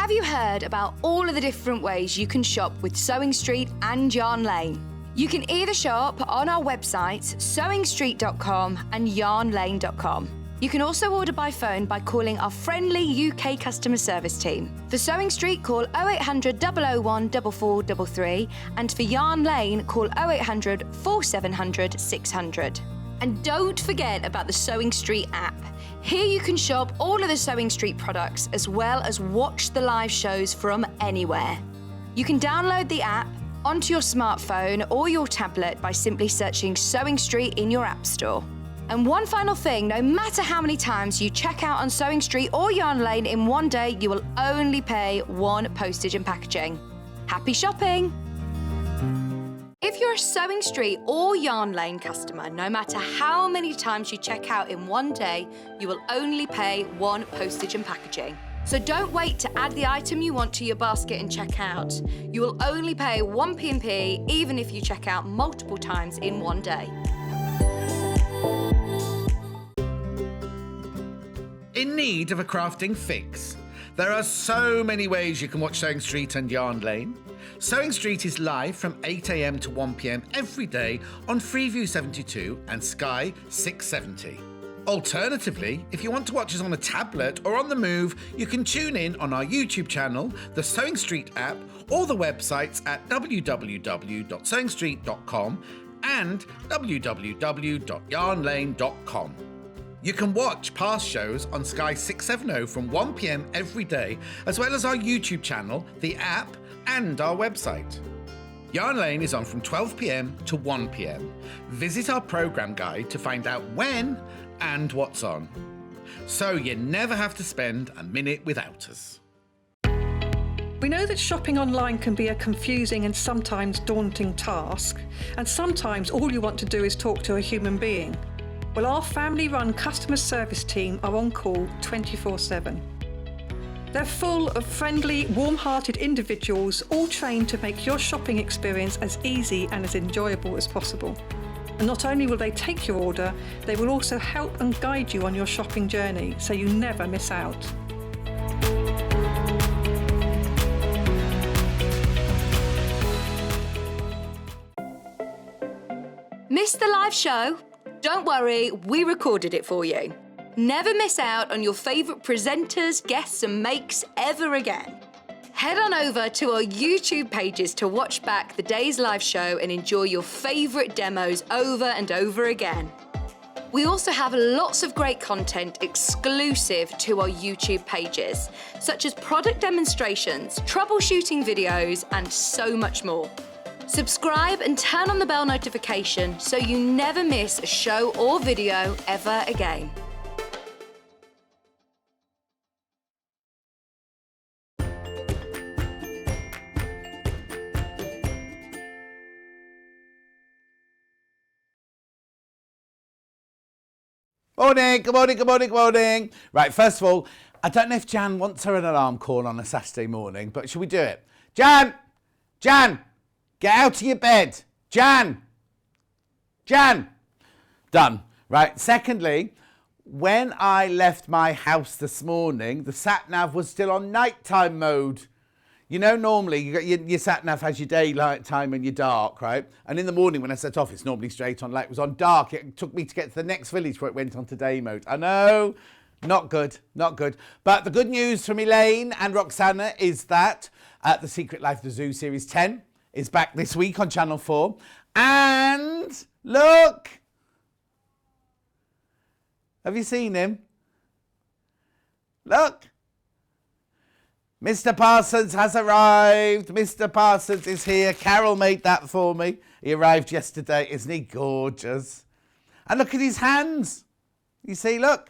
Have you heard about all of the different ways you can shop with Sewing Street and Yarn Lane? You can either shop on our websites, sewingstreet.com and yarnlane.com. You can also order by phone by calling our friendly UK customer service team. For Sewing Street, call 0800 001 4433, and for Yarn Lane, call 0800 4700 600. And don't forget about the Sewing Street app. Here you can shop all of the Sewing Street products as well as watch the live shows from anywhere. You can download the app onto your smartphone or your tablet by simply searching Sewing Street in your app store. And one final thing, no matter how many times you check out on Sewing Street or Yarn Lane in one day, you will only pay one postage and packaging. Happy shopping! If you're a Sewing Street or Yarn Lane customer, no matter how many times you check out in one day, you will only pay one postage and packaging. So don't wait to add the item you want to your basket and check out. You will only pay one P&P even if you check out multiple times in one day. In need of a crafting fix? There are so many ways you can watch Sewing Street and Yarn Lane. Sewing Street is live from 8 AM to 1 PM every day on Freeview 72 and Sky 670. Alternatively, if you want to watch us on a tablet or on the move, you can tune in on our YouTube channel, the Sewing Street app, or the websites at www.sewingstreet.com and www.yarnlane.com. You can watch past shows on Sky 670 from 1 PM every day, as well as our YouTube channel, the app, and our website. Yarn Lane is on from 12 PM to 1 PM. Visit our programme guide to find out when and what's on. So you never have to spend a minute without us. We know that shopping online can be a confusing and sometimes daunting task, and sometimes all you want to do is talk to a human being. Well, our family-run customer service team are on call 24/7. They're full of friendly, warm-hearted individuals, all trained to make your shopping experience as easy and as enjoyable as possible. And not only will they take your order, they will also help and guide you on your shopping journey, so you never miss out. Missed the live show? Don't worry, we recorded it for you. Never miss out on your favourite presenters, guests and makes ever again. Head on over to our YouTube pages to watch back the day's live show and enjoy your favourite demos over and over again. We also have lots of great content exclusive to our YouTube pages, such as product demonstrations, troubleshooting videos, and so much more. Subscribe and turn on the bell notification so you never miss a show or video ever again. Morning, good morning, good morning, good morning. Right, first of all, I don't know if Jan wants her an alarm call on a Saturday morning, but should we do it? Jan! Jan! Get out of your bed! Jan! Jan! Done. Right, secondly, when I left my house this morning, the sat-nav was still on nighttime mode. You know, normally your sat-nav has your daylight time and your dark, right? And in the morning when I set off, it's normally straight on light. It was on dark. It took me to get to the next village before it went on to day mode. I know, not good, not good. But the good news from Elaine and Roxana is that The Secret Life of the Zoo Series 10 is back this week on Channel 4. And look! Have you seen him? Look! Mr. Parsons has arrived. Mr. Parsons is here. Carol made that for me. He arrived yesterday. Isn't he gorgeous? And look at his hands. You see, look.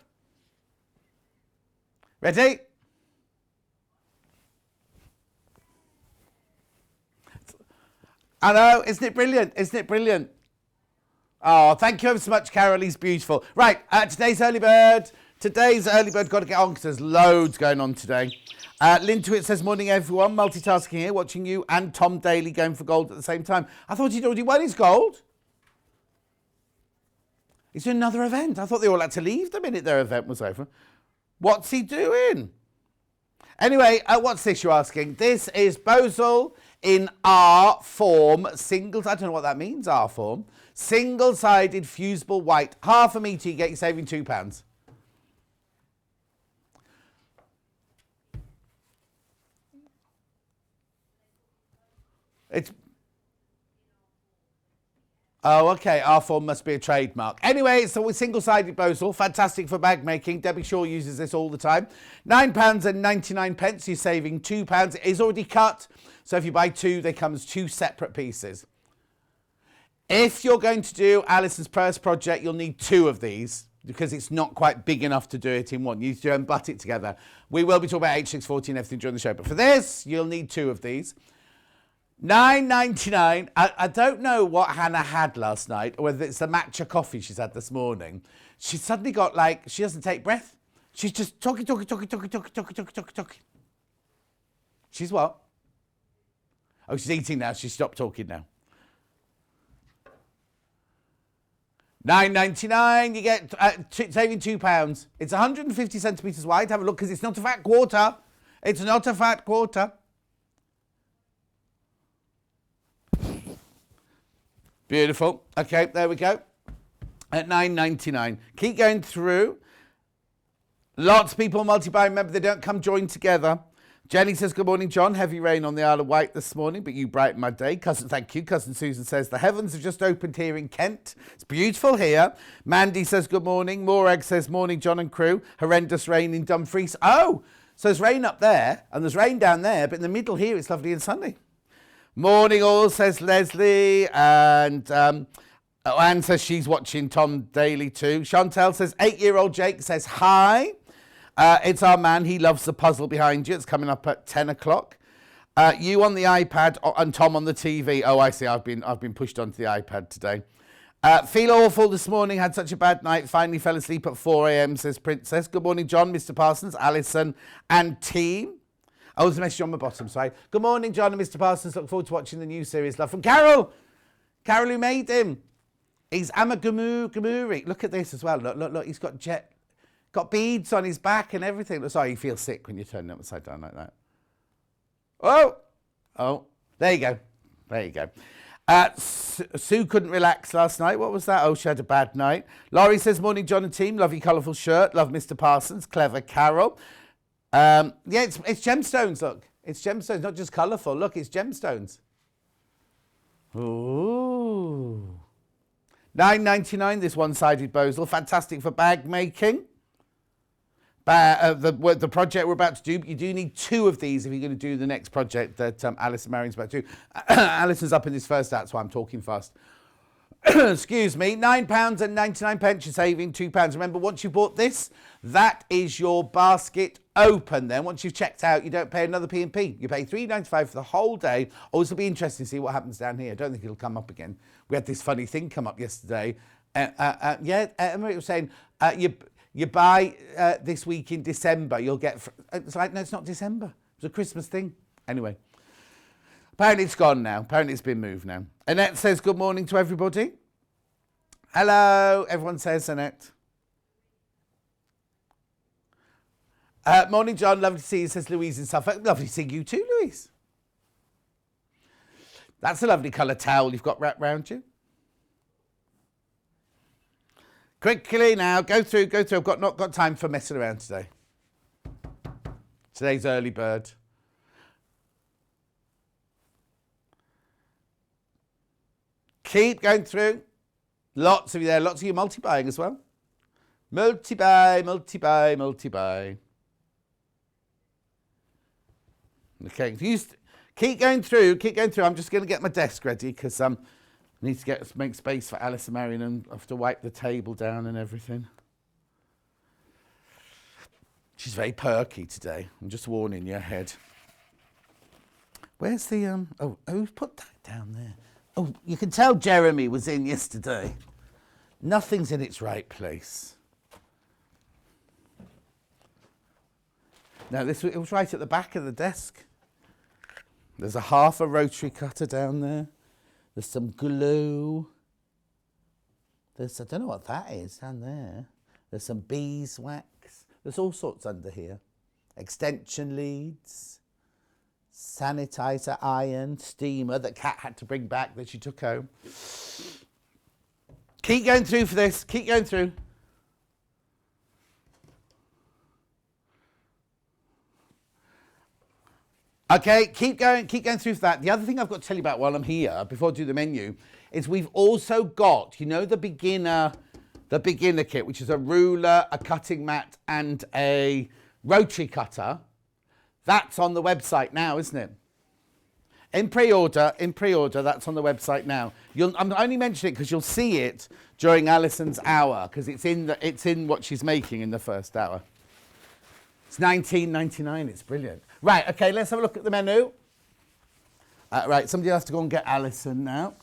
Ready? I know, isn't it brilliant? Isn't it brilliant? Oh, thank you ever so much, Carol. He's beautiful. Right, today's early bird. Today's early bird, got to get on because there's loads going on today. Lynn Twitt says, morning everyone, multitasking here, watching you and Tom Daly going for gold at the same time. I thought he'd already won his gold. He's doing another event. I thought they all had to leave the minute their event was over. What's he doing? Anyway, what's this you're asking? This is Bosal in R form, singles. I don't know what that means, R form. Single-sided fusible white. Half a metre, you get, you're saving £2. It's... Oh, okay. R form must be a trademark. Anyway, it's a single-sided Bosal. Fantastic for bag making. Debbie Shaw uses this all the time. £9.99. You're saving £2. It is already cut. So if you buy two, they come as two separate pieces. If you're going to do Alison's purse project, you'll need two of these because it's not quite big enough to do it in one. You need to butt it together. We will be talking about H640 and everything during the show. But for this, you'll need two of these. $9.99. I don't know what Hannah had last night, or whether it's the matcha coffee she's had this morning. She suddenly got like, she doesn't take breath. She's just talking. She's what? Oh, she's eating now. She stopped talking now. $9.99. You get saving £2. It's 150 centimetres wide. Have a look because it's not a fat quarter. It's not a fat quarter. Beautiful. Okay, there we go. At $9.99. Keep going through. Lots of people multi-buy. Remember, they don't come joined together. Jenny says, good morning, John. Heavy rain on the Isle of Wight this morning, but you brighten my day. Cousin, thank you. Cousin Susan says, the heavens have just opened here in Kent. It's beautiful here. Mandy says, good morning. Morag says, morning, John and crew. Horrendous rain in Dumfries. Oh, so there's rain up there, and there's rain down there, but in the middle here, it's lovely and sunny. Morning all, says Leslie. And Anne says she's watching Tom Daly too. Chantel says, 8-year-old Jake says, hi. It's our man. He loves the puzzle behind you. It's coming up at 10 o'clock. You on the iPad and Tom on the TV. Oh, I see. I've been pushed onto the iPad today. Feel awful this morning. Had such a bad night. Finally fell asleep at 4 a.m. says Princess. Good morning, John, Mr. Parsons, Allison and team. Oh, there's a message on the bottom side. Good morning, John and Mr. Parsons. Look forward to watching the new series. Love from Carol. Carol who made him. He's Amagamuri. Look at this as well. Look. He's got beads on his back and everything. Sorry, you feel sick when you turn it upside down like that. Oh, there you go. Sue couldn't relax last night. What was that? Oh, she had a bad night. Laurie says, morning, John and team. Love your colourful shirt. Love Mr. Parsons. Clever Carol. Yeah, it's gemstones, look. It's gemstones, not just colourful. Look, it's gemstones. Ooh. $9.99, this one-sided Bosal. Fantastic for bag making. The project we're about to do, you do need two of these if you're going to do the next project that Alison Maryon's about to do. Alison's up in this first act, so I'm talking fast. Excuse me, £9.99, you're saving £2. Remember, once you bought this, that is your basket open. Then once you've checked out, you don't pay another P&P. You pay $3.95 for the whole day. Also, it'll be interesting to see what happens down here. I don't think it'll come up again. We had this funny thing come up yesterday. Emma was saying, you buy this week in December, you'll get... It's like, no, it's not December. It was a Christmas thing. Anyway. Apparently it's gone now. Apparently it's been moved now. Annette says good morning to everybody. Hello. Everyone says Annette. Morning, John. Lovely to see you, says Louise in Suffolk. Lovely to see you too, Louise. That's a lovely colour towel you've got wrapped around you. Quickly now, go through. I've not got time for messing around today. Today's early bird. Keep going through. Lots of you there. Lots of you multi-buying as well. Multi-buy. Okay, keep going through. I'm just going to get my desk ready because I need to make space for Allison Maryon and I have to wipe the table down and everything. She's very perky today. I'm just warning you ahead. Where's the who's put that down there? Oh, you can tell Jeremy was in yesterday. Nothing's in its right place. No, it was right at the back of the desk. There's half a rotary cutter down there. There's some glue. I don't know what that is down there. There's some beeswax. There's all sorts under here. extension leads, sanitizer iron, steamer that Kat had to bring back that she took home. Keep going through for this. Keep going through. Okay, keep going through for that. The other thing I've got to tell you about while I'm here, before I do the menu, is we've also got, you know, the beginner kit, which is a ruler, a cutting mat, and a rotary cutter. That's on the website now, isn't it? In pre-order, that's on the website now. I'm only mentioning it because you'll see it during Allison's hour, because it's in what she's making in the first hour. It's $19.99. It's brilliant. Right, okay, let's have a look at the menu. Right, somebody will have to go and get Allison now.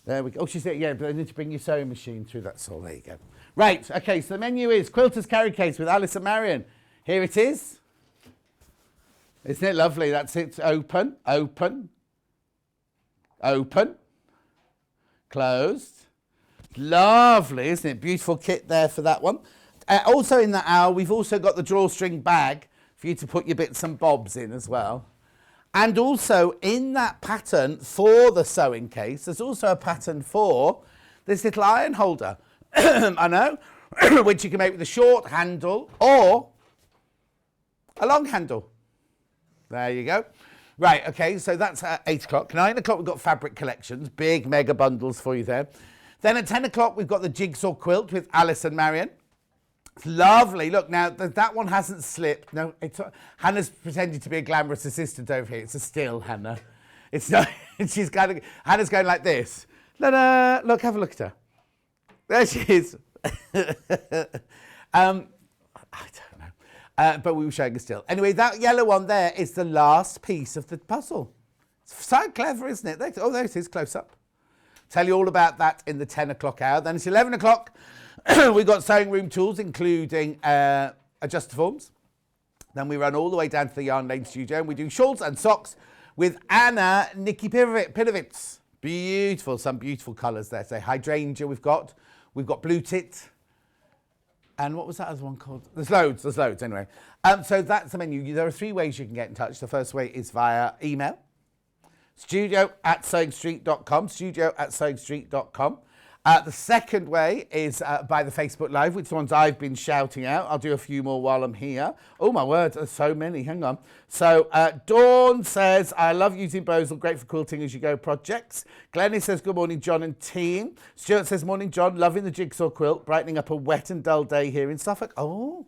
There we go. Oh, she said, yeah, but I need to bring your sewing machine through. That's all. There you go. Right, okay, so the menu is Quilters Carry Case with Allison Maryon. Here it is. Isn't it lovely? That's it. Open, open, open, closed. Lovely, isn't it? Beautiful kit there for that one. Also in that hour, we've also got the drawstring bag for you to put your bits and bobs in as well. And also in that pattern for the sewing case, there's also a pattern for this little iron holder. I know, which you can make with a short handle or a long handle. There you go. Right, okay, so that's at 8 o'clock. 9 o'clock, we've got fabric collections, big mega bundles for you there. Then at 10 o'clock, we've got the Jigsaw Quilt with Allison Maryon. It's lovely. Look, now, that one hasn't slipped. No, Hannah's pretending to be a glamorous assistant over here. It's a still, Hannah. It's not, Hannah's going like this. La-da, look, have a look at her. There she is. I don't know. But we were showing a still. Anyway, that yellow one there is the last piece of the puzzle. It's so clever, isn't it? Oh, there it is, close up. Tell you all about that in the 10 o'clock hour. Then it's 11 o'clock. We've got sewing room tools, including adjustaforms. Then we run all the way down to the Yarn Lane studio and we do shawls and socks with Anna Nikki Pinovitz. Beautiful, some beautiful colours there. So hydrangea we've got blue tit. And what was that other one called? There's loads anyway. So that's the menu. There are 3 ways you can get in touch. The first way is via email. studio@sewingstreet.com, studio@sewingstreet.com. The second way is by the Facebook Live, which is the ones I've been shouting out. I'll do a few more while I'm here. Oh, my word, there's so many. Hang on. So Dawn says, I love using Bosel, great for quilting as you go projects. Glennie says, good morning, John and team. Stuart says, morning, John, loving the Jigsaw Quilt, brightening up a wet and dull day here in Suffolk. Oh.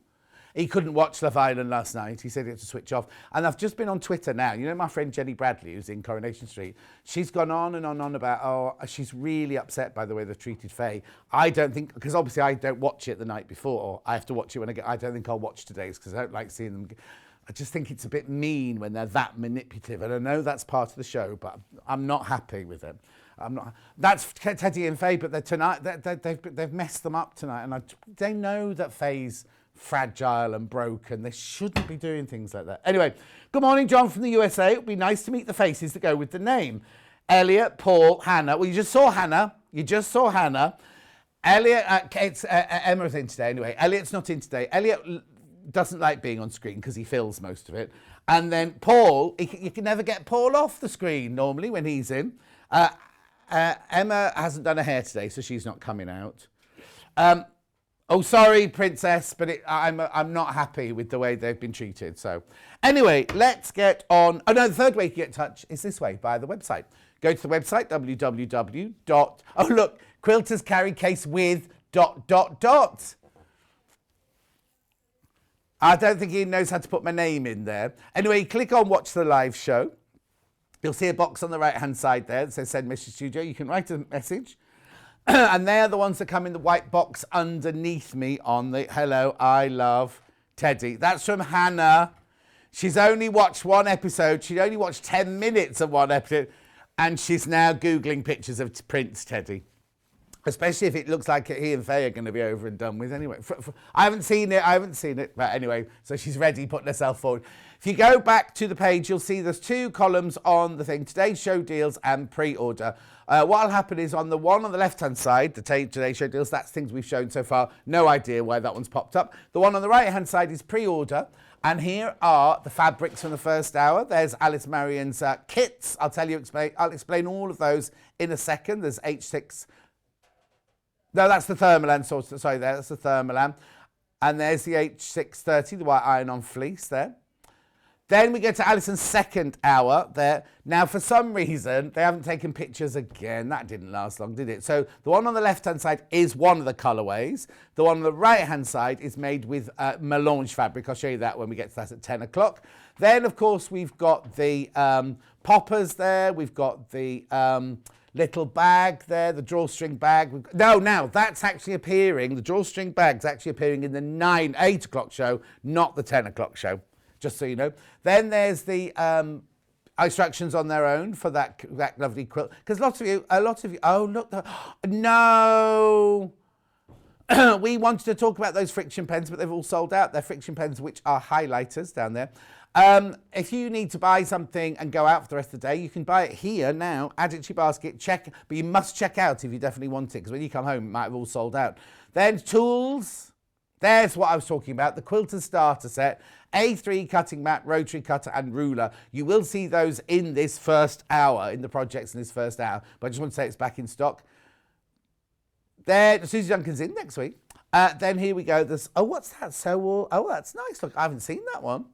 He couldn't watch Love Island last night. He said he had to switch off. And I've just been on Twitter now. You know my friend Jenny Bradley, who's in Coronation Street? She's gone on and on about, she's really upset by the way they've treated Faye. I don't think, because obviously I don't watch it the night before. I have to watch it when I don't think I'll watch today's because I don't like seeing them. I just think it's a bit mean when they're that manipulative. And I know that's part of the show, but I'm not happy with it. I'm not. That's Teddy and Faye, but they've messed them up tonight. And they know that Faye's fragile and broken. They shouldn't be doing things like that. Anyway, good morning, John from the USA. It would be nice to meet the faces that go with the name. Elliot, Paul, Hannah. Well, you just saw Hannah. Elliot, Emma's in today anyway. Elliot's not in today. Elliot doesn't like being on screen because he fills most of it. And then Paul, you can never get Paul off the screen normally when he's in. Emma hasn't done her hair today, so she's not coming out. Oh, sorry, Princess, but I'm not happy with the way they've been treated. So anyway, let's get on. Oh, no, the third way you get in touch is this way, via the website. Go to the website, www. Oh, look, Quilters Carry Case with ... I don't think he knows how to put my name in there. Anyway, click on Watch the Live Show. You'll see a box on the right-hand side there that says Send Message Studio. You can write a message. And they're the ones that come in the white box underneath me on the Hello, I Love Teddy. That's from Hannah. She's only watched one episode. She'd only watched 10 minutes of one episode. And she's now Googling pictures of Prince Teddy. Especially if it looks like he and Faye are going to be over and done with anyway. I haven't seen it. But anyway, so she's ready, putting herself forward. If you go back to the page, you'll see there's 2 columns on the thing. Today's show deals and pre-order. What'll happen is on the one on the left-hand side, the today's show deals, that's things we've shown so far. No idea why that one's popped up. The one on the right-hand side is pre-order. And here are the fabrics from the first hour. There's Alice Maryon's kits. I'll explain all of those in a second. There's H6. No, that's the Thermalan. Sorry, that's the Thermalan. And there's the H630, the white iron-on fleece there. Then we go to Alison's second hour there. Now, for some reason, they haven't taken pictures again. That didn't last long, did it? So the one on the left-hand side is one of the colourways. The one on the right-hand side is made with melange fabric. I'll show you that when we get to that at 10 o'clock. Then, of course, we've got the poppers there. We've got the little bag there, the drawstring bag. Now, that's actually appearing. The drawstring bag's actually appearing in the 8 o'clock show, not the 10 o'clock show. Just so you know. Then there's the instructions on their own for that lovely quilt. Because a lot of you, oh, look, no. We wanted to talk about those friction pens, but they've all sold out. They're friction pens, which are highlighters down there. If you need to buy something and go out for the rest of the day, you can buy it here now, add it to your basket, check, but you must check out if you definitely want it, because when you come home, it might have all sold out. Then tools. There's what I was talking about, the Quilters starter set, A3 cutting mat, rotary cutter and ruler. You will see those in this first hour, in the projects in this first hour, but I just want to say it's back in stock. Then Susie Duncan's in next week. Then here we go, there's, oh, what's that? That's nice, look, I haven't seen that one.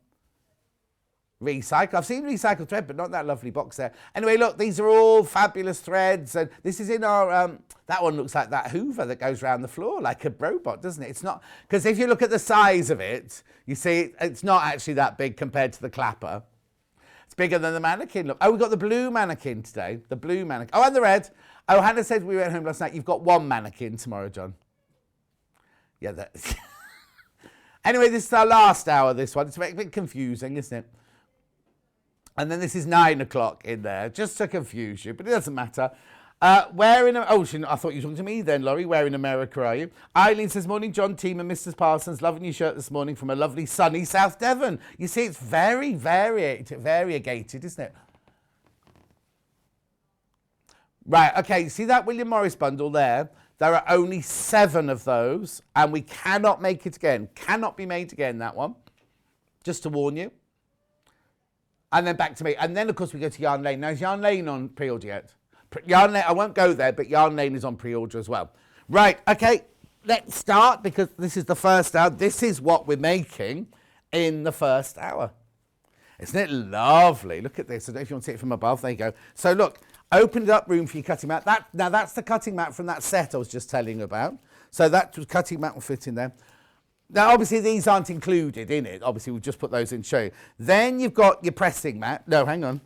Recycle. I've seen recycled thread, but not that lovely box there. Anyway, look, these are all fabulous threads, and this is in our, that one looks like that Hoover that goes around the floor like a robot, doesn't it? It's not, because if you look at the size of it, you see it's not actually that big compared to the clapper. It's bigger than the mannequin. Look, oh, we've got the blue mannequin today, the blue mannequin. Oh, and the red. Oh, Hannah said we went home last night. You've got one mannequin tomorrow, John. Yeah, that. Anyway, this is our last hour, this one. It's a bit confusing, isn't it? And then this is 9 o'clock in there, just to confuse you, but it doesn't matter. Where in... Oh, I thought you were talking to me then, Laurie. Where in America are you? Eileen says, morning, John, team and Mrs. Parsons. Loving your shirt this morning from a lovely sunny South Devon. You see, it's very variegated, isn't it? Right, okay, you see that William Morris bundle there? There are only 7 of those, and we cannot make it again. Cannot be made again, that one. Just to warn you. And then back to me. And then, of course, we go to Yarn Lane. Now, is Yarn Lane on pre-order yet? Yarn Lane, I won't go there, but Yarn Lane is on pre-order as well. Right, okay, let's start, because this is the first hour. This is what we're making in the first hour. Isn't it lovely? Look at this. I don't know if you want to see it from above. There you go. So, look, opened up room for your cutting mat. Now, that's the cutting mat from that set I was just telling you about. So that cutting mat will fit in there. Now, obviously, these aren't included in it. Obviously, we've just put those in to show you. Then you've got your pressing mat. No, hang on.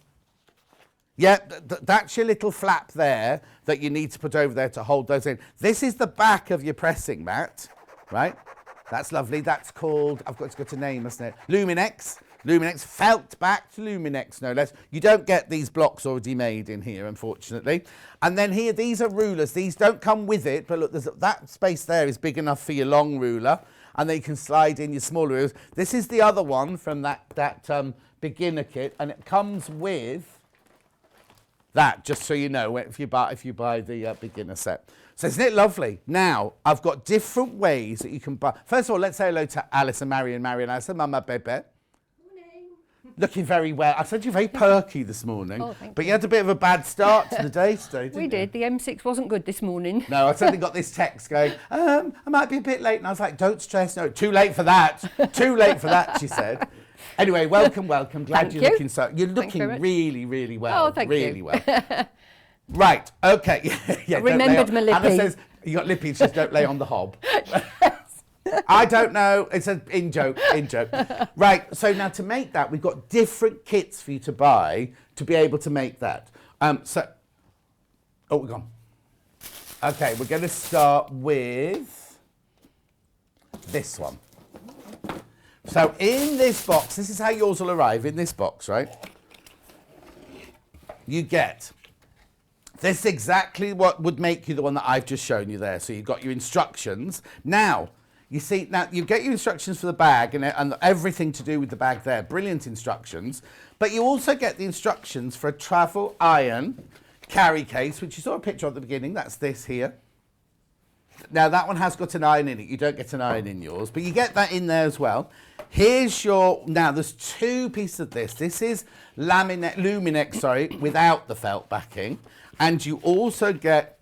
Yeah, that's your little flap there that you need to put over there to hold those in. This is the back of your pressing mat, right? That's lovely. That's called, it's got a name, hasn't it? Luminex. Luminex, felt back to Luminex, no less. You don't get these blocks already made in here, unfortunately. And then here, these are rulers. These don't come with it, but look, that space there is big enough for your long ruler. And then you can slide in your smaller rulers. This is the other one from that beginner kit, and it comes with that, just so you know, if you buy the beginner set. So isn't it lovely? Now, I've got different ways that you can buy. First of all, let's say hello to Allison, Maryon, Allison, Mama Bebe. Looking very well. I said you're very perky this morning. Oh, thank but you. you had a bit of a bad start to the day today, didn't you? We did. The M6 wasn't good this morning. No, I suddenly got this text going, I might be a bit late. And I was like, don't stress. No, too late for that. Too late for that, she said. Anyway, welcome. Glad you're looking so... You're looking really, really well. Oh, thank you. Really well. Right, okay. Yeah, Remembered my lippy. Anna says, you got lippy, she says, don't lay on the hob. I don't know. It's an in-joke. Right, so now to make that, we've got different kits for you to buy to be able to make that. Oh, we're gone. Okay, we're going to start with this one. So in this box, this is how yours will arrive, in this box, right? You get... This is exactly what would make you the one that I've just shown you there. So you've got your instructions. Now... You see, now you get your instructions for the bag and everything to do with the bag there. Brilliant instructions. But you also get the instructions for a travel iron carry case, which you saw a picture of at the beginning. That's this here. Now that one has got an iron in it. You don't get an iron in yours, but you get that in there as well. Here's your, now there's two pieces of this. This is Luminex, without the felt backing. And you also get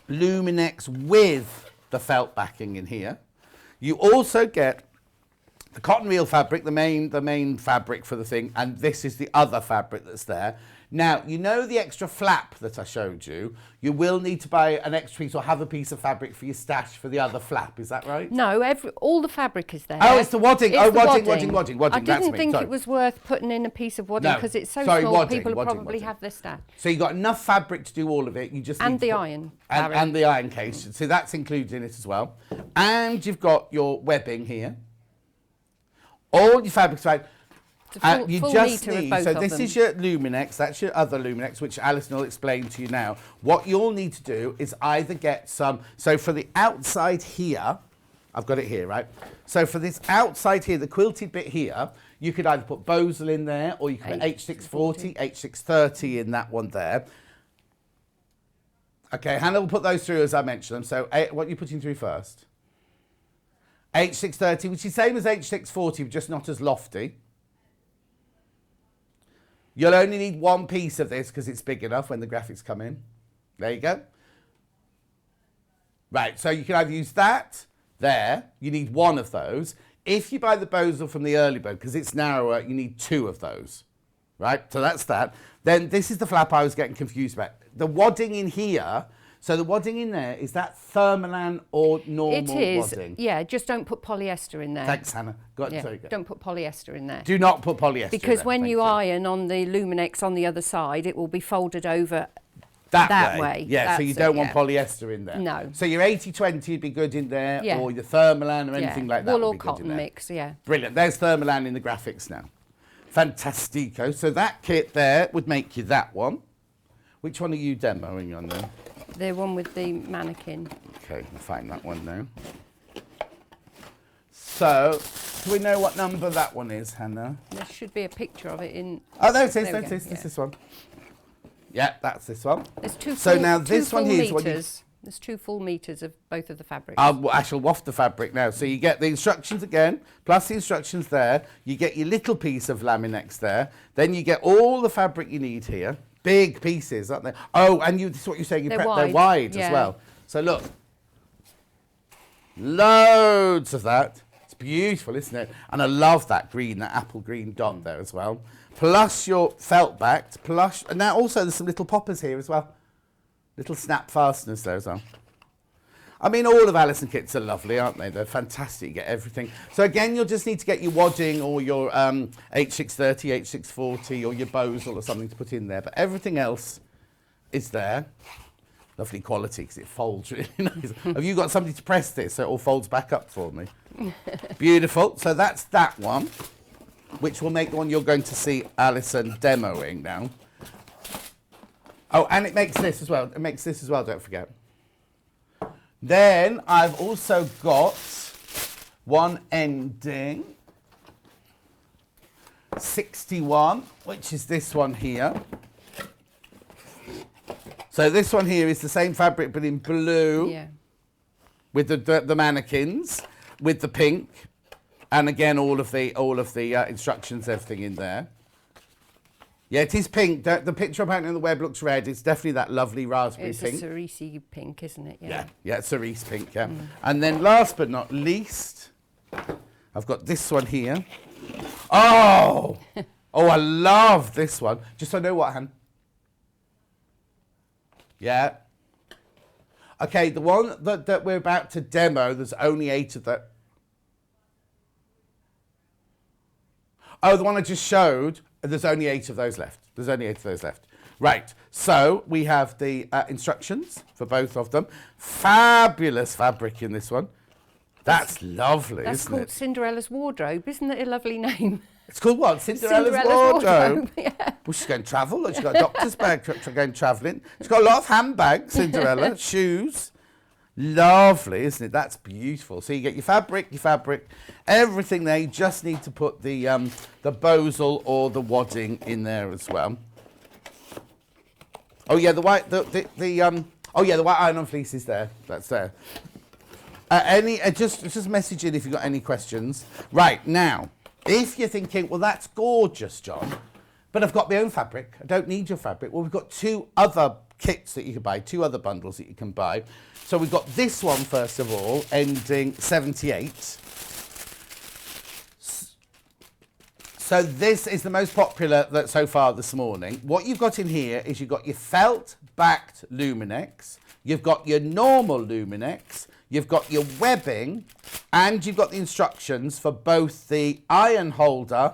Luminex with the felt backing in here. You also get the cotton reel fabric, the main fabric for the thing, and this is the other fabric that's there. Now, you know the extra flap that I showed you? You will need to buy an extra piece or have a piece of fabric for your stash for the other flap, is that right? No, all the fabric is there. Oh, it's the wadding. It's oh, the wadding. I didn't think it was worth putting in a piece of wadding because it's so small, wadding, people will probably wadding. have their stash. So you've got enough fabric to do all of it. You just And need to the put- iron. And the iron case. So that's included in it as well. And you've got your webbing here. All your fabric's right. You full just metre of need, both so of this them. is your Luminex, that's your other Luminex, which Alison will explain to you now. What you'll need to do is either get some, so for the outside here, I've got it here, right? So for this outside here, the quilted bit here, you could either put Bosal in there, or you could put H640, H630 in that one there. Okay, Hannah will put those through as I mentioned them. So what are you putting through first? H630, which is same as H640, but just not as lofty. You'll only need one piece of this because it's big enough when the graphics come in. There you go. Right, so you can either use that there. You need one of those. If you buy the Bosal from the early bird, because it's narrower, you need two of those. Right, so that's that. Then this is the flap I was getting confused about. The wadding in here, so the wadding in there, is that Thermolan or normal wadding? Yeah, just don't put polyester in there. Thanks, Hannah. Yeah, don't put polyester in there. Do not put polyester in Because there, when thank you iron on the Luminex on the other side, it will be folded over that way. That's Yeah, so you don't want polyester in there. No. So your 80-20 would be good in there, Yeah. or your Thermolan or anything like that Wool would or be good cotton in there. mix, yeah. Brilliant. There's Thermolan in the graphics now. Fantastico. So that kit there would make you that one. Which one are you demoing on then? The one with the mannequin. Okay, I'll find that one now. So, do we know what number that one is, Hannah? There should be a picture of it in... Oh, there it is, There there we it go, is. yeah. This one. Yeah, that's this one. There's two So full, now two this one full here is what you- meters. There's 2 full meters of both of the fabrics. I shall waft the fabric now. So you get the instructions again, plus the instructions there. You get your little piece of Laminex there. Then you get all the fabric you need here. Big pieces, aren't they? Oh, and this is what you're saying. They're They're wide, wide yeah. as well. So look, loads of that. It's beautiful, isn't it? And I love that green, that apple green dot there as well. Plus your felt backed, plus, and now also there's some little poppers here as well. Little snap fasteners there as well. I mean, all of Allison kits are lovely, aren't they? They're fantastic. You get everything. So again, you'll just need to get your wadding or your H630, H640 or your Bosal or something to put in there. But everything else is there. Lovely quality because it folds really nice. Have you got somebody to press this so it all folds back up for me? Beautiful. So that's that one, which will make the one you're going to see Allison demoing now. Oh, and it makes this as well. It makes this as well, don't forget. Then I've also got one ending 61, which is this one here. So this one here is the same fabric but in blue, Yeah. with the mannequins, with the pink, and again all of the instructions, everything in there. Yeah, it is pink. The picture apparently on the web looks red. It's definitely that lovely raspberry It's pink. a cerise pink, isn't it? Yeah, cerise pink, yeah. And then last but not least, I've got this one here. Oh! Oh, I love this one. Just so I know what, Han? Yeah. Okay, the one that we're about to demo, there's only 8 of that. Oh, the one I just showed, there's only 8 of those left. There's only 8 of those left. Right, so we have the instructions for both of them. Fabulous fabric in this one. That's lovely, That's isn't called it? Cinderella's Wardrobe. Isn't it a lovely name? It's called what? Cinderella's Wardrobe. Yeah. Well, she's going to travel. She's got a doctor's bag going travelling. She's got a lot of handbags, Cinderella, shoes. Lovely, isn't it? That's beautiful. So you get your fabric, everything there. You just need to put the Bosal or the wadding in there as well. Oh yeah, the white, the white iron-on fleece is there. That's there. Just message in if you've got any questions. Right, now, if you're thinking, well, that's gorgeous, John, but I've got my own fabric. I don't need your fabric. Well, we've got 2 other kits that you can buy, 2 other bundles that you can buy. So we've got this one, first of all, ending 78. So this is the most popular that so far this morning. What you've got in here is you've got your felt-backed Luminex, you've got your normal Luminex, you've got your webbing, and you've got the instructions for both the iron holder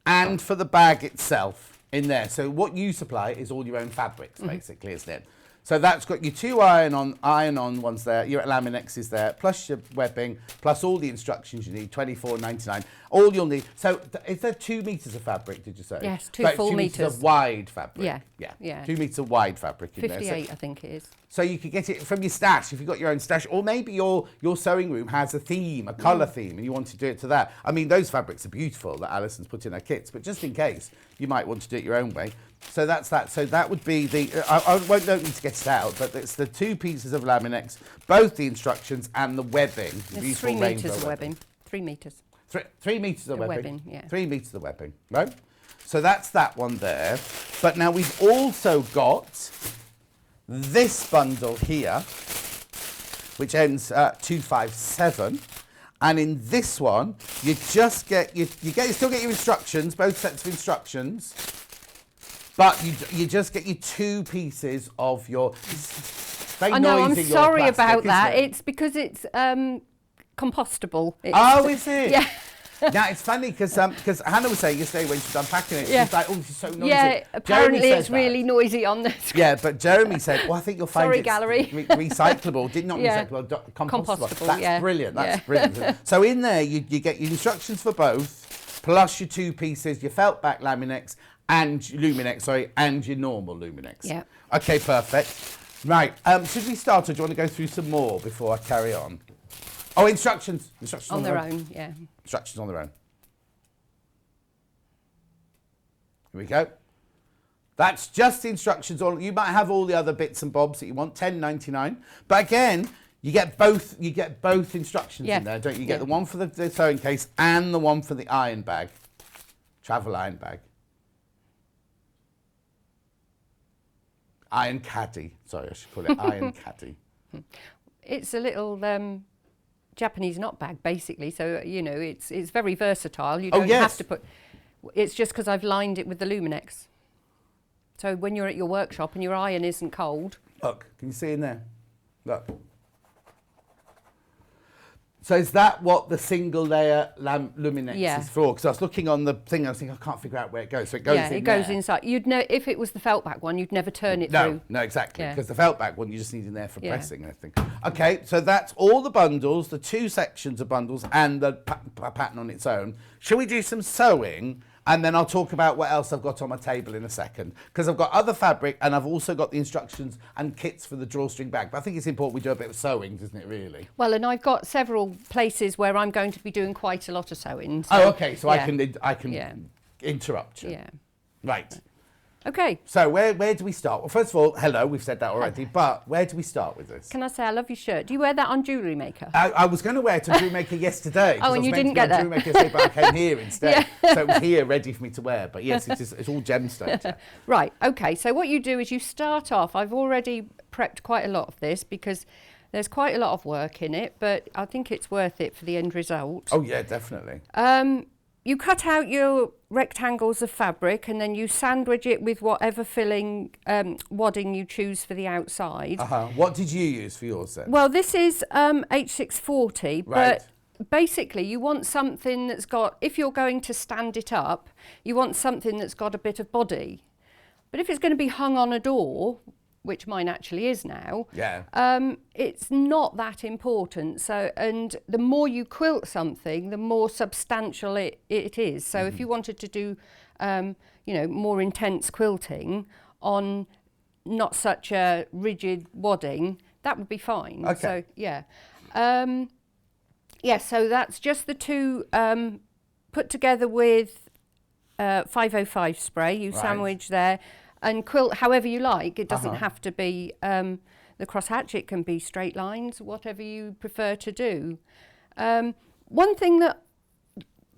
and for the bag itself in there. So what you supply is all your own fabrics, basically, isn't it? So that's got your 2 iron-on ones there, your Laminex is there, plus your webbing, plus all the instructions you need, $24.99. All you'll need. So is there 2 meters of fabric, did you say? Yes, 2 full 2 meters of wide fabric. Yeah. 2 meters of wide fabric in 58, there. So, I think it is. so you could get it from your stash, if you've got your own stash, or maybe your sewing room has a theme, a colour theme, and you want to do it to that. I mean, those fabrics are beautiful that Alison's put in her kits, but just in case, you might want to do it your own way. So that's that. So that would be the, don't need to get it out, but it's the 2 pieces of Laminex, both the instructions and the webbing. There's 3 meters of webbing. 3 meters. 3 meters of webbing, yeah. 3 meters of webbing, right? So that's that one there. But now we've also got this bundle here, which ends 257. And in this one, you just get, you still get your instructions, both sets of instructions, but you just get your 2 pieces of your. I know, I'm sorry about that. It's because it's compostable. Is it? Yeah. Now, it's funny because Hannah was saying yesterday when she was unpacking it, Yeah. she's like, oh, this is so noisy. Yeah, apparently Jeremy it's said really that. noisy on this. Yeah, but Jeremy said, well, I think you'll find Sorry, it's gallery. Recyclable. Not Yeah. recyclable, compostable. Compostable, That's yeah. brilliant. That's Yeah. brilliant. So in there, you get your instructions for both, plus your 2 pieces, your felt back Laminex and Luminex, and your normal Luminex. Yeah. Okay, perfect. Right, should we start, or do you want to go through some more before I carry on? Oh, instructions. Instructions On their own, yeah. Instructions on their own. Here we go. That's just the instructions. You might have all the other bits and bobs that you want, $10.99. But again, you get both instructions in there, don't you? You get the one for the sewing case and the one for the iron bag, travel iron bag. Iron caddy. Sorry, I should call it iron caddy. It's a little Japanese knot bag, basically. So, you know, it's very versatile. You don't have to put... It's just because I've lined it with the Luminex. So when you're at your workshop and your iron isn't cold... Look, can you see in there? Look. So is that what the single layer Luminex is for? Because I was looking on the thing, I was thinking, I can't figure out where it goes. So it goes in there. Yeah, it goes inside. You'd know if it was the felt back one, you'd never turn it through. No, exactly. Yeah. Because the felt back one, you just need in there for pressing, I think. Okay, so that's all the bundles, the 2 sections of bundles, and the pattern on its own. Shall we do some sewing? And then I'll talk about what else I've got on my table in a second. Because I've got other fabric and I've also got the instructions and kits for the drawstring bag. But I think it's important we do a bit of sewing, isn't it, really? Well, and I've got several places where I'm going to be doing quite a lot of sewing. So, oh, okay. So I can interrupt you. Yeah. Right. Okay. So where do we start? Well, first of all, hello, we've said that already, but where do we start with this? Can I say I love your shirt? Do you wear that on Jewellery Maker? I was going to wear it on Jewellery Maker yesterday. Oh, and you didn't get that? Jewellery Maker yesterday, but I came here instead. So it was here ready for me to wear. But yes, it's all gemstones. Right, okay. So what you do is you start off, I've already prepped quite a lot of this because there's quite a lot of work in it, but I think it's worth it for the end result. Oh, yeah, definitely. You cut out your rectangles of fabric and then you sandwich it with whatever filling wadding you choose for the outside. What did you use for yours then? Well, this is H640, Right. but basically you want something that's got, if you're going to stand it up, you want something that's got a bit of body. But if it's going to be hung on a door, which mine actually is now, it's not that important. So, and the more you quilt something, the more substantial it is. So if you wanted to do, you know, more intense quilting on not such a rigid wadding, that would be fine. Okay. So, yeah. So that's just the 2 put together with 505 spray. You sandwich there. And quilt however you like. It doesn't have to be the crosshatch, it can be straight lines, whatever you prefer to do. One thing that,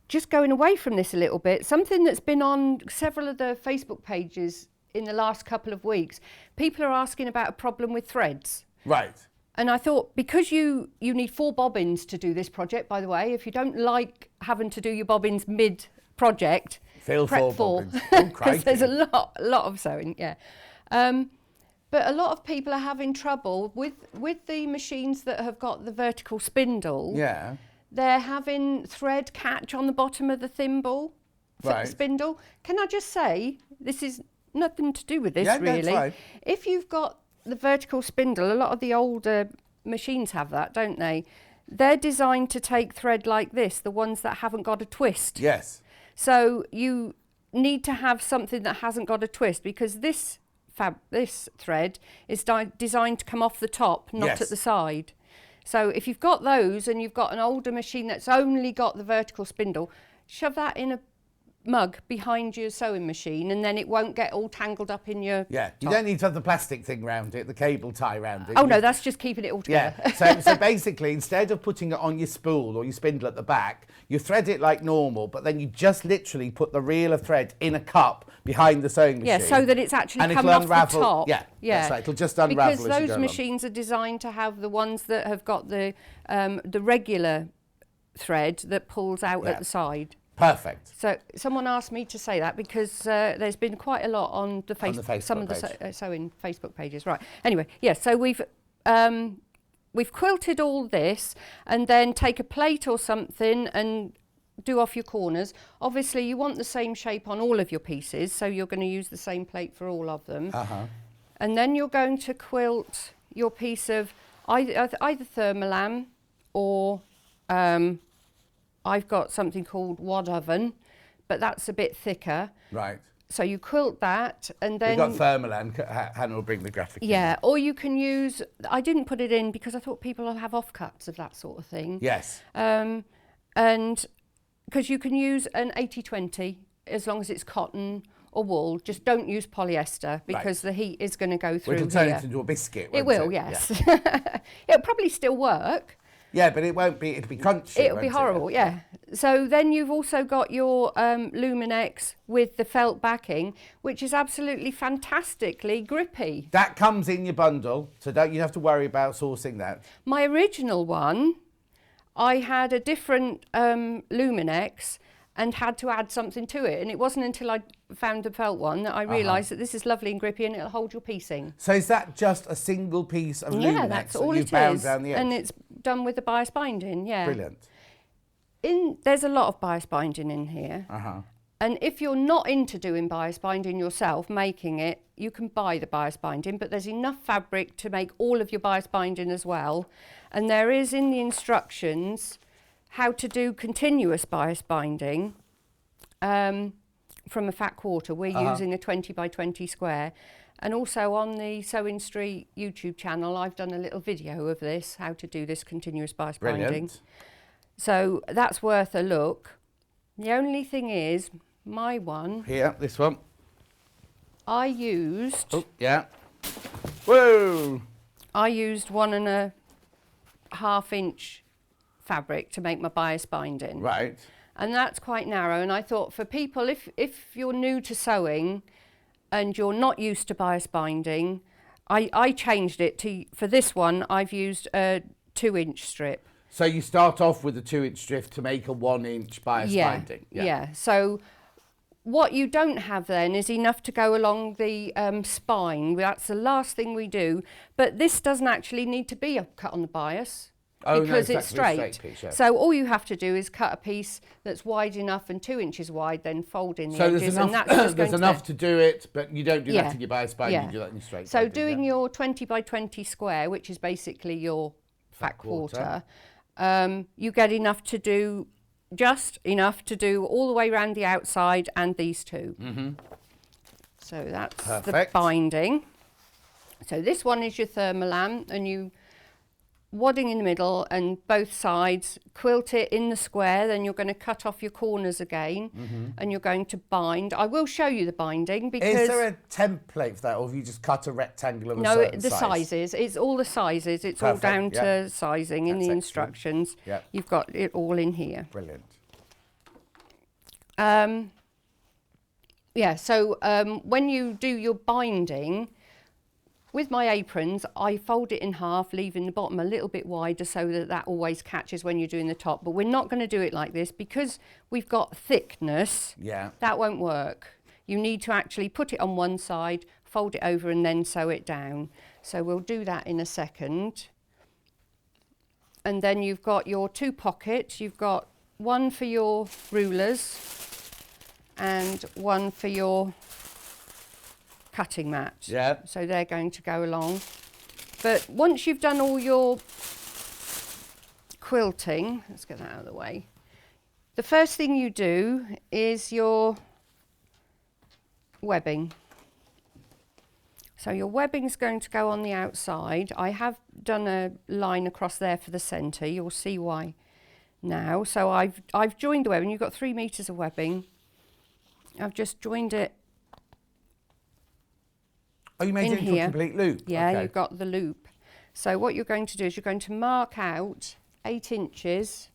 just going away from this a little bit, something that's been on several of the Facebook pages in the last couple of weeks, people are asking about a problem with threads. Right. And I thought, because you need 4 bobbins to do this project, by the way, if you don't like having to do your bobbins mid-project, Feel prep 4 bobbins. Oh, because crikey. there's a lot of sewing, yeah. But a lot of people are having trouble with the machines that have got the vertical spindle. Yeah. They're having thread catch on the bottom of the thimble Right. spindle. Can I just say, this is nothing to do with this, Yeah, no, it's really. fine. If you've got the vertical spindle, a lot of the older machines have that, don't they? They're designed to take thread like this, the ones that haven't got a twist. Yes. So you need to have something that hasn't got a twist, because this thread is designed to come off the top, not Yes. at the side. So if you've got those and you've got an older machine that's only got the vertical spindle, shove that in a mug behind your sewing machine, and then it won't get all tangled up in your Yeah. You top. don't need to have the plastic thing round it, the cable tie round it. Oh You- no, that's just keeping it all together. Yeah. So basically, instead of putting it on your spool or your spindle at the back, you thread it like normal, but then you just literally put the reel of thread in a cup behind the sewing machine. Yeah, so that it's actually and coming it'll off unravel. the top. Yeah, that's right. It'll just unravel because as you those go along. machines are designed to have the ones that have got the regular thread that pulls out Yeah. at the side. Perfect. So someone asked me to say that because there's been quite a lot on the, On the Facebook some of the page. sewing Facebook pages. Right. Anyway, yeah. So we've quilted all this, and then take a plate or something and do off your corners. Obviously, you want the same shape on all of your pieces, so you're going to use the same plate for all of them. And then you're going to quilt your piece of either thermolam or I've got something called wad oven, but that's a bit thicker. Right. So you quilt that, and then We've got thermalan. Hannah will bring the graphic. yeah, or you can use. I didn't put it in because I thought people will have offcuts of that sort of thing. Yes. And because you can use an 80-20 as long as it's cotton or wool. Just don't use polyester because the heat is going to go through It'll turn here. it into a biscuit. It won't will, yes. It'll probably still work. Yeah, but it won't be. It'll be crunchy. It'll be won't horrible, it? yeah. So then you've also got your Luminex with the felt backing, which is absolutely fantastically grippy. That comes in your bundle, so don't you have to worry about sourcing that. My original one, I had a different Luminex and had to add something to it. And it wasn't until I found the felt one that I realised that this is lovely and grippy and it'll hold your piecing. So is that just a single piece of Yeah, Luminex that's that all you've it bound is. down the edge? And it's done with the bias binding, yeah. Brilliant. There's a lot of bias binding in here. And if you're not into doing bias binding yourself, making it, you can buy the bias binding, but there's enough fabric to make all of your bias binding as well. And there is in the instructions how to do continuous bias binding from a fat quarter. We're using a 20 by 20 square. And also on the Sewing Street YouTube channel, I've done a little video of this, how to do this continuous bias binding. Brilliant. So that's worth a look. The only thing is, my one, Here, this one. I used Oh, yeah. Whoa! I used 1.5 inch fabric to make my bias binding. Right. And that's quite narrow. And I thought for people, if you're new to sewing and you're not used to bias binding, I changed it to, for this one, I've used a 2-inch strip. So you start off with a 2-inch strip to make a 1-inch bias binding. Yeah. So what you don't have then is enough to go along the spine. That's the last thing we do. But this doesn't actually need to be a cut on the bias. Oh, no, because it's it's actually a straight. straight piece, yeah. So all you have to do is cut a piece that's wide enough and 2 inches wide, then fold in the So edges, there's and enough, that's just there's going enough to to do it, but you don't do Yeah. that in your bias binding, Yeah. you do that in your straight So binding, doing yeah. your 20 by 20 square, which is basically your fat quarter, you get enough to do, just enough to do all the way around the outside and these two. So that's Perfect. the binding. So this one is your thermolam, and you wadding in the middle and both sides, quilt it in the square, then you're going to cut off your corners again and you're going to bind. I will show you the binding because... Is there a template for that, or have you just cut a rectangle of a no, certain the size? sizes. It's all the sizes. It's Perfect, all down yeah. to sizing in That's the excellent. instructions. Yeah. You've got it all in here. Brilliant. Yeah, so when you do your binding, with my aprons, I fold it in half, leaving the bottom a little bit wider so that that always catches when you're doing the top. But we're not going to do it like this because we've got thickness. Yeah. That won't work. You need to actually put it on one side, fold it over and then sew it down. So we'll do that in a second. And then you've got your 2 pockets. You've got one for your rulers and one for your cutting mat. Yeah. So they're going to go along. But once you've done all your quilting, let's get that out of the way. The first thing you do is your webbing. So your webbing's going to go on the outside. I have done a line across there for the centre. You'll see why now. So I've joined the webbing. You've got 3 metres of webbing. I've just joined it. Oh, you made it into a complete loop? Yeah, Okay. you've got the loop. So what you're going to do is you're going to mark out 8 inches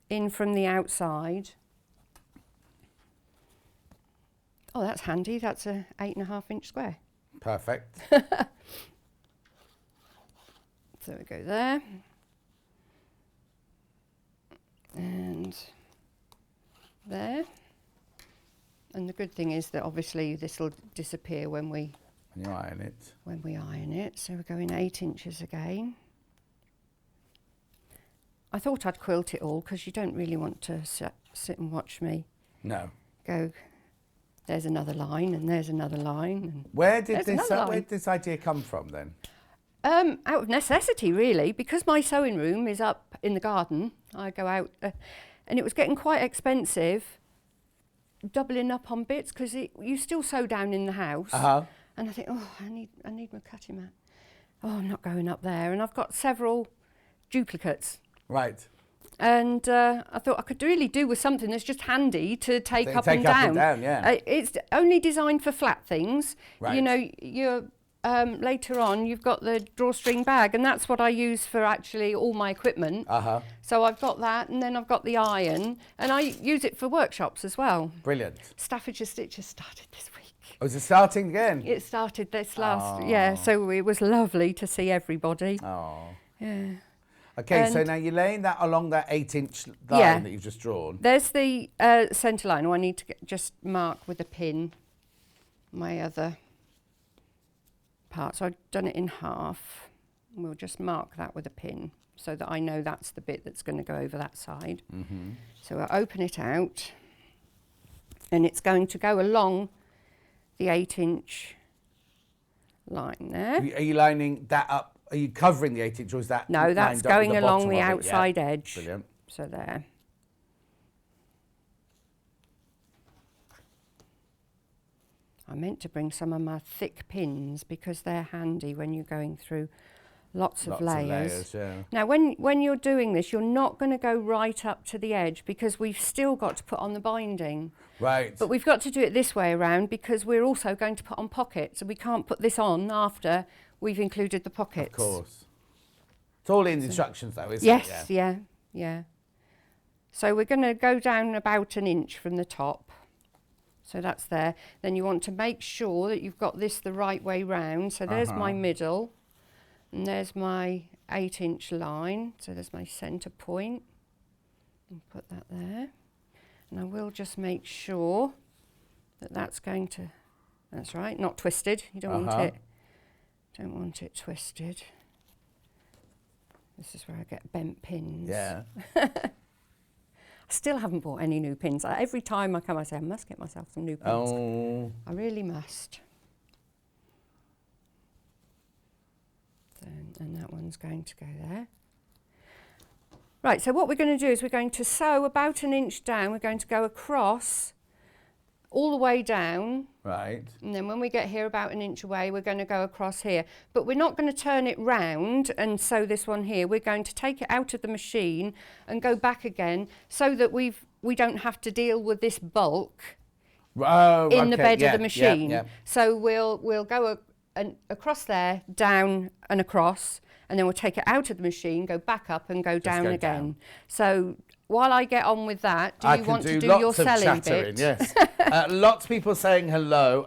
in from the outside. Oh, that's handy. That's a 8.5 inch square. Perfect. So we go there. And there. And the good thing is that obviously this will disappear when we iron it. So we're going 8 inches again. I thought I'd quilt it all because you don't really want to sit and watch me No. go. There's another line and there's another line. And Where did there's this idea come from then? out of necessity, really, because my sewing room is up in the garden. I go out, and it was getting quite expensive, doubling up on bits because you still sew down in the house. And I think, oh, I need my cutting mat. Oh, I'm not going up there, and I've got several duplicates. Right. And I thought I could really do with something that's just handy to take up and down. Yeah. It's only designed for flat things. Right. You know, you're later on you've got the drawstring bag, and that's what I use for actually all my equipment. So I've got that, and then I've got the iron, and I use it for workshops as well. Brilliant. Staffordshire Stitches started this week. Oh, is it starting again? It started this last, yeah, so it was lovely to see everybody. Oh. Yeah. Okay, so now you're laying that along that 8 inch line that you've just drawn. There's the centre line. I need to just mark with a pin my other part. So I've done it in half. We'll just mark that with a pin so that I know that's the bit that's going to go over that side. So I'll open it out, and it's going to go along the 8 inch line there. Are you lining that up? Are you covering the 8 inch, or is that? No, that's lined up with going along bottom the of it? outside Yeah. edge. Brilliant. So there. I meant to bring some of my thick pins because they're handy when you're going through lots of layers. Yeah. Now, when you're doing this, you're not going to go right up to the edge because we've still got to put on the binding. Right. But we've got to do it this way around because we're also going to put on pockets, and we can't put this on after we've included the pockets. Of course. It's all in the instructions though, isn't it? Yes, yeah. So we're going to go down about 1 inch from the top. So that's there. Then you want to make sure that you've got this the right way round. So there's my middle, and there's my 8 inch line. So there's my centre point. And put that there. And I will just make sure that that's going to, that's right, not twisted. You don't want it twisted. This is where I get bent pins. Yeah. I still haven't bought any new pins. Every time I come, I say, I must get myself some new pins. Oh. I really must. So, and that one's going to go there. Right, so what we're going to do is we're going to sew about 1 inch down. We're going to go across all the way down. Right. And then when we get here about an inch away, we're going to go across here. But we're not going to turn it round and sew this one here. We're going to take it out of the machine and go back again so that we don't have to deal with this bulk in the bed of the machine. So we'll go across there, down and across, and then we'll take it out of the machine, go back up and go down again. So while I get on with that, do you want to do your selling bit? Yes. Lots of people saying hello.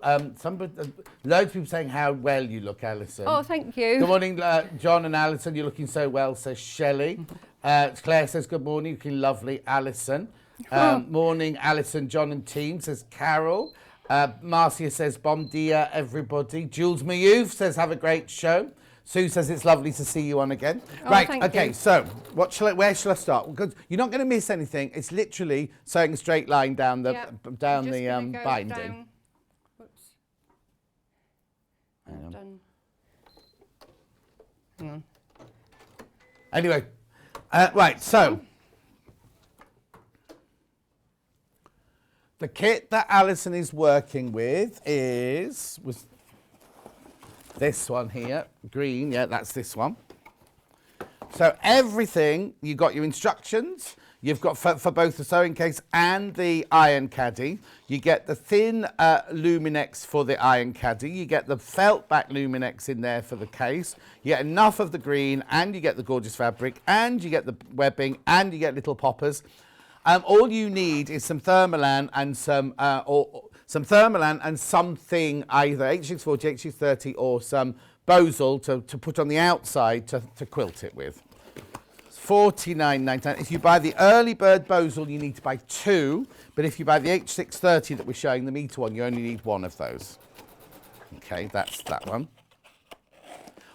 Loads of people saying how well you look, Alison. Oh, thank you. Good morning, John and Alison. You're looking so well, says Shelley. Claire says, good morning. Looking lovely, Alison. Morning, Alison, John and team, says Carol. Marcia says, bom dia, everybody. Jules Mayouf says, have a great show. Sue says it's lovely to see you on again. Oh, right, thank okay, you. so where shall I start? Because you're not going to miss anything. It's literally sewing a straight line down the binding. Down. Whoops. Hang on. Done. Hang on. Anyway, right, so the kit that Alison is working with was this one here, green, yeah, that's this one. So everything, you got your instructions, you've got for both the sewing case and the iron caddy. You get the thin Luminex for the iron caddy, you get the felt back Luminex in there for the case, you get enough of the green, and you get the gorgeous fabric, and you get the webbing, and you get little poppers. All you need is some Thermolan and some Thermolan and something, either H640, H630 or some Bosal to put on the outside to quilt it with. It's $49.99. If you buy the early bird Bosal, you need to buy 2, but if you buy the H630 that we're showing, the metre one, you only need 1 of those. Okay, that's that one.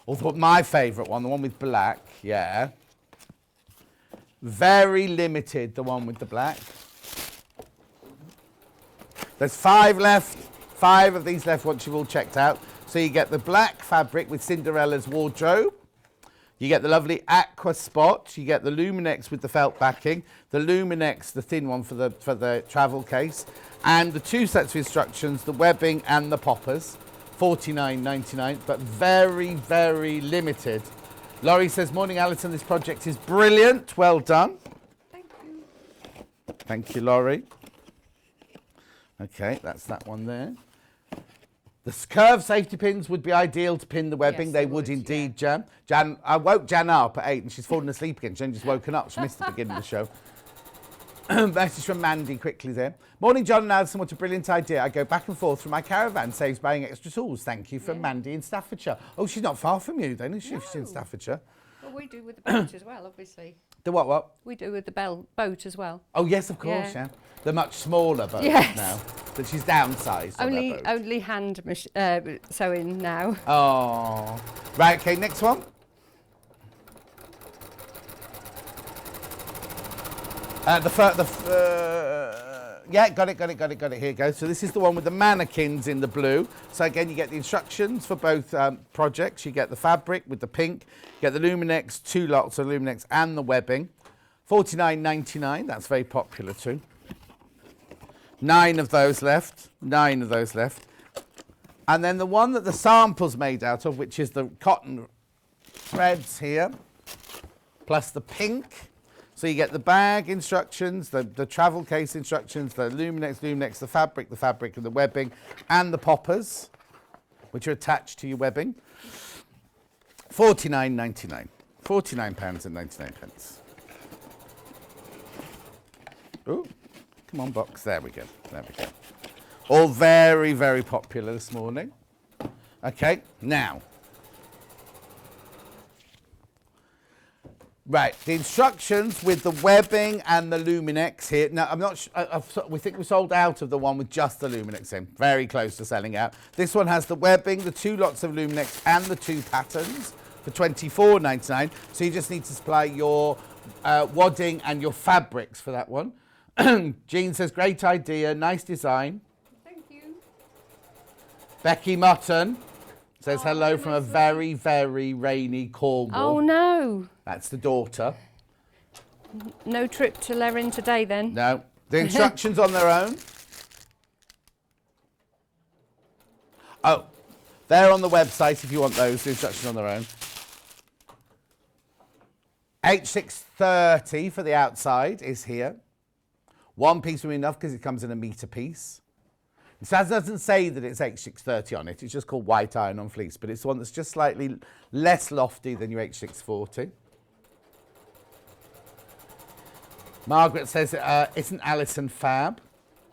Although my favourite one, the one with black, yeah. Very limited, the one with the black. There's 5 left, 5 of these left once you've all checked out. So you get the black fabric with Cinderella's wardrobe. You get the lovely aqua spot. You get the Luminex with the felt backing. The Luminex, the thin one for the travel case. And the 2 sets of instructions, the webbing and the poppers. $49.99, but very, very limited. Laurie says, morning, Alison, this project is brilliant. Well done. Thank you. Thank you, Laurie. Okay, that's that one there. The curved safety pins would be ideal to pin the webbing. Yes, they would indeed, yeah. Jan. I woke Jan up at 8 and she's fallen asleep again. Jan just woken up. She missed the beginning of the show. Message from Mandy quickly there. Morning, John and Alison. What a brilliant idea. I go back and forth from my caravan. Saves buying extra tools. Thank you from Mandy in Staffordshire. Oh, she's not far from you then, is she? No. If she's in Staffordshire. Well, we do with the boat as well, obviously. The what? We do with the boat as well. Oh, yes, of course, yeah. The much smaller boat now. But she's downsized. Only hand sewing now. Oh. Right, okay, next one. Yeah, got it. Here you go. So this is the one with the mannequins in the blue. So again, you get the instructions for both projects. You get the fabric with the pink. You get the Luminex, 2 lots of Luminex and the webbing. $49.99. That's very popular too. 9 of those left. And then the one that the sample's made out of, which is the cotton threads here, plus the pink. So you get the bag instructions, the travel case instructions, the Luminex, the fabric and the webbing, and the poppers, which are attached to your webbing. £49.99. £49.99. Oh, come on, box. There we go. All very, very popular this morning. Okay, now. Right, the instructions with the webbing and the Luminex here. Now, I'm not we think we sold out of the one with just the Luminex in. Very close to selling out. This one has the webbing, the 2 lots of Luminex and the 2 patterns for $24.99. So you just need to supply your wadding and your fabrics for that one. Jean says, great idea, nice design. Thank you. Becky Mutton says hello from a very, very rainy Cornwall. Oh, no. That's the daughter. No trip to Lerin today, then? No. The instructions on their own. Oh, they're on the website if you want those, the instructions on their own. H630 for the outside is here. One piece will be enough because it comes in a metre piece. It doesn't say that it's H630 on it, it's just called white iron on fleece, but it's the one that's just slightly less lofty than your H640. Margaret says, isn't Allison fab?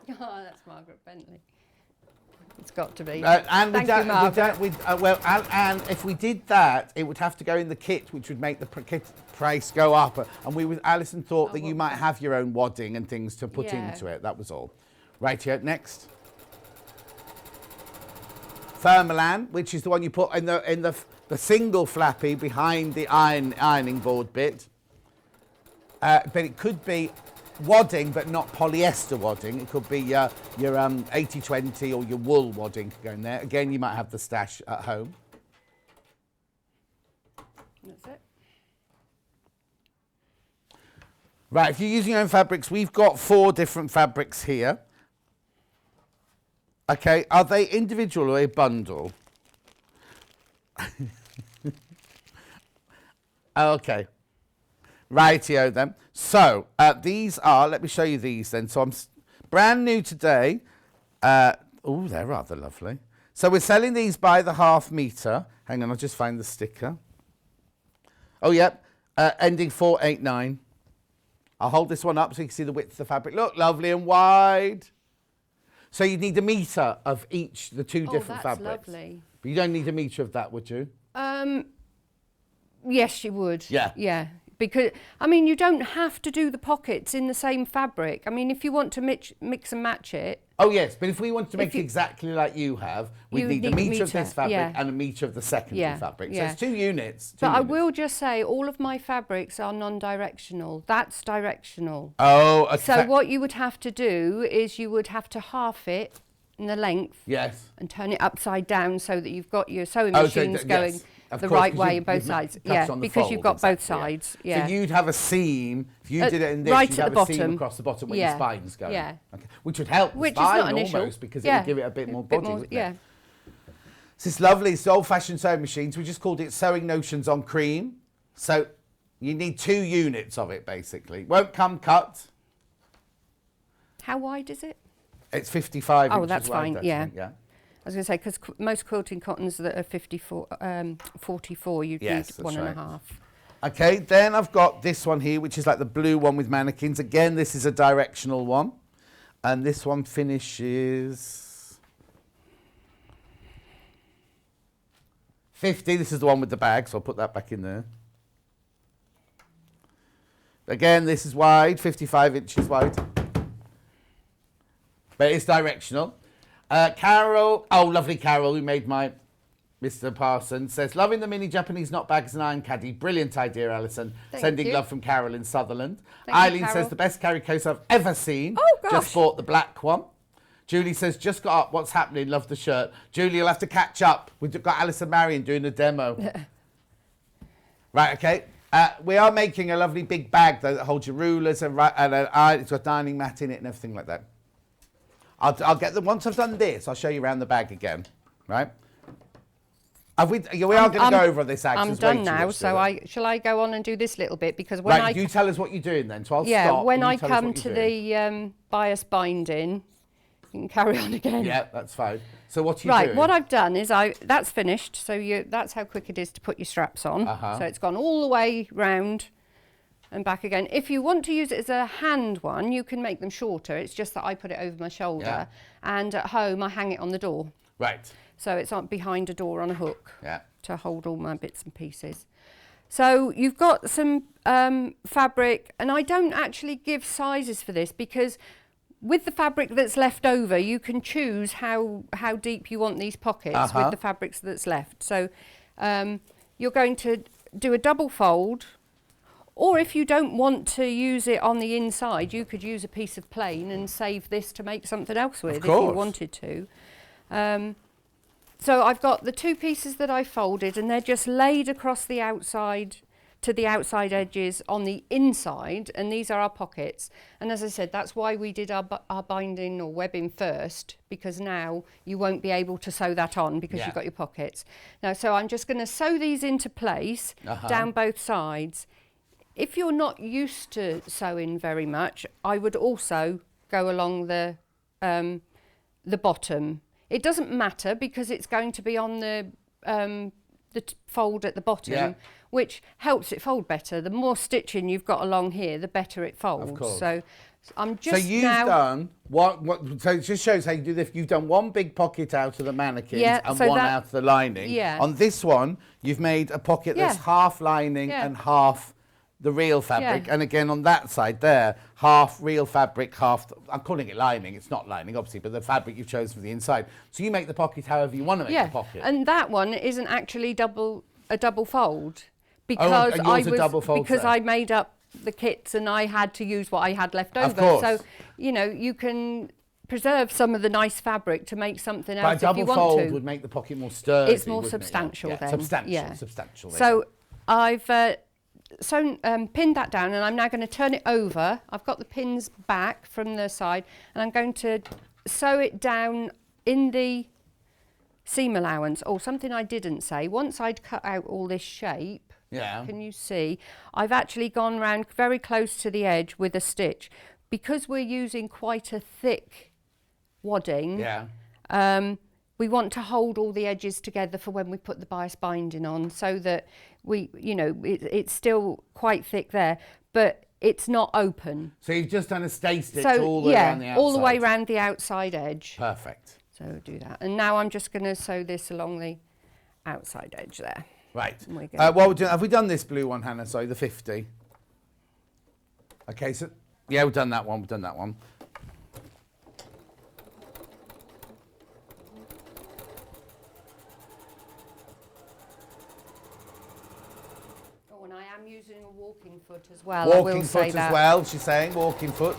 Oh, that's Margaret Bentley. It's got to be. And Thank you, if we did that, it would have to go in the kit, which would make the kit price go up. And Alison thought that you might have your own wadding and things to put into it. That was all. Right here, next. Thermalan, which is the one you put in the single flappy behind the ironing board bit. But it could be wadding, but not polyester wadding. It could be your 80-20 or your wool wadding could go in there. Again, you might have the stash at home. That's it. Right, if you're using your own fabrics, we've got 4 different fabrics here. Okay, are they individual or a bundle? Okay. Rightio then. So these are, let me show you these then. So I'm brand new today. Oh, they're rather lovely. So we're selling these by the half metre. Hang on, I'll just find the sticker. Oh, yep. Ending 489. I'll hold this one up so you can see the width of the fabric. Look, lovely and wide. So you'd need a metre of each, the 2 different fabrics. That's lovely. But you don't need a metre of that, would you? Yes, you would. Yeah. Yeah. Because, I mean, you don't have to do the pockets in the same fabric. I mean, if you want to mix and match it. Oh, yes, but if we want to make it exactly like you have, we'd need a metre of this fabric and a metre of the secondary fabric. So it's 2 units. But I will just say, all of my fabrics are non-directional. That's directional. Oh, okay. So what you would have to do is you would have to half it in the length. Yes. And turn it upside down so that you've got your sewing machines going the right way in both sides. Yeah, because you've got both sides. Yeah. So you'd have a seam, if you did it in this, right you'd at have the a seam bottom. across the bottom where your spine's going. Yeah. Okay. Which would help the spine almost, because it would give it a bit more body, wouldn't it? This is lovely. It's old-fashioned sewing machines. We just called it Sewing Notions on Cream. So you need 2 units of it, basically. Won't come cut. How wide is it? It's 55 inches wide. Oh, that's fine, yeah. Yeah. I was going to say, because most quilting cottons that are 44, you'd need 1.5. Okay, then I've got this one here, which is like the blue one with mannequins. Again, this is a directional one. And this one finishes 50. This is the one with the bag, so I'll put that back in there. Again, this is wide, 55 inches wide. But it's directional. Carol, oh, lovely Carol, who made my Mr. Parsons, says, loving the mini Japanese knot bags and iron caddy. Brilliant idea, Alison. Sending love from Carol in Sutherland. Eileen says, the best carry case I've ever seen. Oh, gosh. Just bought the black one. Julie says, just got up. What's happening? Love the shirt. Julie, you'll have to catch up. We've got Allison Maryon doing a demo. Right, okay. We are making a lovely big bag, though, that holds your rulers and it's got dining mat in it and everything like that. I'll get them once I've done this. I'll show you around the bag again, right? We are going to go over this. I'm done now, so shall I go on and do this little bit, because when you tell us what you're doing then. So I'll stop. When I come to the bias binding, you can carry on again. Yeah, that's fine. So what are you doing? Right, what I've done is that's finished. So that's how quick it is to put your straps on. So it's gone all the way round and back again. If you want to use it as a hand one, you can make them shorter. It's just that I put it over my shoulder, and at home I hang it on the door. Right. So it's behind a door on a hook to hold all my bits and pieces. So you've got some fabric, and I don't actually give sizes for this, because with the fabric that's left over, you can choose how deep you want these pockets with the fabrics that's left. So you're going to do a double fold, or if you don't want to use it on the inside, you could use a piece of plain and save this to make something else with if you wanted to. So I've got the 2 pieces that I folded, and they're just laid across the outside to the outside edges on the inside, and these are our pockets. And as I said, that's why we did our binding or webbing first, because now you won't be able to sew that on because you've got your pockets. Now, so I'm just going to sew these into place down both sides. If you're not used to sewing very much, I would also go along the bottom. It doesn't matter because it's going to be on the fold at the bottom, which helps it fold better. The more stitching you've got along here, the better it folds. Of course. So I'm just So you've done so it just shows how you do this. You've done one big pocket out of the mannequins and so one out of the lining. Yeah. On this one, you've made a pocket that's half lining and half the real fabric, and again on that side there, half real fabric, half, I'm calling it lining, it's not lining obviously, but the fabric you've chosen for the inside. So you make the pocket however you want to make the pocket. And that one isn't actually a double fold because I made up the kits and I had to use what I had left over. Of course. So, you know, you can preserve some of the nice fabric to make something else But if you a want double to. fold would make the pocket more sturdy. It's more substantial then. Substantial. So I've pinned that down, and I'm now going to turn it over. I've got the pins back from the side, and I'm going to sew it down in the seam allowance. Oh, something I didn't say. Once I'd cut out all this shape, can you see, I've actually gone round very close to the edge with a stitch. Because we're using quite a thick wadding, we want to hold all the edges together for when we put the bias binding on, so that it's still quite thick there, but it's not open. So you've just done a stay stitch all the way around the outside. all the way around the outside edge. Perfect. So do that. And now I'm just going to sew this along the outside edge there. Right. Have we done this blue one, Hannah? Sorry, the 50. Okay, so, we've done that one. Oh, and I am using a walking foot as well. Walking foot as well, she's saying, walking foot.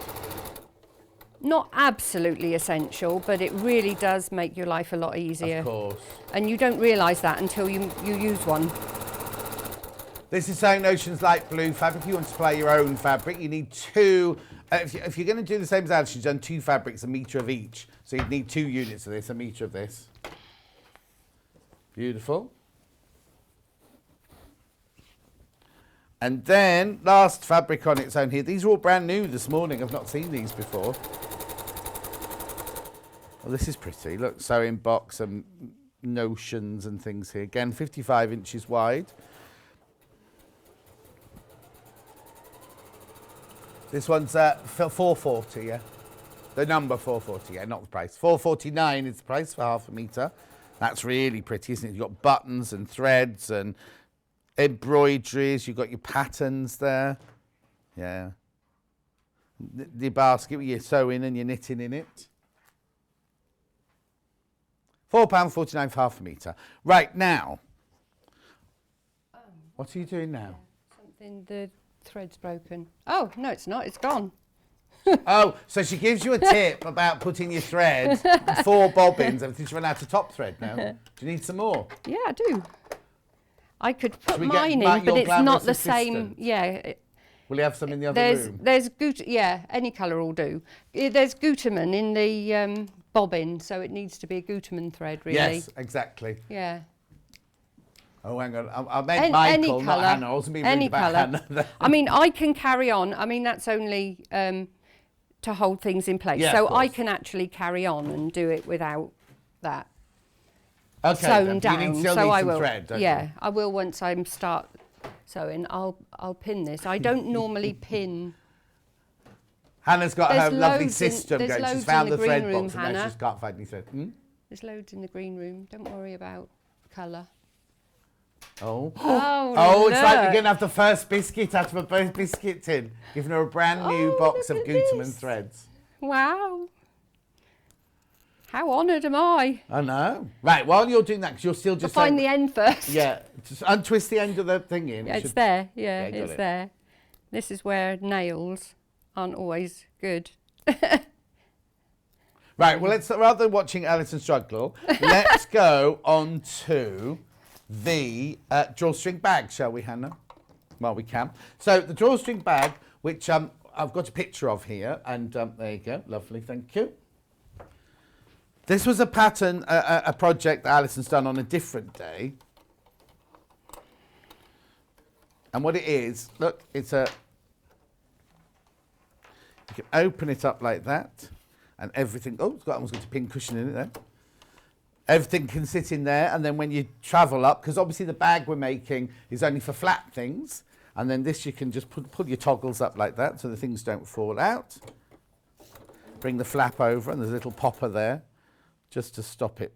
Not absolutely essential, but it really does make your life a lot easier. Of course. And you don't realise that until you use one. This is Sewing Notions light blue fabric. If you want to supply your own fabric, you need two. If you're going to do the same as Allison, she's done two fabrics, a metre of each. So you'd need 2 units of this, a metre of this. Beautiful. And then, last fabric on its own here. These are all brand new this morning. I've not seen these before. Oh, this is pretty. Look, sewing box and notions and things here. Again, 55 inches wide. This one's 440, yeah? The number 440, yeah, not the price. 449 is the price for half a metre. That's really pretty, isn't it? You've got buttons and threads and embroideries. You've got your patterns there. Yeah. The basket with your sewing and your knitting in it. £4.49 for half a metre. Right, now. What are you doing now? The thread's broken. Oh, no, it's not. It's gone. Oh, so she gives you a tip about putting your thread before bobbins. Everything's run out of top thread now. Do you need some more? Yeah, I do. I could put mine in, but it's not the same. Yeah. Will you have some in the other room? There's any colour will do. There's Gutermann in the bobbin, so it needs to be a Gutermann thread, really. Yes, exactly. Yeah. Oh, hang on. I meant Michael, not Hannah. I wasn't being rude about Hannah. I mean, I can carry on. I mean, that's only to hold things in place. So I can actually carry on and do it without that sewn down. You need so I some will. Thread, don't yeah, you? I will once I start sewing. I'll pin this. I don't normally pin. Hannah's got her lovely system going. She's found the thread room, box and now she just can't find any thread. There's loads in the green room. Don't worry about colour. Oh. Oh, it's like you're going to have the first biscuit out of a biscuit tin. Giving her a brand new box of Gutermann threads. Wow. How honoured am I? I know. Right, while you're doing that, because you're still just... I'll find the end first. Yeah, just untwist the end of the thing in. Yeah, it's there. Yeah, it's there. This is where nails aren't always good. Right, well, rather than watching Allison struggle, let's go on to the drawstring bag, shall we, Hannah? while we can. So the drawstring bag, which I've got a picture of here, and there you go, lovely, thank you. This was a pattern, a project that Allison's done on a different day. And what it is, look, it's a, you can open it up like that, and everything, oh, it's got, almost got a pin cushion in it there. Everything can sit in there, and then when you travel up, because obviously the bag we're making is only for flat things, and then this you can just pull your toggles up like that so the things don't fall out. Bring the flap over, and there's a little popper there, just to stop it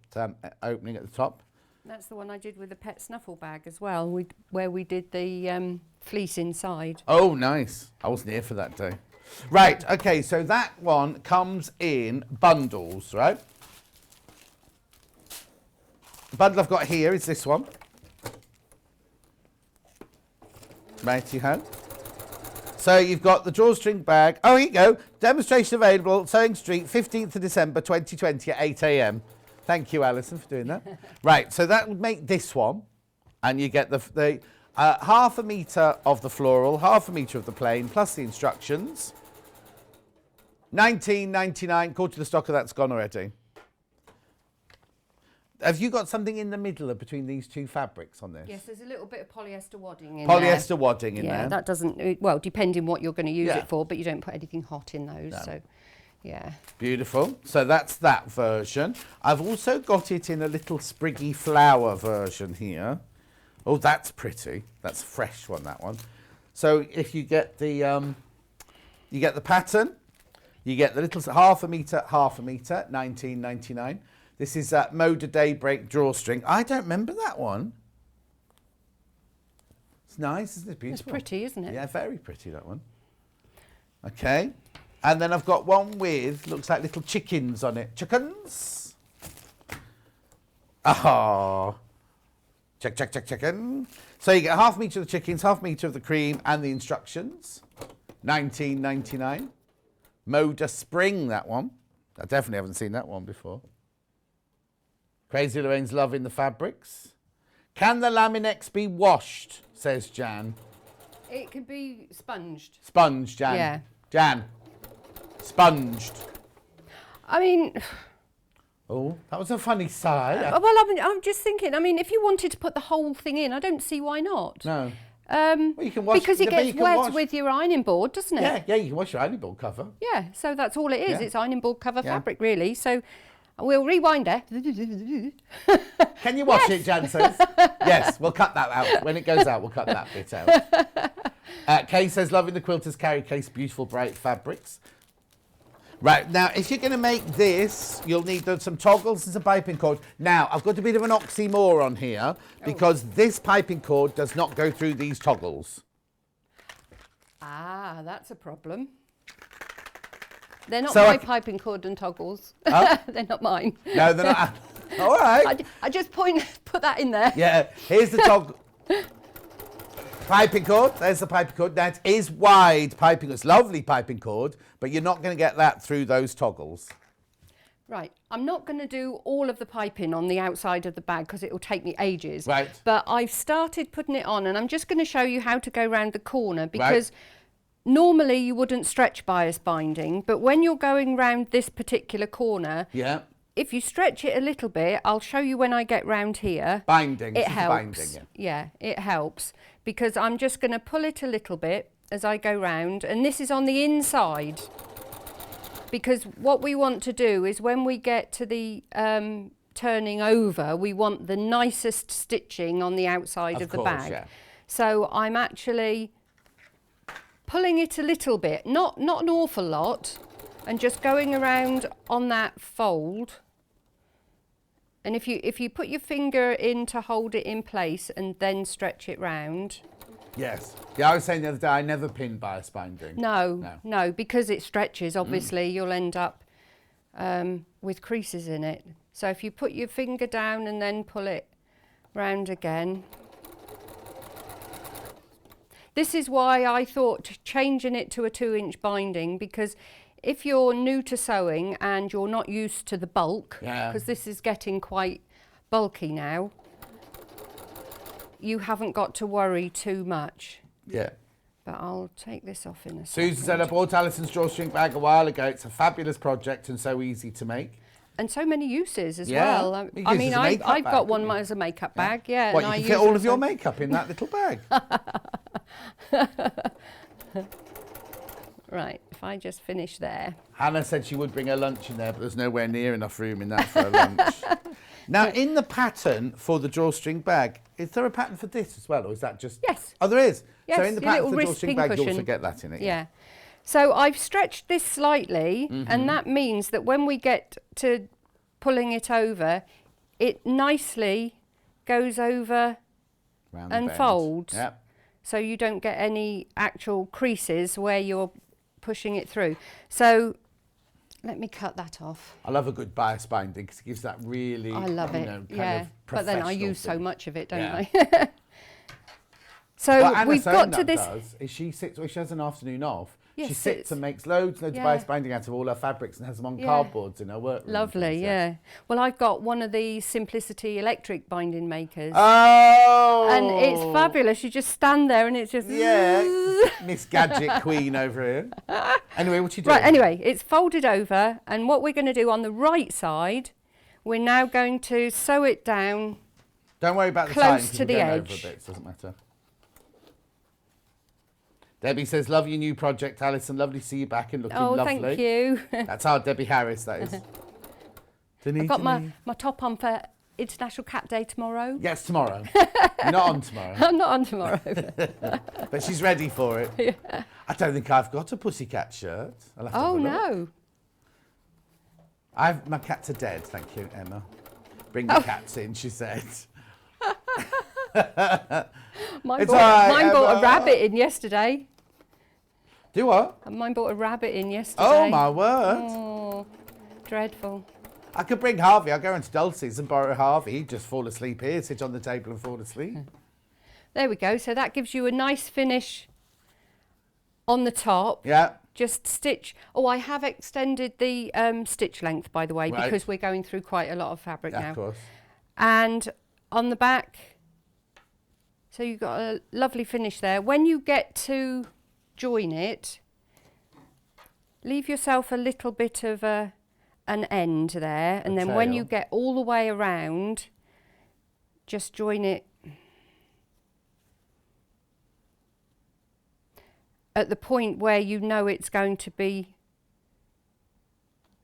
opening at the top. That's the one I did with the pet snuffle bag as well, where we did the fleece inside. Oh, nice. I wasn't here for that day. Right, okay, so that one comes in bundles, right? The bundle I've got here is this one. Righty-ho. So you've got the drawstring bag. Oh, here you go. Demonstration available, Sewing Street, 15th of December 2020 at 8 a.m. Thank you, Allison, for doing that. Right, so that would make this one. And you get the half a metre of the floral, half a metre of the plain, plus the instructions. £19.99, quarter of the stock of that's gone already. Have you got something in the middle of between these two fabrics on this? Yes, there's a little bit of polyester wadding in there. Polyester wadding in there. Yeah, that doesn't, well, depending what you're going to use it for, but you don't put anything hot in those, so, yeah. Beautiful. So that's that version. I've also got it in a little spriggy flower version here. Oh, that's pretty. That's a fresh one, that one. So if you get the pattern, you get the little half a metre, £19.99. This is Moda Daybreak drawstring. I don't remember that one. It's nice, isn't it? Beautiful. It's pretty, isn't it? Yeah, very pretty, that one. Okay. And then I've got one with, looks like little chickens on it. Chickens. Oh. Chicken. So you get half a metre of the chickens, half a metre of the cream, and the instructions. £19.99. Moda Spring, that one. I definitely haven't seen that one before. Crazy Lorraine's loving the fabrics. Can the Laminex be washed, says Jan. It can be sponged. Sponged, Jan. Yeah. Jan. Sponged. I mean... Oh, that was a funny sigh. Well, I'm just thinking, I mean, if you wanted to put the whole thing in, I don't see why not. No. Well, you can wash, because it gets wet with your ironing board, doesn't it? Yeah, you can wash your ironing board cover. Yeah, so that's all it is. Yeah. It's ironing board cover fabric, really. So we'll rewind it. Can you wash it, Jan says? Yes, we'll cut that out. When it goes out, we'll cut that bit out. Kay says, loving the Quilters carry case, beautiful bright fabrics. Right, now, if you're going to make this, you'll need some toggles and some piping cord. Now, I've got a bit of an oxymoron here, because this piping cord does not go through these toggles. Ah, that's a problem. They're not my piping cord and toggles. Huh? They're not mine. No, they're not. All right. I just put that in there. Yeah, here's the toggle. Piping cord, there's the piping cord. That is wide piping cord. It's lovely piping cord, but you're not going to get that through those toggles. Right, I'm not going to do all of the piping on the outside of the bag because it will take me ages. Right. But I've started putting it on, and I'm just going to show you how to go around the corner, because normally you wouldn't stretch bias binding, but when you're going round this particular corner, if you stretch it a little bit, I'll show you when I get round here. Binding. It helps. Binding, yeah, it helps, because I'm just going to pull it a little bit as I go round, and this is on the inside, because what we want to do is when we get to the turning over, we want the nicest stitching on the outside of the bag. Yeah. So I'm actually pulling it a little bit, not an awful lot, and just going around on that fold. And if you put your finger in to hold it in place and then stretch it round. Yes. Yeah, I was saying the other day, I never pin bias binding. No, because it stretches, obviously, you'll end up with creases in it. So if you put your finger down and then pull it round again. This is why I thought changing it to a 2-inch binding, because if you're new to sewing and you're not used to the bulk, because this is getting quite bulky now, you haven't got to worry too much. Yeah. But I'll take this off in a Susan second. said, I bought Alison's drawstring bag a while ago. It's a fabulous project and so easy to make. And so many uses as Yeah. well. You I use mean, as a makeup I've bag, got one couldn't you? as a makeup bag, yeah. What, and you I can use fit all it of your as a- makeup in that little bag? Right, if I just finish there. Hannah said she would bring her lunch in there, but there's nowhere near enough room in that for her lunch. Now, in the pattern for the drawstring bag, is there a pattern for this as well, or is that just... Yes. Oh, there is? Yes, So in the your pattern little for the wrist drawstring bag, you also pincushion. get that in it? Yeah. So I've stretched this slightly, and that means that when we get to pulling it over, it nicely goes over Round the and bend. folds. Yep. So you don't get any actual creases where you're pushing it through. So let me cut that off. I love a good bias binding because it gives that really, I love it, kind yeah. of But then I professional use so finish. much of it, don't Yeah. I? So What Anna we've got to Sonat this. does is she sits, well, she has an afternoon off. Yes, she sits it's- and makes loads of yeah. bias binding out of all her fabrics and has them on Yeah. cardboards in her workroom. and Lovely, things, yeah. Well, I've got one of the Simplicity electric binding makers. Oh! And it's fabulous. You just stand there and it's just... Yeah, Miss Gadget Queen over here. Anyway, what you doing? Right, anyway, it's folded over. And what we're going to do on the right side, we're now going to sew it down. Don't worry about the close time, 'cause to we're the going edge. over a bit, it doesn't matter. Debbie says, love your new project, Alison. Lovely to see you back and looking Oh, lovely. thank you. That's our Debbie Harris, that is. I've got my top on for International Cat Day tomorrow. Yes, tomorrow. You're not on tomorrow, I'm not on tomorrow. but she's ready for it. Yeah. I don't think I've got a pussycat shirt. I'll have to Oh, have a look. no. My cats are dead, thank you, Emma. Bring the cats in, she said. Mine It's bought, all right, mine bought a Emma. rabbit in yesterday. Do what? Mine bought a rabbit in yesterday. Oh, my word. Oh, dreadful. I could bring Harvey. I'll go into Dulcie's and borrow Harvey. He'd just fall asleep here, sit on the table and fall asleep. There we go. So that gives you a nice finish on the top. Yeah. Just stitch. Oh, I have extended the stitch length, by the way, Right. because we're going through quite a lot of fabric Yeah, now. of course. And on the back, so you've got a lovely finish there. When you get to join it, leave yourself a little bit of an end there, and then when you tail. get all the way around, just join it at the point where you know it's going to be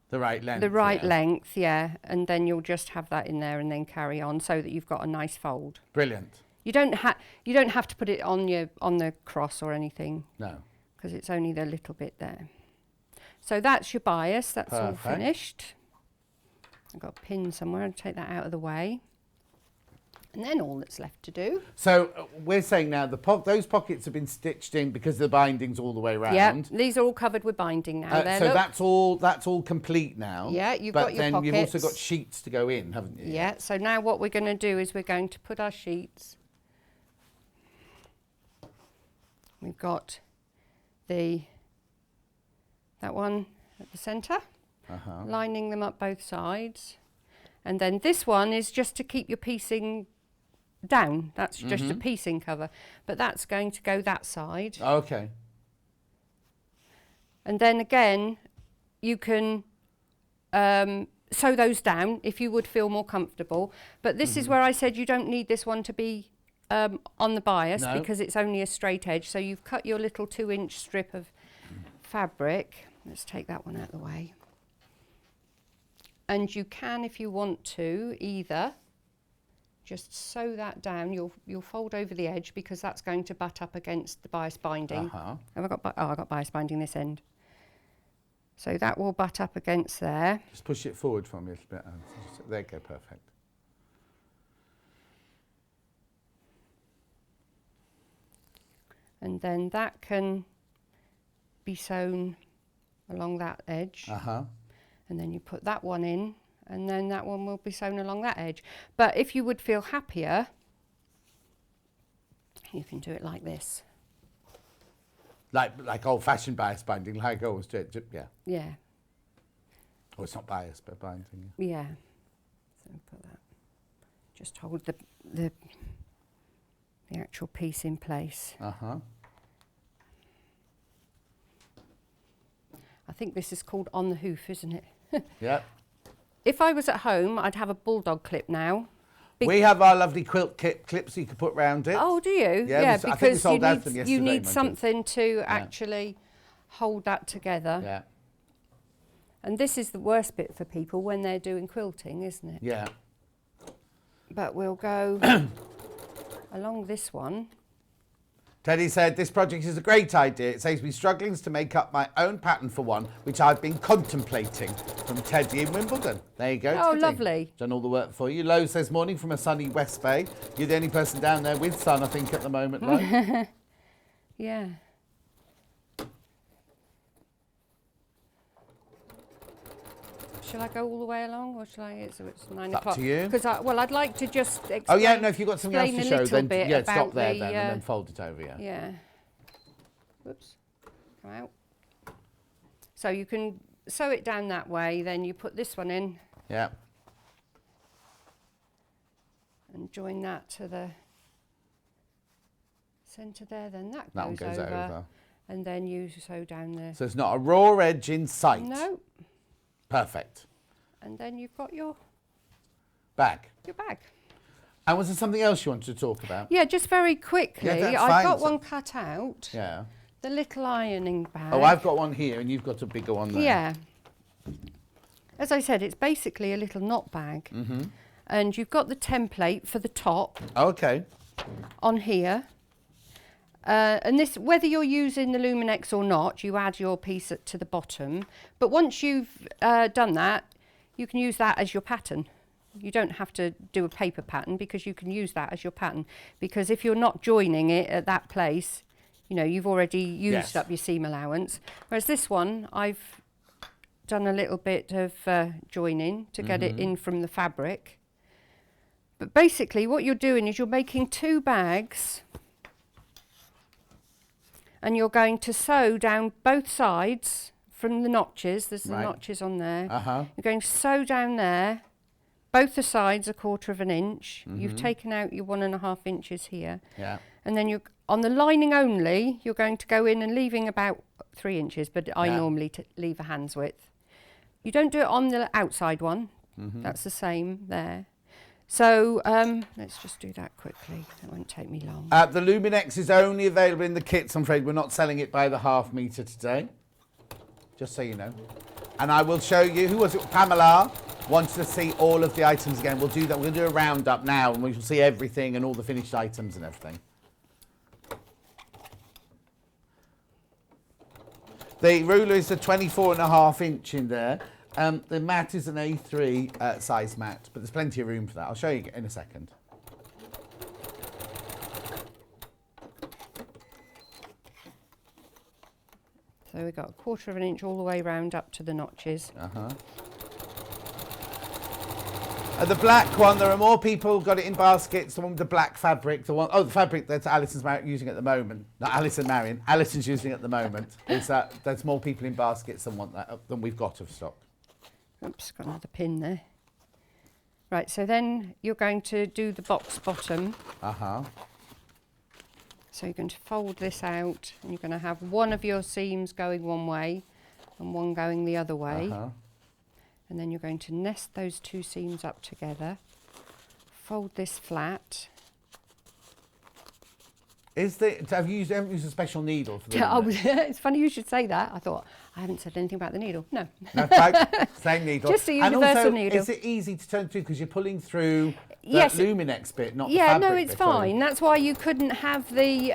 The right length. the right yeah. length, yeah, and then you'll just have that in there and then carry on so that you've got a nice fold. Brilliant. You don't have to put it on the cross or anything, No. because it's only the little bit there. So that's your bias. That's all Perfect. finished. I've got a pin somewhere. I'll take that out of the way. And then all that's left to do. So we're saying now those pockets have been stitched in because the binding's all the way round. Yeah, these are all covered with binding now. There, So look. that's all complete now. Yeah, you've but got your then you've also pockets. got sheets to go in, haven't you? Yeah, so now what we're going to do is we're going to put our sheets. We've got that one at the centre, lining them up both sides. And then this one is just to keep your piecing down. That's just a piecing cover. But that's going to go that side. Okay. And then again, you can sew those down if you would feel more comfortable. But this is where I said you don't need this one to be on the bias No. because it's only a straight edge. So you've cut your little 2-inch strip of fabric. Let's take that one out of the way. And you can, if you want to, either just sew that down. You'll fold over the edge because that's going to butt up against the bias binding. Uh-huh. Have I got? I got bias binding this end. So that will butt up against there. Just push it forward for me a little bit. There you go, perfect. And then that can be sewn along that edge. Uh-huh. And then you put that one in, and then that one will be sewn along that edge. But if you would feel happier, you can do it like this. Like old-fashioned bias binding, like I always do it. Yeah. Yeah, Oh, it's not bias, but binding. yeah. So put that. Just hold the actual piece in place. Uh-huh. think this is called on the hoof, isn't it? Yeah. If I was at home, I'd have a bulldog clip now. We have our lovely quilt clips you can put round it. Oh, do you? Yeah, I think we because sold out them yesterday, you need Maryon. something to actually hold that together. Yeah. And this is the worst bit for people when they're doing quilting, isn't it? Yeah. But we'll go along this one. Teddy said, this project is a great idea. It saves me struggling to make up my own pattern for one, which I've been contemplating. From Teddy in Wimbledon. There you go, Oh, Teddy. lovely. Done all the work for you. Lo says, morning from a sunny West Bay. You're the only person down there with sun, I think, at the moment, Lo. Yeah. Shall I go all the way along, or shall I? It's 9 Up o'clock. to you. Because I'd like to just explain. Oh, yeah, no, if you've got something else to explain a show, little then bit yeah, stop about there the, then and then fold it over, yeah. Yeah. Whoops. Come out. So you can sew it down that way, then you put this one in Yeah. and join that to the centre there, then that That goes, one goes over. And then you sew down the... So it's not a raw edge in sight. No. Perfect. And then you've got your Bag. bag. And was there something else you wanted to talk about? Yeah, just very quickly, Yeah, that's I've fine. got one cut out. Yeah. The little ironing bag. Oh, I've got one here and you've got a bigger one there. Yeah. As I said, it's basically a little knot bag. Mm-hmm. And you've got the template for the top Okay. on here. And this, whether you're using the Luminex or not, you add your piece to the bottom. But once you've done that, you can use that as your pattern. You don't have to do a paper pattern because you can use that as your pattern. Because if you're not joining it at that place, you know, you've already used up your seam allowance. Whereas this one, I've done a little bit of joining to get it in from the fabric. But basically what you're doing is you're making 2 bags and you're going to sew down both sides from the notches. There's the notches on there. You're going to sew down there, both the sides 1/4 of an inch. You've taken out your 1.5 inches here. Yeah. And then you're on the lining only, you're going to go in and leaving about 3 inches, but I normally leave a hand's width. You don't do it on the outside one. That's the same there. So let's just do that quickly. That won't take me long. The Luminex is only available in the kits. I'm afraid we're not selling it by the ½ metre today. Just so you know. And I will show you, who was it? Pamela wants to see all of the items again. We'll do that. We'll do a roundup now and we will see everything and all the finished items and everything. The ruler is a 24.5 inch in there. The mat is an A3 size mat, but there's plenty of room for that. I'll show you in a second. So we've got 1/4 of an inch all the way round up to the notches. The black one, there are more people got it in baskets. The one with the black fabric, the fabric that Allison's using at the moment. Not Allison, Maryon. Allison's using at the moment. Is that there's more people in baskets than want that than we've got of stock. Oops, got another pin there. Right, so then you're going to do the box bottom. So you're going to fold this out and you're going to have one of your seams going one way and one going the other way. And then you're going to nest those 2 seams up together. Fold this flat. Have you used a special needle for the It's funny you should say that. I thought, I haven't said anything about the needle. No. No, right, same needle. Just a and universal also, needle. is it easy to turn through because you're pulling through the Yes, Luminex bit, not the Yeah, fabric no, it's bit, fine. That's why you couldn't have the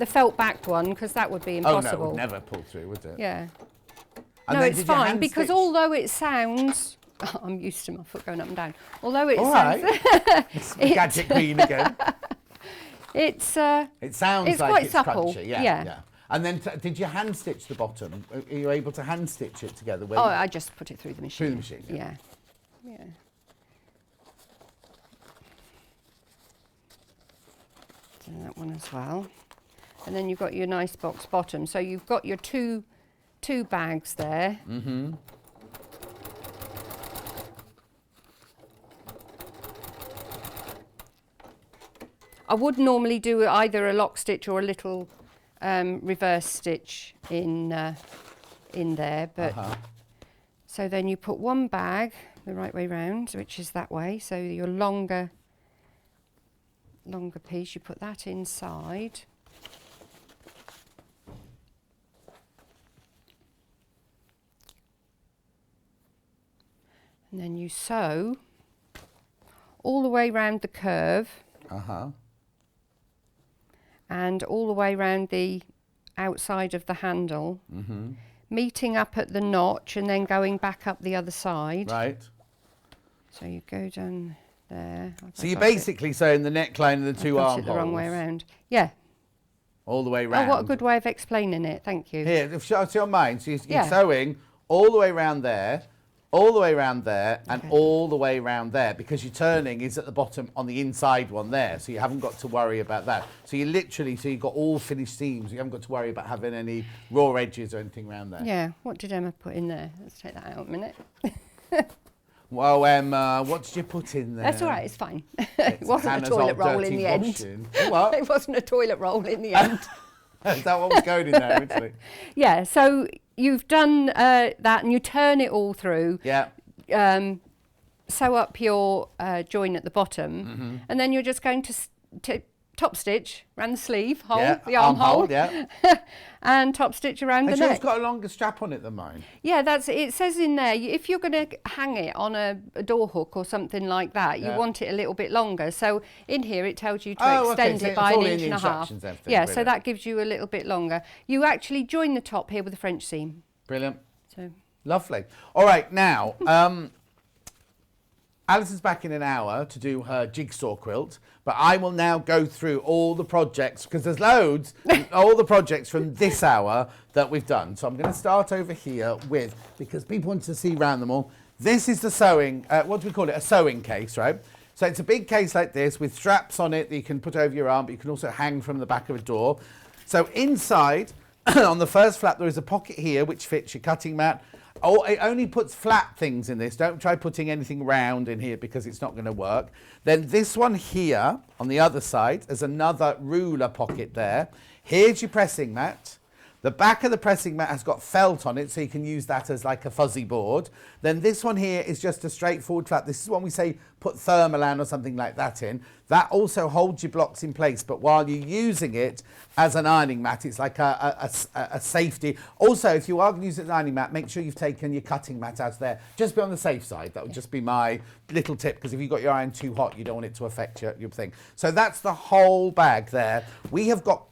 felt backed one because that would be Oh impossible. no, it would never pull through, would it? Yeah. And No, then it's did you fine hand because stitch? although it sounds, I'm used to my foot going up and down. Although it All sounds, right. It's Gadget Queen again. it sounds it's like quite it's supple. crunchy. Yeah. Yeah. And then did you hand stitch the bottom? Are you able to hand stitch it together? Oh, I just put it through the machine. Through the machine, Yeah. Yeah. Do that one as well. And then you've got your nice box bottom. So you've got your two bags there. I would normally do either a lock stitch or a little reverse stitch in in there, but so then you put one bag the right way round, which is that way, so your longer piece, you put that inside. And then you sew all the way round the curve. And all the way round the outside of the handle, meeting up at the notch and then going back up the other side. Right. So you go down there. So you're basically sewing the neckline and the two I've got armholes. it the wrong way around. Yeah. All the way round. Oh, what a good way of explaining it. Thank you. Here, if it's on mine, so you're sewing all the way around there, all the way around there, and all the way around there, because your turning is at the bottom on the inside one there, so you haven't got to worry about that. So you literally, so you've got all finished seams, you haven't got to worry about having any raw edges or anything around there. Yeah, what did Emma put in there? Let's take that out a minute. Well, Emma, what did you put in there? That's all right, it's fine. It wasn't Hannah's a toilet old roll in dirty the end. washing. What? It wasn't a toilet roll in the end. Is that what was going in there originally? Yeah, so you've done that and you turn it all through. Yeah. Sew up your join at the bottom, and then you're just going to top stitch around the sleeve hole, the armhole, and top stitch around the neck. It's got a longer strap on it than mine. Yeah, that's it. Says in there, if you're going to hang it on a door hook or something like that, you want it a little bit longer. So in here it tells you to extend it by an inch and a half. Yeah, so that gives you a little bit longer. You actually join the top here with a French seam. Brilliant. So lovely. All right, now Alison's back in an hour to do her jigsaw quilt, but I will now go through all the projects, because there's loads, all the projects from this hour that we've done. So I'm going to start over here with, because people want to see around them all, this is the sewing, what do we call it? A sewing case, right? So it's a big case like this with straps on it that you can put over your arm, but you can also hang from the back of a door. So inside, on the first flap, there is a pocket here which fits your cutting mat. Oh, it only puts flat things in this. Don't try putting anything round in here because it's not going to work. Then this one here on the other side, there's another ruler pocket there. Here's your pressing mat. The back of the pressing mat has got felt on it, so you can use that as like a fuzzy board. Then this one here is just a straightforward flap. This is when we say put thermalan or something like that in. That also holds your blocks in place, but while you're using it as an ironing mat, it's like a safety. Also, if you are going to use it as an ironing mat, make sure you've taken your cutting mat out there. Just be on the safe side. That would just be my little tip, because if you've got your iron too hot, you don't want it to affect your thing. So that's the whole bag there. We have got...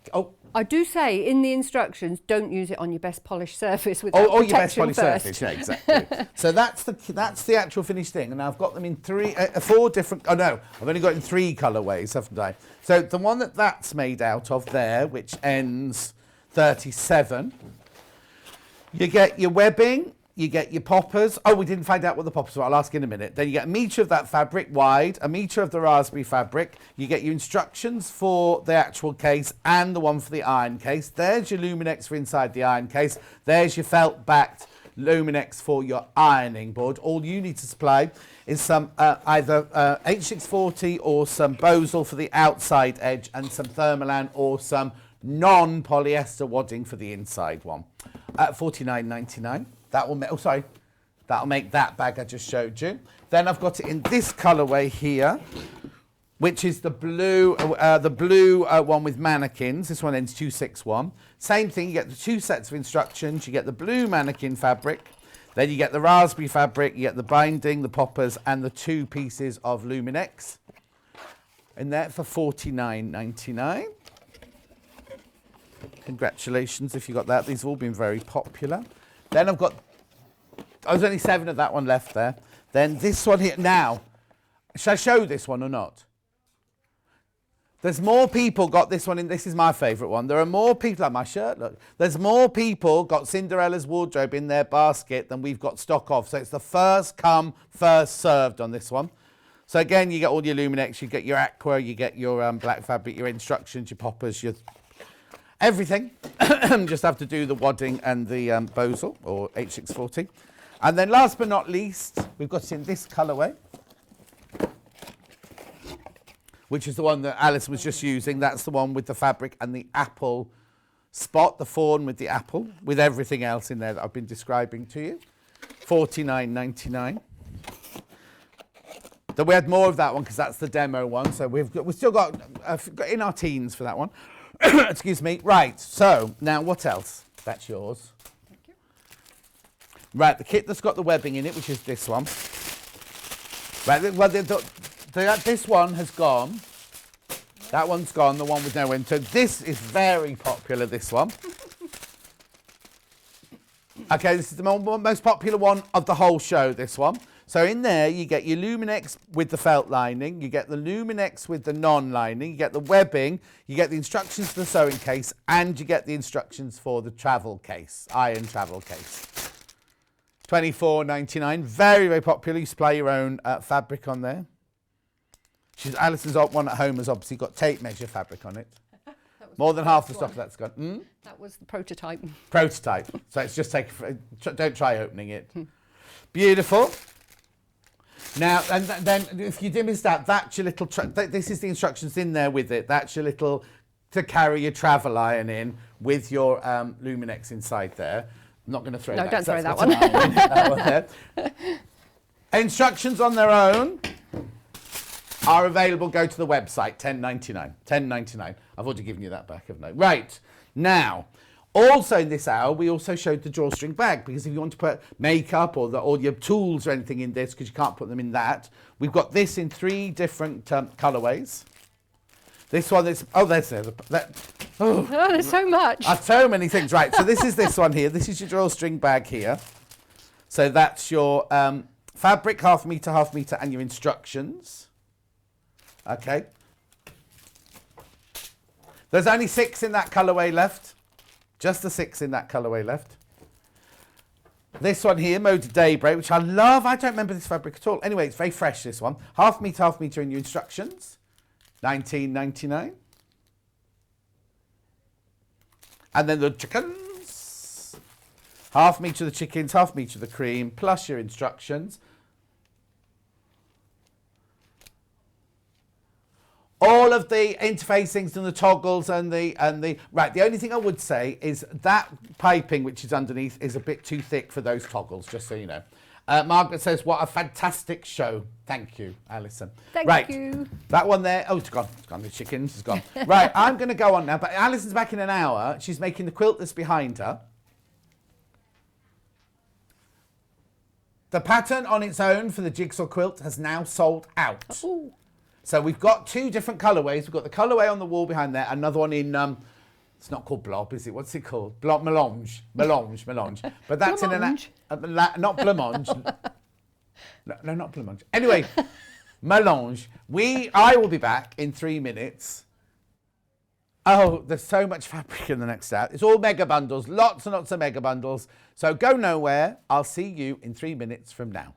I do say in the instructions, don't use it on your best polished surface without your best protection polished first. surface, yeah, exactly. So that's the actual finished thing, and I've got them in four different. Oh no, I've only got in 3 colourways, haven't I? So the one that's made out of there, which ends 37, you get your webbing. You get your poppers. Oh, we didn't find out what the poppers were. I'll ask in a minute. Then you get 1 metre of that fabric wide, 1 metre of the raspberry fabric. You get your instructions for the actual case and the one for the iron case. There's your Luminex for inside the iron case. There's your felt-backed Luminex for your ironing board. All you need to supply is some either H640 or some Bosal for the outside edge, and some Thermalan or some non-polyester wadding for the inside one. At $49.99. That will make, that'll make that bag I just showed you. Then I've got it in this colourway here, which is the blue one with mannequins. This one ends 261. Same thing, you get the 2 sets of instructions. You get the blue mannequin fabric, then you get the raspberry fabric, you get the binding, the poppers, and the 2 pieces of Luminex. In there for $49.99. Congratulations if you got that. These have all been very popular. Then I've got, there's only 7 of that one left there. Then this one here. Now, shall I show this one or not? There's more people got this one in. This is my favourite one. There are more people, like my shirt, look. There's more people got Cinderella's wardrobe in their basket than we've got stock of. So it's the first come, first served on this one. So again, you get all your Luminex, you get your aqua, you get your black fabric, your instructions, your poppers, your... everything. Just have to do the wadding and the Bosal or H640. And then last but not least, we've got it in this colourway, which is the one that Alice was just using. That's the one with the fabric and the apple spot, the fawn with the apple, with everything else in there that I've been describing to you. $49.99. Then we had more of that one because that's the demo one. So we've still got in our teens for that one. Excuse me. Right. So now what else? That's yours. Thank you. Right. The kit that's got the webbing in it, which is this one. Right. Well, this one has gone. That one's gone. The one with no end. So this is very popular. This one. Okay. This is the most popular one of the whole show. This one. So in there, you get your Luminex with the felt lining, you get the Luminex with the non-lining, you get the webbing, you get the instructions for the sewing case, and you get the instructions for the travel case, iron travel case. $24.99, very, very popular. You supply your own fabric on there. Alison's one at home has obviously got tape measure fabric on it. More than half the stuff that's got. That was the prototype. Prototype. So it's just don't try opening it. Beautiful. Now, and then if you miss that's your little, this is the instructions in there with it. That's your little, to carry your travel iron in with your Luminex inside there. I'm not going to throw that. No, don't throw that one. That one there. Instructions on their own are available. Go to the website, $10.99. $10.99. I've already given you that back, haven't I? Right. Now, also in this hour, we also showed the drawstring bag, because if you want to put makeup or all your tools or anything in this, because you can't put them in that, we've got this in 3 different colourways. This one is, there's so much. So many things. Right, so this is this one here. This is your drawstring bag here. So that's your fabric, 1/2 metre, and your instructions. Okay. There's only 6 in that colourway left. Just the 6 in that colourway left. This one here, Mode of Daybreak, which I love. I don't remember this fabric at all. Anyway, it's very fresh, this one. 1/2 metre in your instructions. $19.99. And then the chickens. 1/2 metre of the chickens, 1/2 metre of the cream, plus your instructions. All of the interfacings and the toggles and the right. The only thing I would say is that piping which is underneath is a bit too thick for those toggles. Just so you know. Margaret says, "What a fantastic show!" Thank you, Allison. Thank you. That one there. Oh, it's gone. It's gone. The chickens is gone. Right. I'm going to go on now. But Alison's back in an hour. She's making the quilt that's behind her. The pattern on its own for the Jigsaw Quilt has now sold out. Ooh. So we've got 2 different colourways. We've got the colourway on the wall behind there, another one in, it's not called blob, is it? What's it called? Melange. But that's Blancmange. Not blancmange. No, not blancmange. Anyway, melange. I will be back in 3 minutes. Oh, there's so much fabric in the next hour. It's all mega bundles, lots and lots of mega bundles. So go nowhere. I'll see you in 3 minutes from now.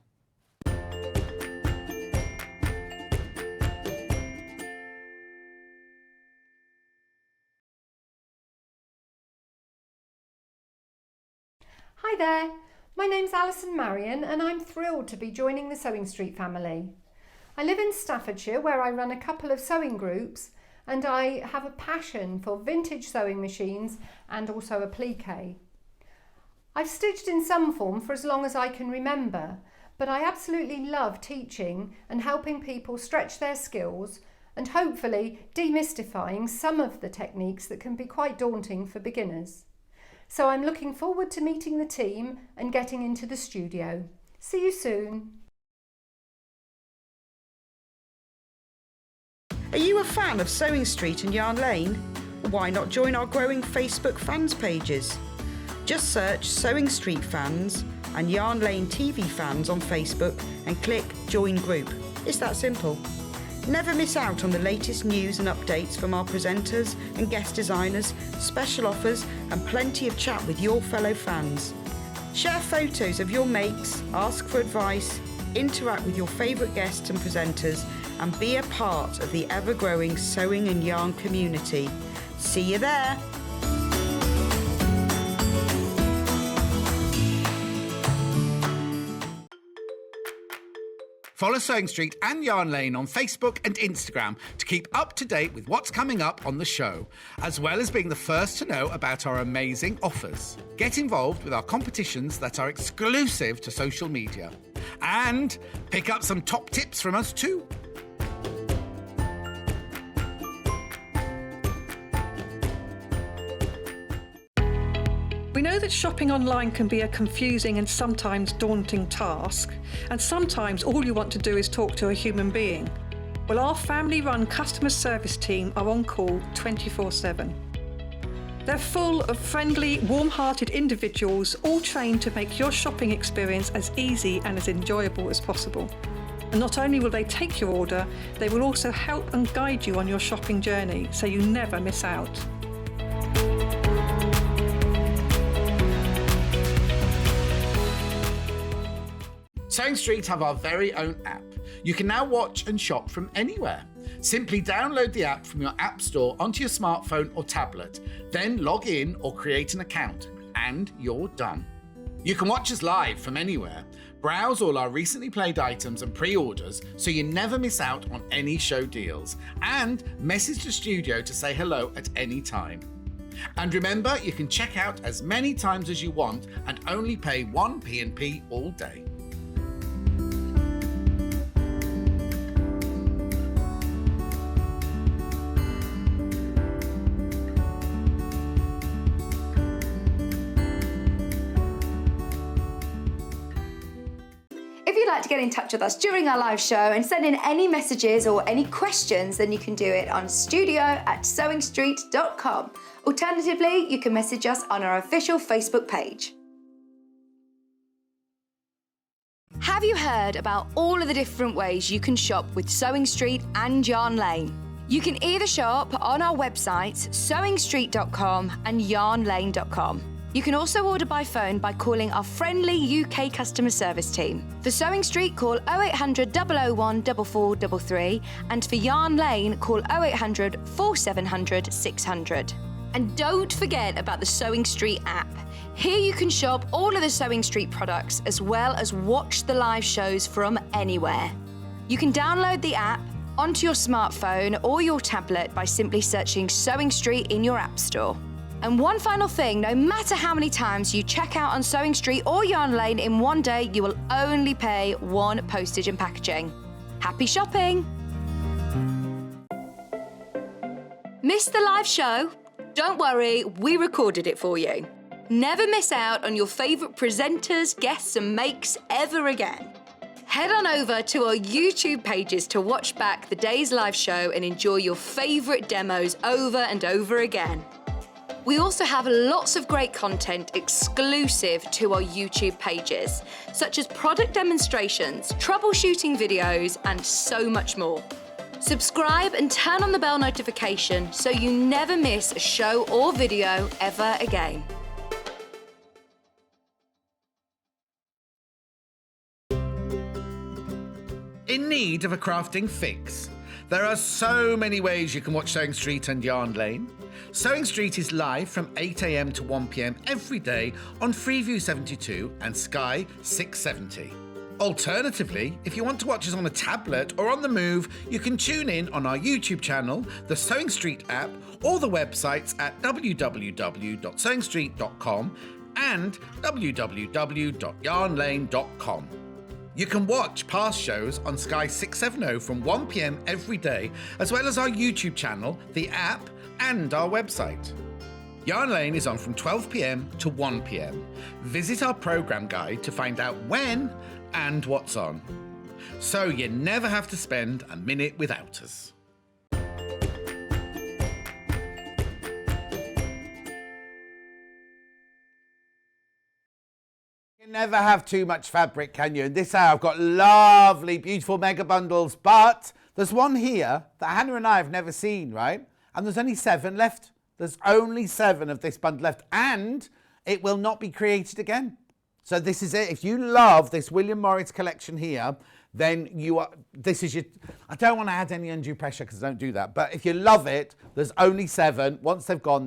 Hi there, my name's Allison Maryon and I'm thrilled to be joining the Sewing Street family. I live in Staffordshire where I run a couple of sewing groups and I have a passion for vintage sewing machines and also applique. I've stitched in some form for as long as I can remember, but I absolutely love teaching and helping people stretch their skills and hopefully demystifying some of the techniques that can be quite daunting for beginners. So I'm looking forward to meeting the team and getting into the studio. See you soon. Are you a fan of Sewing Street and Yarn Lane? Why not join our growing Facebook fans pages? Just search Sewing Street Fans and Yarn Lane TV Fans on Facebook and click Join Group. It's that simple. Never miss out on the latest news and updates from our presenters and guest designers, special offers and plenty of chat with your fellow fans. Share photos of your makes, ask for advice, interact with your favourite guests and presenters and be a part of the ever-growing sewing and yarn community. See you there! Follow Sewing Street and Yarn Lane on Facebook and Instagram to keep up to date with what's coming up on the show, as well as being the first to know about our amazing offers. Get involved with our competitions that are exclusive to social media. And pick up some top tips from us too. We know that shopping online can be a confusing and sometimes daunting task, and sometimes all you want to do is talk to a human being. Well, our family-run customer service team are on call 24/7. They're full of friendly, warm-hearted individuals, all trained to make your shopping experience as easy and as enjoyable as possible. And not only will they take your order, they will also help and guide you on your shopping journey, so you never miss out. Sewing Street have our very own app. You can now watch and shop from anywhere. Simply download the app from your app store onto your smartphone or tablet, then log in or create an account, and you're done. You can watch us live from anywhere, browse all our recently played items and pre-orders so you never miss out on any show deals, and message the studio to say hello at any time. And remember, you can check out as many times as you want and only pay 1 P&P all day. If you'd like to get in touch with us during our live show and send in any messages or any questions, then you can do it on studio@sewingstreet.com. Alternatively, you can message us on our official Facebook page. Have you heard about all of the different ways you can shop with Sewing Street and Yarn Lane? You can either shop on our websites, sewingstreet.com and yarnlane.com. You can also order by phone by calling our friendly UK customer service team. For Sewing Street, call 0800 001 4433, and for Yarn Lane, call 0800 4700 600. And don't forget about the Sewing Street app. Here you can shop all of the Sewing Street products as well as watch the live shows from anywhere. You can download the app onto your smartphone or your tablet by simply searching Sewing Street in your app store. And one final thing, no matter how many times you check out on Sewing Street or Yarn Lane in one day, you will only pay 1 postage and packaging. Happy shopping! Missed the live show? Don't worry, we recorded it for you. Never miss out on your favourite presenters, guests and makes ever again. Head on over to our YouTube pages to watch back the day's live show and enjoy your favourite demos over and over again. We also have lots of great content exclusive to our YouTube pages, such as product demonstrations, troubleshooting videos, and so much more. Subscribe and turn on the bell notification so you never miss a show or video ever again. In need of a crafting fix? There are so many ways you can watch Sewing Street and Yarn Lane. Sewing Street is live from 8 a.m. to 1 p.m. every day on Freeview 72 and Sky 670. Alternatively, if you want to watch us on a tablet or on the move, you can tune in on our YouTube channel, the Sewing Street app, or the websites at www.sewingstreet.com and www.yarnlane.com. You can watch past shows on Sky 670 from 1 p.m. every day, as well as our YouTube channel, the app, and our website. Yarn Lane is on from 12 p.m. to 1 p.m. Visit our programme guide to find out when and what's on, so you never have to spend a minute without us. You can never have too much fabric, can you? In this hour I've got lovely, beautiful mega bundles, but there's one here that Hannah and I have never seen, right? And there's only 7 left. There's only 7 of this bundle left, and it will not be created again. So this is it. If you love this William Morris collection here, then this is your... I don't want to add any undue pressure because I don't do that. But if you love it, there's only 7. Once they've gone,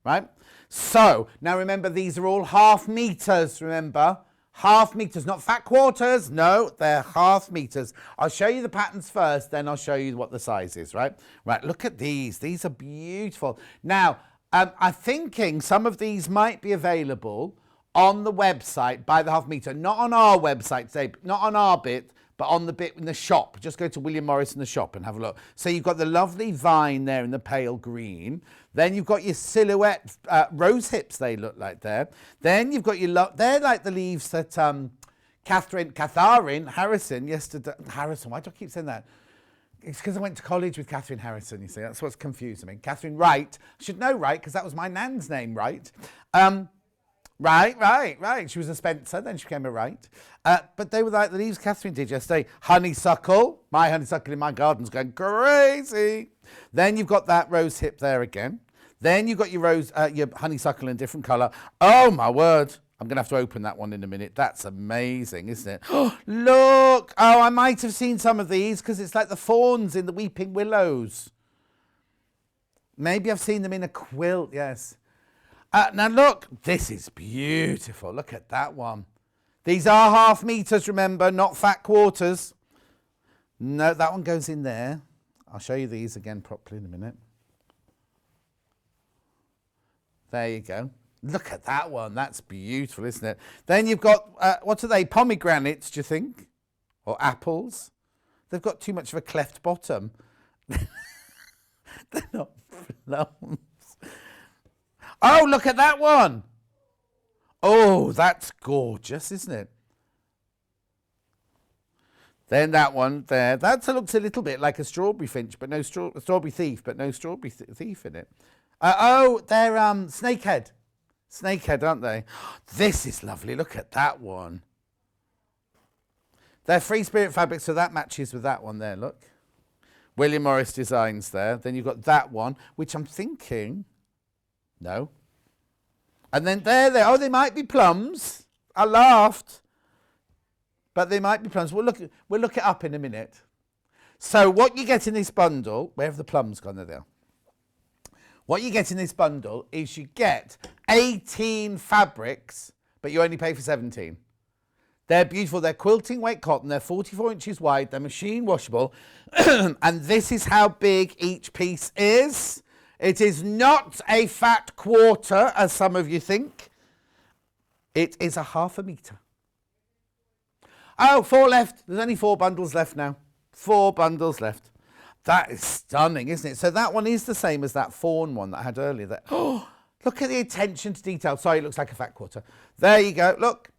right? So, now remember, these are all half meters, remember? Half meters, not fat quarters. No, they're half meters. I'll show you the patterns first, then I'll show you what the size is, right? Right, look at these. These are beautiful. Now, I'm thinking some of these might be available on the website by the half meter. Not on our website today, not on our bit, but on the bit in the shop. Just go to William Morris in the shop and have a look. So you've got the lovely vine there in the pale green. Then you've got your silhouette rose hips, they look like there. Then you've got your, they're like the leaves that Catherine Harrison yesterday, Harrison, why do I keep saying that? It's because I went to college with Catherine Harrison, you see, that's what's confusing me. Catherine Wright, I should know Wright because that was my nan's name, Wright. Right. She was a Spencer, then she became a Wright. But they were like the leaves Catherine did yesterday. Honeysuckle, my honeysuckle in my garden's going crazy. Then you've got that rose hip there again. Then you've got your rose, your honeysuckle in a different colour. Oh my word. I'm going to have to open that one in a minute. That's amazing, isn't it? Oh, look. Oh, I might have seen some of these because it's like the fawns in the weeping willows. Maybe I've seen them in a quilt, yes. Now look, this is beautiful. Look at that one. These are half meters, remember, not fat quarters. No, that one goes in there. I'll show you these again properly in a minute. There you go. Look at that one. That's beautiful, isn't it? Then you've got, what are they? Pomegranates, do you think? Or apples? They've got too much of a cleft bottom. They're not plums. Oh, look at that one. Oh, that's gorgeous, isn't it? Then that one there. That looks a little bit like a strawberry finch, but no strawberry thief, but no strawberry thief in it. Oh, they're snakehead. Snakehead, aren't they? This is lovely. Look at that one. They're Free Spirit fabric, so that matches with that one there, look. William Morris Designs there. Then you've got that one, which I'm thinking... No. And then there. Oh, they might be plums. I laughed. But they might be plums. We'll look it up in a minute. So what you get in this bundle, where have the plums gone? There. What you get in this bundle is you get 18 fabrics, but you only pay for 17. They're beautiful. They're quilting weight cotton. They're 44 inches wide. They're machine washable. And this is how big each piece is. It is not a fat quarter, as some of you think. It is a half a metre. Oh, 4 left. There's only 4 bundles left now. 4 bundles left. That is stunning, isn't it? So that one is the same as that fawn one that I had earlier. Oh, look at the attention to detail. Sorry, it looks like a fat quarter. There you go. Look.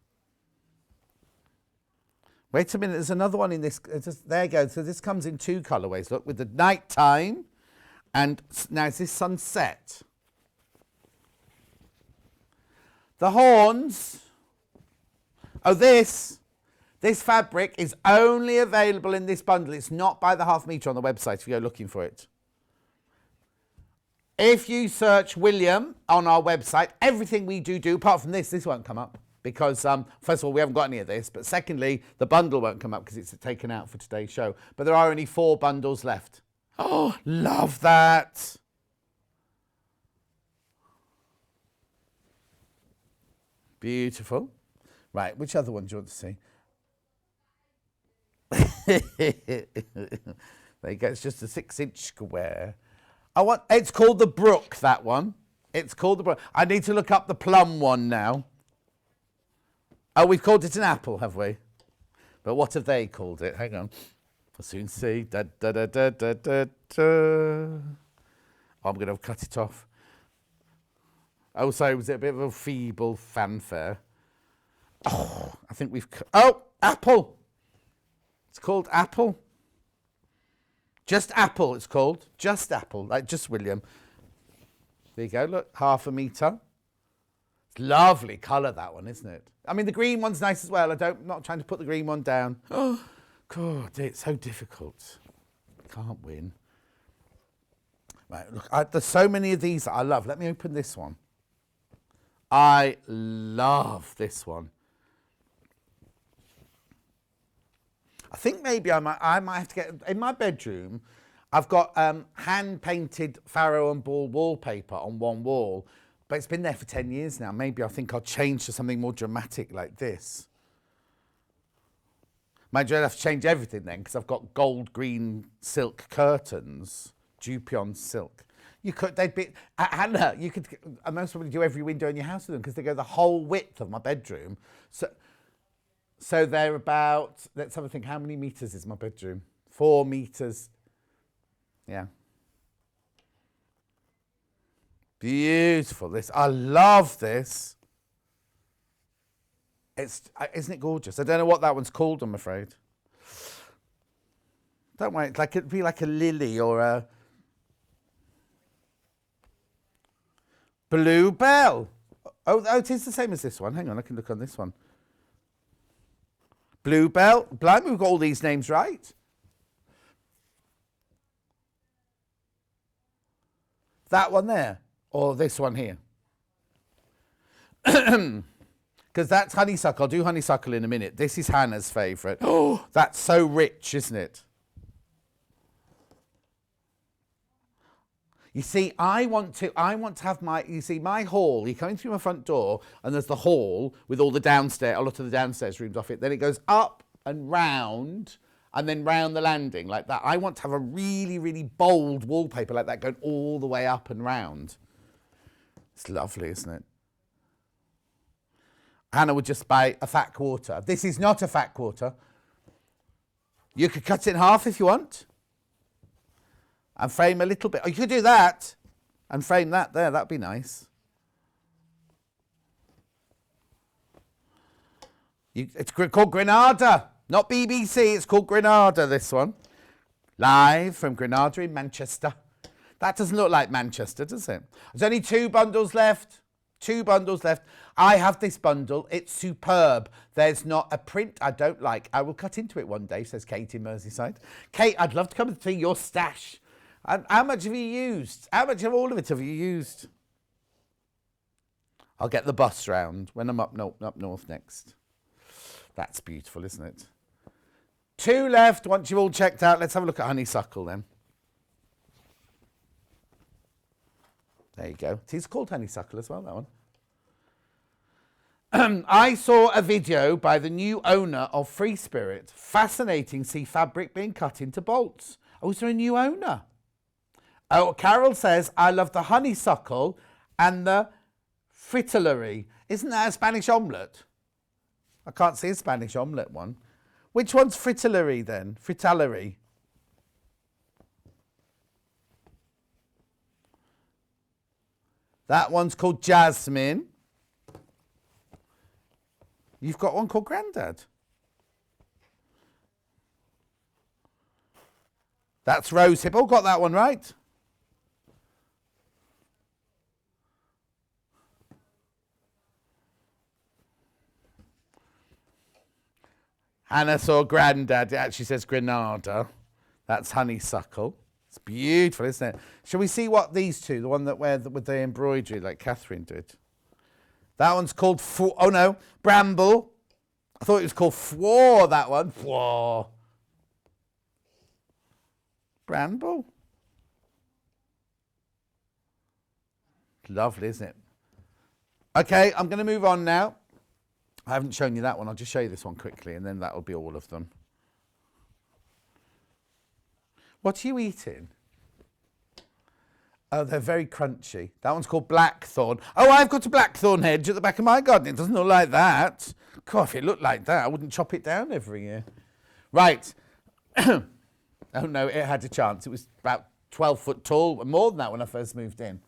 Wait a minute. There's another one in this. There you go. So this comes in 2 colourways. Look, with the nighttime. And now is this sunset? The horns. Oh, this fabric is only available in this bundle. It's not by the half metre on the website if you go looking for it. If you search William on our website, everything we do, apart from this won't come up. Because, first of all, we haven't got any of this. But secondly, the bundle won't come up because it's taken out for today's show. But there are only 4 bundles left. Oh, love that. Beautiful. Right, which other one do you want to see? There you go, it's just a 6-inch square. It's called the Brook, that one. It's called the Brook. I need to look up the plum one now. Oh, we've called it an apple, have we? But what have they called it? Hang on. I'll soon see. Da, da, da, da, da, da, da. Oh, I'm going to cut it off. Oh, sorry, was it a bit of a feeble fanfare? Oh, I think we've... Oh, apple. It's called apple. Just apple, it's called. Just apple, like just William. There you go, look, half a metre. It's lovely colour, that one, isn't it? I mean, the green one's nice as well. I'm not trying to put the green one down. Oh, God, it's so difficult. Can't win. Right, look, there's so many of these that I love. Let me open this one. I love this one. I think maybe I might have to get... In my bedroom, I've got hand-painted Farrow and Ball wallpaper on one wall, but it's been there for 10 years now. Maybe I think I'll change to something more dramatic like this. Mind you, I'd have to change everything then because I've got gold green silk curtains, Dupion silk. You could, they'd be, Hannah, you could, I most probably do every window in your house with them because they go the whole width of my bedroom. So they're about, let's have a think, how many metres is my bedroom? 4 metres. Yeah. Beautiful, this. I love this. Isn't it gorgeous? I don't know what that one's called, I'm afraid. Don't worry, it'd be like a lily or a bluebell. Oh, it is the same as this one. Hang on, I can look on this one. Bluebell. Blimey, we've got all these names right. That one there, or this one here. Because that's honeysuckle. I'll do honeysuckle in a minute. This is Hannah's favourite. Oh, that's so rich, isn't it? You see, I want to have my hall. You're coming through my front door, and there's the hall with all the downstairs, a lot of the downstairs rooms off it. Then it goes up and round, and then round the landing like that. I want to have a really, really bold wallpaper like that going all the way up and round. It's lovely, isn't it? Hannah would just buy a fat quarter. This is not a fat quarter. You could cut it in half if you want. And frame a little bit. Oh, you could do that and frame that there. That'd be nice. It's called Granada, not BBC. It's called Granada, this one. Live from Granada in Manchester. That doesn't look like Manchester, does it? There's only 2 bundles left. 2 bundles left. I have this bundle. It's superb. There's not a print I don't like. I will cut into it one day, says Kate in Merseyside. Kate, I'd love to come and see your stash. How much have you used? How much of all of it have you used? I'll get the bus round when I'm up north next. That's beautiful, isn't it? 2 left. Once you've all checked out, let's have a look at honeysuckle then. There you go. It is called honeysuckle as well, that one. I saw a video by the new owner of Free Spirit. Fascinating, see fabric being cut into bolts. Oh, is there a new owner? Oh, Carol says, I love the honeysuckle and the fritillary. Isn't that a Spanish omelette? I can't see a Spanish omelette one. Which one's fritillary then? Fritillary. That one's called Jasmine. You've got one called Grandad. That's Rosehip. Oh, got that one right. Hannah saw Grandad. It actually says Granada. That's honeysuckle. It's beautiful, isn't it? Shall we see what these two, the one that with the embroidery like Catherine did? That one's called, oh no, Bramble. I thought it was called Fwar, that one. Fwar. Bramble. Lovely, isn't it? Okay, I'm going to move on now. I haven't shown you that one. I'll just show you this one quickly, and then that'll be all of them. What are you eating? Oh, they're very crunchy. That one's called Blackthorn. Oh, I've got a blackthorn hedge at the back of my garden. It doesn't look like that. God, if it looked like that, I wouldn't chop it down every year. Right. Oh, no, it had a chance. It was about 12 foot tall, more than that when I first moved in.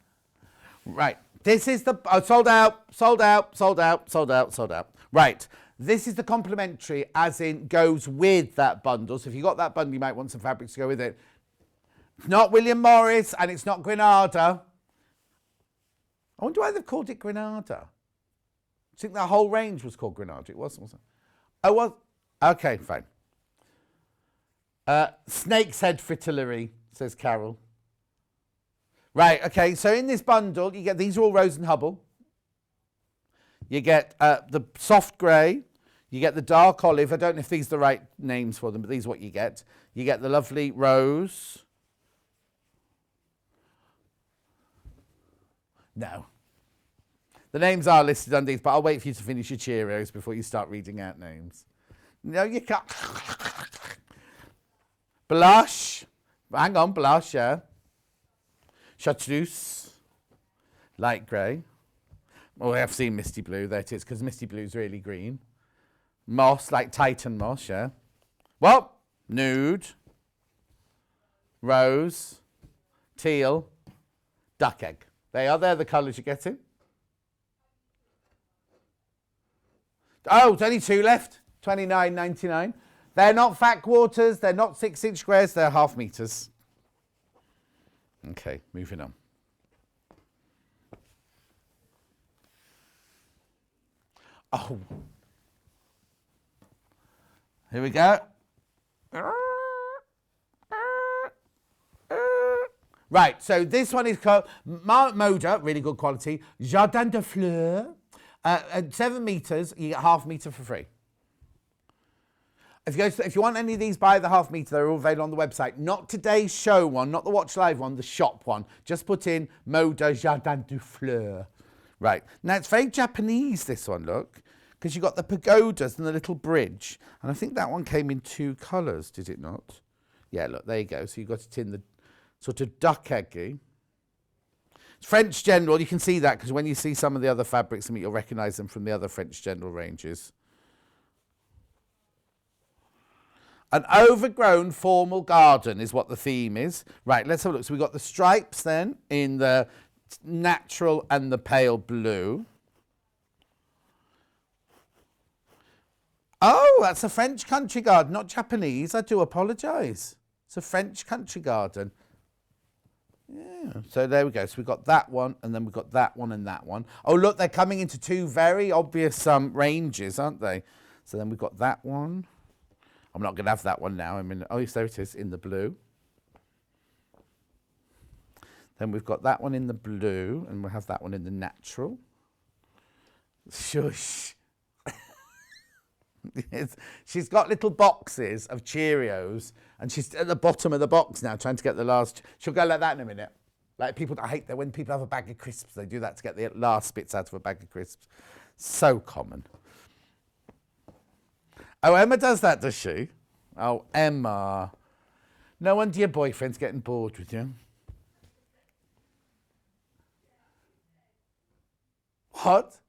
Right. This is the... Oh, sold out, sold out, sold out, sold out, sold out. Right. This is the complimentary, as in goes with that bundle. So if you got that bundle, you might want some fabrics to go with it. It's not William Morris, and it's not Granada. I wonder why they've called it Granada. I think that whole range was called Granada. It wasn't. Oh, well, okay, fine. Snake's head fritillary, says Carol. Right, okay, so in this bundle, you get, these are all Rose and Hubble. You get the soft grey. You get the dark olive. I don't know if these are the right names for them, but these are what you get. You get the lovely rose. No. The names are listed on these, but I'll wait for you to finish your Cheerios before you start reading out names. No, you can't. Blush. Hang on, blush, yeah. Chartreuse. Light grey. Oh, I've seen Misty Blue. There it is, because Misty Blue's really green. Moss, like Titan moss, yeah. Well, nude. Rose. Teal. Duck egg. They're the colours you're getting. Oh, it's only 2 left. $29.99. They're not fat quarters. They're not 6-inch squares. They're half meters. Okay, moving on. Oh. Here we go. Right, so this one is called Moda, really good quality. Jardin de Fleurs. At 7 meters, you get half meter for free. If you want any of these by the half meter, they're all available on the website. Not today's show one, not the Watch Live one, the shop one. Just put in Moda Jardin de Fleurs. Right, now it's very Japanese, this one, look, because you've got the pagodas and the little bridge. And I think that one came in 2 colours, did it not? Yeah, look, there you go. So you've got it in the sort of duck eggy. It's French General, you can see that because when you see some of the other fabrics, you'll recognise them from the other French General ranges. An overgrown formal garden is what the theme is. Right, let's have a look. So we've got the stripes then in the natural and the pale blue. Oh, that's a French country garden, not Japanese. I do apologise. It's a French country garden. Yeah, so there we go. So we've got that one, and then we've got that one and that one. Oh, look, they're coming into 2 very obvious ranges, aren't they? So then we've got that one. I'm not going to have that one now. I mean, oh, yes, there it is, in the blue. Then we've got that one in the blue, and we'll have that one in the natural. Shush. She's got little boxes of Cheerios, and she's at the bottom of the box now trying to get the last. She'll go like that in a minute. Like people, I hate that when people have a bag of crisps, they do that to get the last bits out of a bag of crisps. So common. Oh, Emma does that, does she? Oh, Emma. No wonder your boyfriend's getting bored with you. What?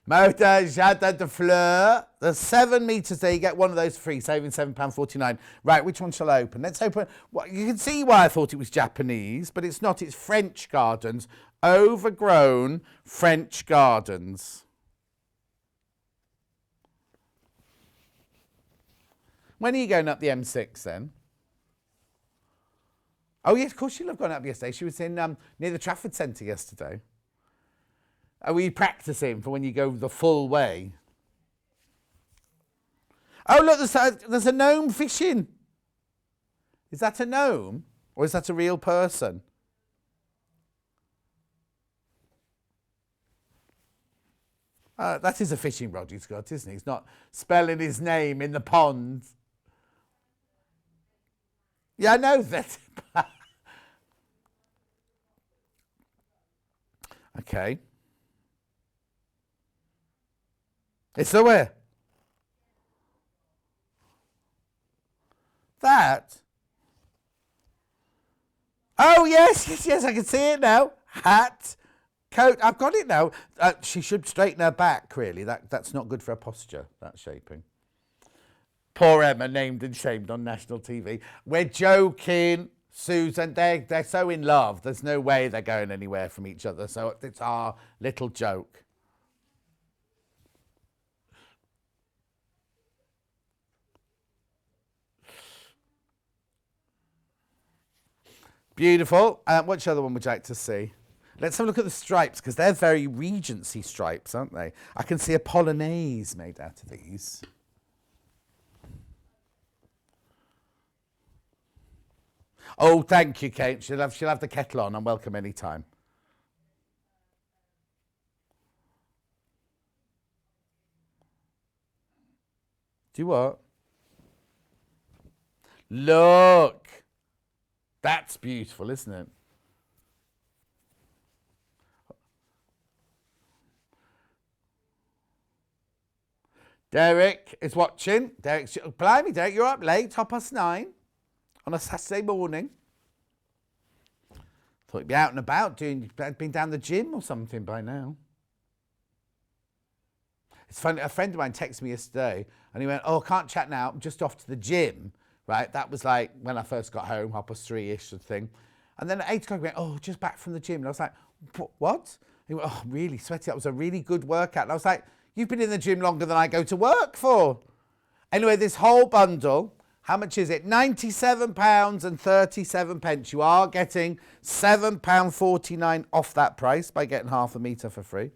Moda Jardin de Fleurs. There's 7 meters there. You get one of those free, saving £7.49. Right, which one shall I open? Let's open. Well, you can see why I thought it was Japanese, but it's not. It's French gardens. Overgrown French gardens. When are you going up the M6 then? Oh, yes, of course she'll have gone up yesterday. She was in near the Trafford Centre yesterday. Are we practicing for when you go the full way? Oh, look, there's a gnome fishing. Is that a gnome? Or is that a real person? That is a fishing rod he's got, isn't he? He's not spelling his name in the pond. Yeah, I know that. Okay. It's the where? That? Oh, yes, I can see it now. Hat, coat, I've got it now. She should straighten her back, really. That's not good for her posture, that shaping. Poor Emma, named and shamed on national TV. We're joking, Susan. They're so in love. There's no way they're going anywhere from each other. So it's our little joke. Beautiful. Which other one would you like to see? Let's have a look at the stripes, because they're very Regency stripes, aren't they? I can see a polonaise made out of these. Oh, thank you, Kate. She'll have the kettle on. I'm welcome any time. Do what? Look. That's beautiful, isn't it? Derek is watching. Blimey, Derek, you're up late, 9:30 on a Saturday morning. Thought you'd be out and about been down the gym or something by now. It's funny, a friend of mine texted me yesterday and he went, oh, I can't chat now, I'm just off to the gym, right? That was like when I first got home, 3:30ish sort of thing. And then at 8 o'clock he went, oh, just back from the gym. And I was like, what? He went, oh, really sweaty, that was a really good workout. And I was like, you've been in the gym longer than I go to work for. Anyway, this whole bundle, how much is it? £97.37. You are getting £7.49 off that price by getting half a metre for free.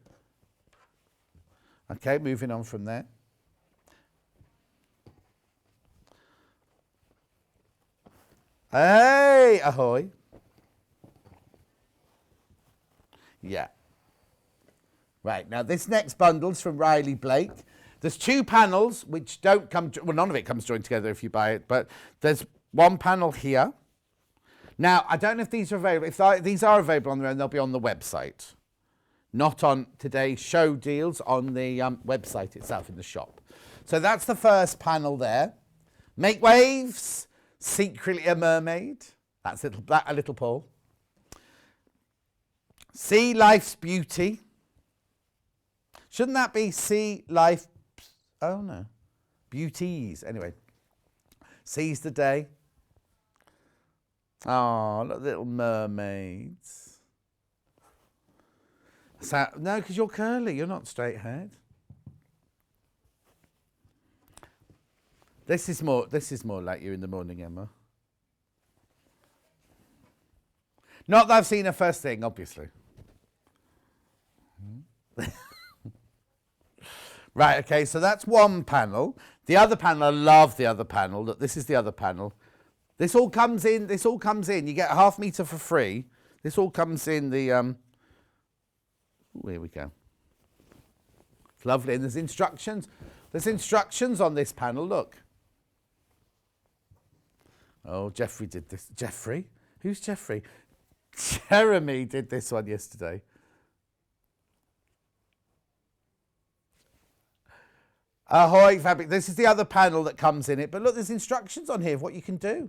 Okay, moving on from there. Hey, ahoy. Yeah. Right, now this next bundle's from Riley Blake. There's 2 panels which don't come, well, none of it comes joined together if you buy it, but there's one panel here. Now, I don't know if these are available. If these are available on their own, they'll be on the website. Not on today's show deals, on the website itself in the shop. So that's the first panel there. Make waves, secretly a mermaid. That's a little Paul. See life's beauty. Shouldn't that be see life? Oh no, beauties. Anyway, seize the day. Oh, look, little mermaids. So, no, because you're curly. You're not straight haired. This is more like you in the morning, Emma. Not that I've seen her first thing, obviously. Right, okay, so that's one panel. The other panel, I love the other panel. Look, this is the other panel. This all comes in. You get a half metre for free. This all comes in the... Ooh, here we go. It's lovely. And there's instructions. There's instructions on this panel, look. Oh, Jeffrey did this. Jeffrey? Who's Jeffrey? Jeremy did this one yesterday. Ahoy, fabric. This is the other panel that comes in it. But look, there's instructions on here of what you can do.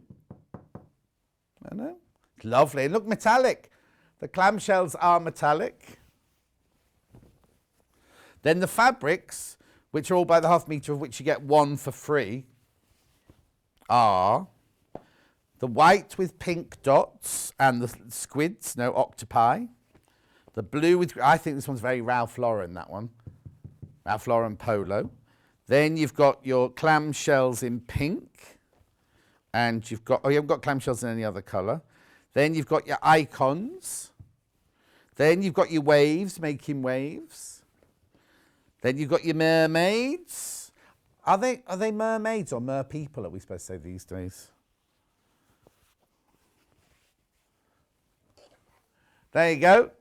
I know. It's lovely. And look, metallic. The clamshells are metallic. Then the fabrics, which are all by the half metre, of which you get one for free, are the white with pink dots and the squids, no octopi. The blue with, I think this one's very Ralph Lauren, that one. Ralph Lauren polo. Then you've got your clamshells in pink. And you've got, oh, you haven't got clamshells in any other colour. Then you've got your icons. Then you've got your waves, making waves. Then you've got your mermaids. Are they mermaids or mer people, are we supposed to say these days? There you go.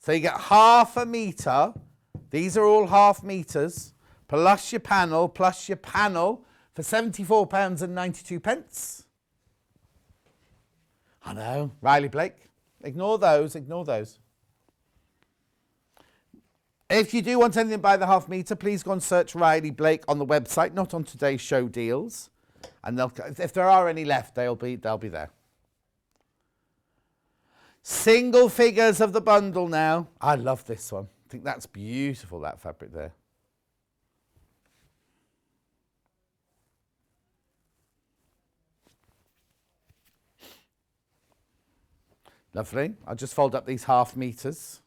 So you get half a metre. These are all half metres, plus your panel for £74.92. I know, Riley Blake. Ignore those. If you do want anything by the half metre, please go and search Riley Blake on the website, not on today's show deals. And if there are any left, they'll be there. Single figures of the bundle now. I love this one. I think that's beautiful, that fabric there. Lovely. I'll just fold up these half metres.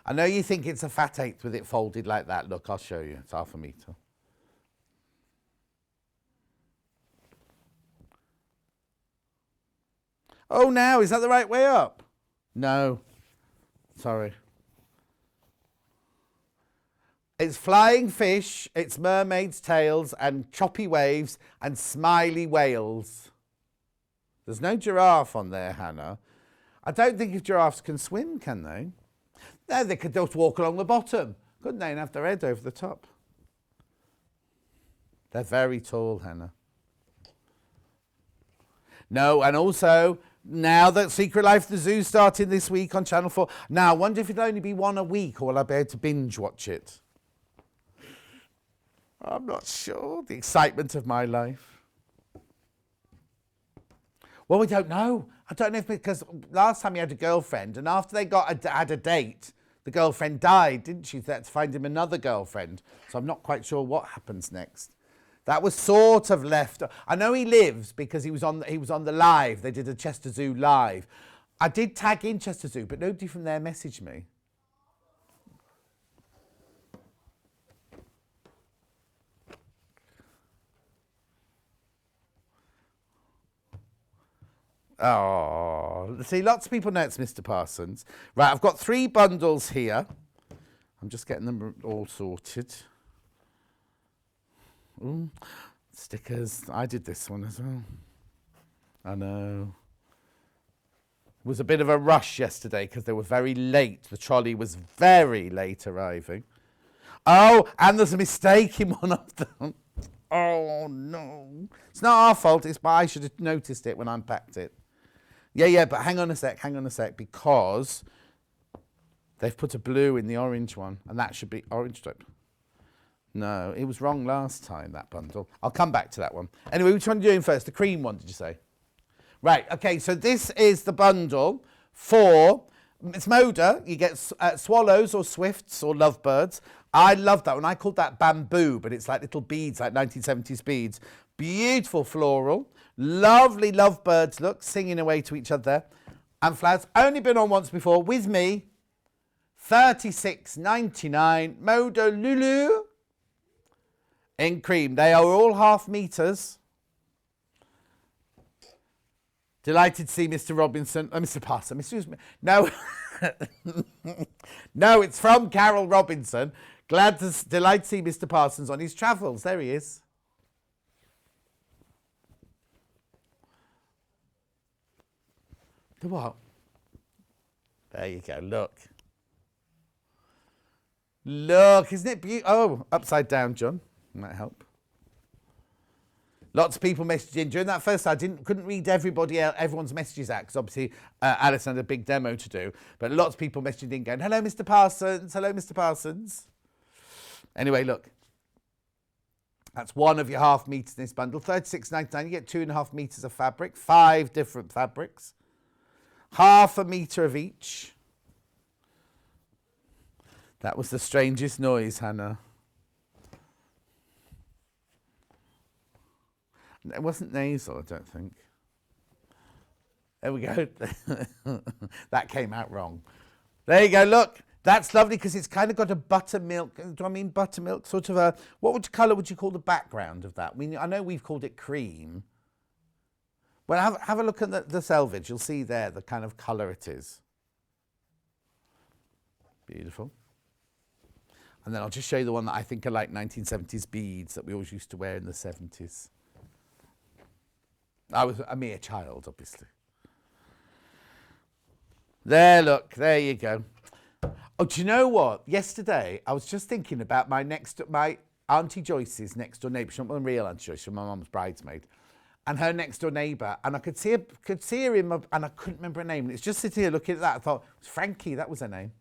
I know you think it's a fat eighth with it folded like that. Look, I'll show you. It's half a metre. Oh, now, is that the right way up? No. Sorry. It's flying fish, it's mermaids' tails, and choppy waves, and smiley whales. There's no giraffe on there, Hannah. I don't think if giraffes can swim, can they? No, they could just walk along the bottom, couldn't they, and have their head over the top. They're very tall, Hannah. No, and also, Now that Secret Life of the Zoo starting this week on Channel 4. Now, I wonder if it'll only be one a week or will I be able to binge watch it? I'm not sure. The excitement of my life. Well, we don't know. I don't know if because last time he had a girlfriend and after they had a date, the girlfriend died, didn't she? They had to find him another girlfriend. So I'm not quite sure what happens next. That was sort of left. I know he lives because he was on the live. They did a Chester Zoo live. I did tag in Chester Zoo, but nobody from there messaged me. Oh, see, lots of people know it's Mr. Parsons. Right, I've got 3 bundles here. I'm just getting them all sorted. Ooh, stickers. I did this one as well. I know. It was a bit of a rush yesterday because they were very late. The trolley was very late arriving. Oh, and there's a mistake in one of them. Oh, no. It's not our fault. It's I should have noticed it when I unpacked it. Yeah, but hang on a sec, because they've put a blue in the orange one, and that should be orange strip. No, it was wrong last time, that bundle. I'll come back to that one. Anyway, which one are you doing first? The cream one, did you say? Right, okay, so this is the bundle for, it's Moda. You get swallows or swifts or lovebirds. I love that one. I called that bamboo, but it's like little beads, like 1970s beads. Beautiful floral. Lovely lovebirds, look, singing away to each other. And flowers. Only been on once before with me. $36.99. Moda Lulu. In cream. They are all half meters. Delighted to see Mr. Robinson. Mr. Parson. Excuse me. No. No, it's from Carol Robinson. Delighted to see Mr. Parsons on his travels. There he is. The what? There you go. Look. Look. Isn't it beautiful? Oh, upside down, John. Might help. Lots of people messaging. During that first, couldn't read everyone's messages out because obviously Allison had a big demo to do. But lots of people messaging in going, hello, Mr. Parsons. Hello, Mr. Parsons. Anyway, look. That's one of your half meters in this bundle. $36.99. You get 2.5 meters of fabric. 5 different fabrics. Half a meter of each. That was the strangest noise, Hannah. It wasn't nasal, I don't think. There we go. That came out wrong. There you go, look. That's lovely because it's kind of got a buttermilk. Do I mean buttermilk? Sort of a, what colour would you call the background of that? I know we've called it cream. Well, have a look at the selvage. You'll see there the kind of colour it is. Beautiful. And then I'll just show you the one that I think are like 1970s beads that we always used to wear in the 70s. I was a mere child, obviously. There, look. There you go. Oh, do you know what? Yesterday, I was just thinking about my Auntie Joyce's next door neighbour. She's not my real Auntie Joyce, she's my mum's bridesmaid. And her next door neighbour, and I could see her and I couldn't remember her name. And it's just sitting here looking at that. I thought, it was Frankie, that was her name.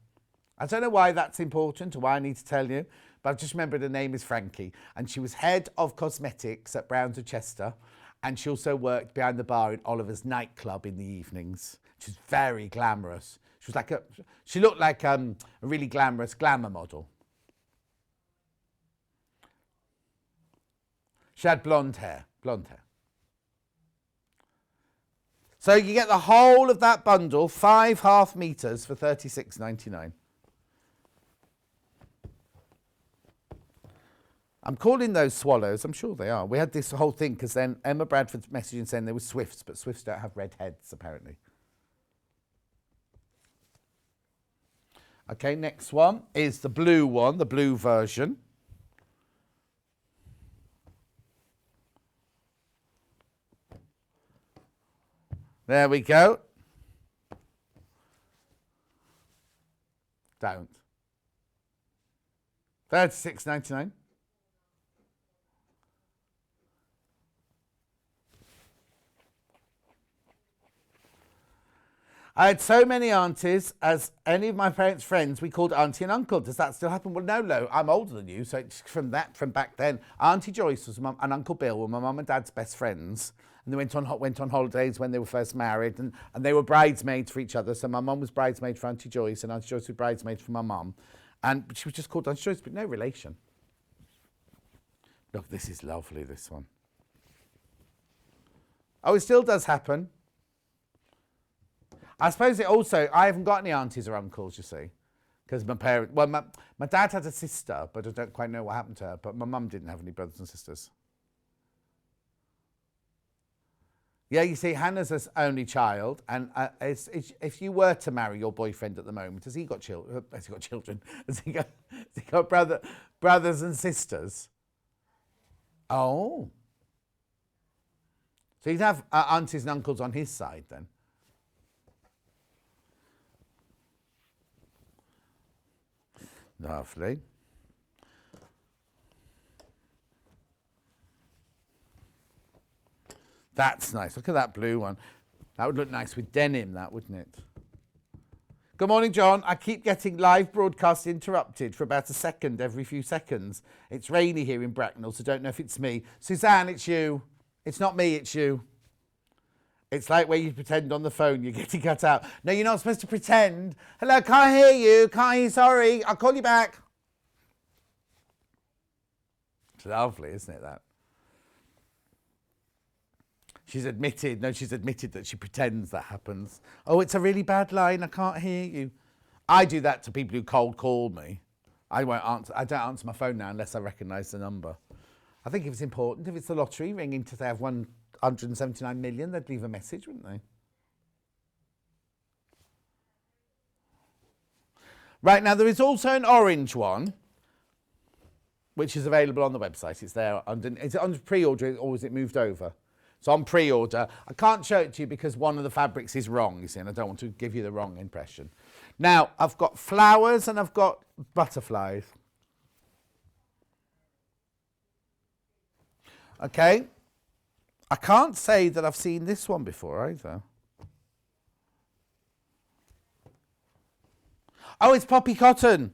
I don't know why that's important or why I need to tell you, but I've just remembered her name is Frankie. And she was head of cosmetics at Browns of Chester. And she also worked behind the bar in Oliver's nightclub in the evenings. She's very glamorous. She looked like a really glamorous glamour model. She had blonde hair. So you get the whole of that bundle, 5 half meters for $36.99. I'm calling those swallows. I'm sure they are. We had this whole thing because then Emma Bradford's messaging saying they were swifts, but swifts don't have red heads, apparently. Okay, next one is the blue one, the blue version. There we go. Don't. $36.99. I had so many aunties as any of my parents' friends we called auntie and uncle. Does that still happen? Well, no, I'm older than you, so it's from back then. Auntie Joyce was and Uncle Bill were my mum and dad's best friends. And they went on holidays when they were first married, and they were bridesmaids for each other. So my mum was bridesmaid for Auntie Joyce, and Auntie Joyce was bridesmaid for my mum. And she was just called Auntie Joyce, but no relation. Look, this is lovely, this one. Oh, it still does happen. I suppose it also, I haven't got any aunties or uncles, you see. Because my dad had a sister, but I don't quite know what happened to her. But my mum didn't have any brothers and sisters. Yeah, you see, Hannah's an only child, and if you were to marry your boyfriend at the moment, has he got children? Has he got brothers and sisters? Oh. So he'd have aunties and uncles on his side then. Lovely. That's nice. Look at that blue one. That would look nice with denim, that, wouldn't it? Good morning, John. I keep getting live broadcasts interrupted for about a second every few seconds. It's rainy here in Bracknell, so don't know if it's me. Suzanne, it's you. It's not me, it's you. It's like where you pretend on the phone, you're getting cut out. No, you're not supposed to pretend. Hello, can't hear you. Can't hear, sorry. I'll call you back. It's lovely, isn't it, that? She's admitted that she pretends that happens. Oh, it's a really bad line. I can't hear you. I do that to people who cold call me. I don't answer my phone now unless I recognise the number. I think if it's important, if it's the lottery ringing to say I've won 179 million, they'd leave a message, wouldn't they? Right, now there is also an orange one, which is available on the website. It's there. Is it on pre-order or is it moved over? So on pre-order, I can't show it to you because one of the fabrics is wrong, you see, and I don't want to give you the wrong impression. Now, I've got flowers and I've got butterflies. Okay. I can't say that I've seen this one before either. Oh, it's poppy cotton.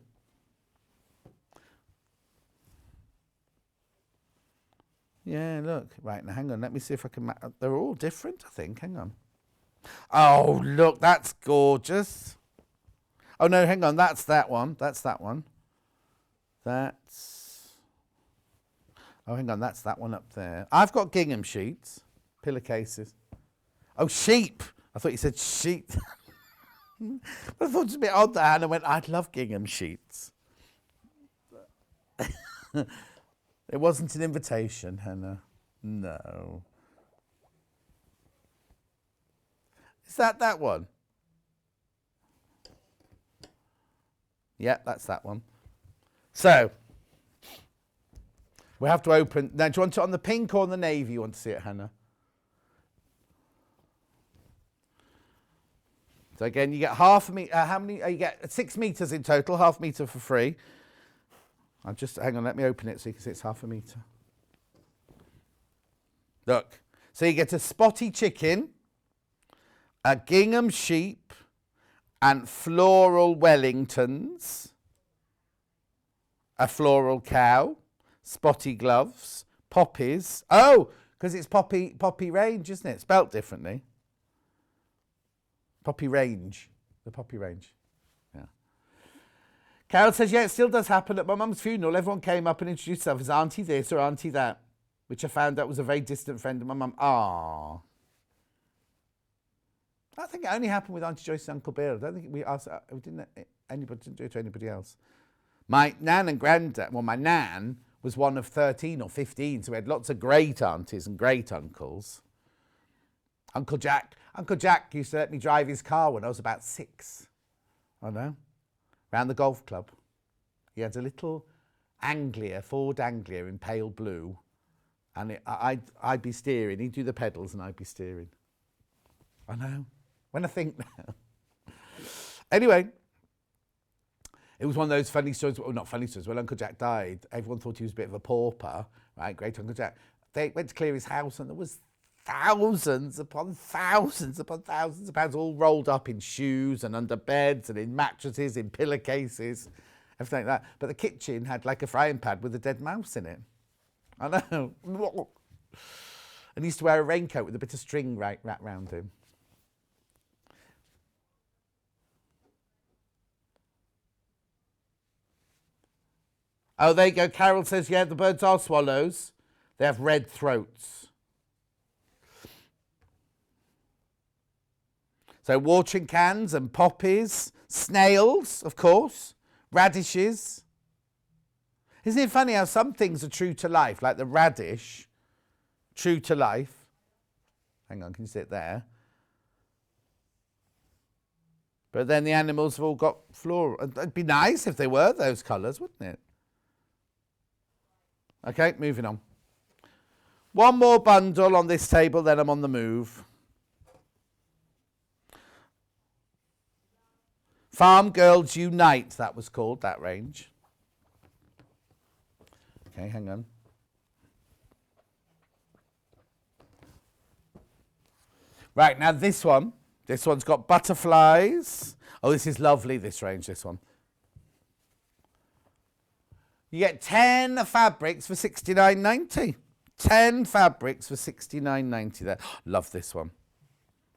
Yeah, look. Right, now hang on. Let me see if I can... They're all different, I think. Hang on. Oh, look. That's gorgeous. Oh, no, hang on. That's that one. That's that one. That's... Oh, hang on. That's that one up there. I've got gingham sheets. Pillowcases. Oh, sheep. I thought you said sheep. I thought it was a bit odd that Hannah went, I'd love gingham sheets. It wasn't an invitation, Hannah. No. Is that one? Yeah, that's that one. So, we have to open... Now, do you want it on the pink or on the navy you want to see it, Hannah? So again, you get half a metre... how many... you get 6 metres in total, half metre for free. I'll just... Hang on, let me open it so you can see it's half a metre. Look. So you get a spotty chicken, a gingham sheep, and floral Wellingtons, a floral cow, spotty gloves, poppies. Oh, because it's poppy range, isn't it? Spelt differently. Poppy range. The poppy range. Yeah. Carol says, yeah, it still does happen. At my mum's funeral, everyone came up and introduced themselves as auntie this or auntie that, which I found out was a very distant friend of my mum. Ah. I think it only happened with Auntie Joyce and Uncle Bill. I don't think anybody didn't do it to anybody else. My nan and granddad, well, my nan was one of 13 or 15, so we had lots of great aunties and great uncles. Uncle Jack used to let me drive his car when I was about 6. I know. Round the golf club. He had a little Anglia, Ford Anglia in pale blue. And I'd be steering. He'd do the pedals and I'd be steering. I know. When I think now. Anyway, it was one of those funny stories. Well, not funny stories. When Uncle Jack died, everyone thought he was a bit of a pauper. Right, great Uncle Jack. They went to clear his house and there was thousands upon thousands upon thousands of pounds all rolled up in shoes and under beds and in mattresses, in pillowcases, everything like that. But the kitchen had like a frying pan with a dead mouse in it. I know. And he used to wear a raincoat with a bit of string wrapped round him. Oh, there you go. Carol says, yeah, the birds are swallows. They have red throats. So watering cans and poppies, snails, of course, radishes. Isn't it funny how some things are true to life, like the radish, true to life. Hang on, can you see it there? But then the animals have all got floral. It'd be nice if they were those colours, wouldn't it? Okay, moving on. One more bundle on this table, then I'm on the move. Farm Girls Unite, that was called, that range. Okay, hang on. Right, now this one's got butterflies. Oh, this is lovely, this range, this one. You get 10 fabrics for $69.90. 10 fabrics for $69.90 there. Love this one.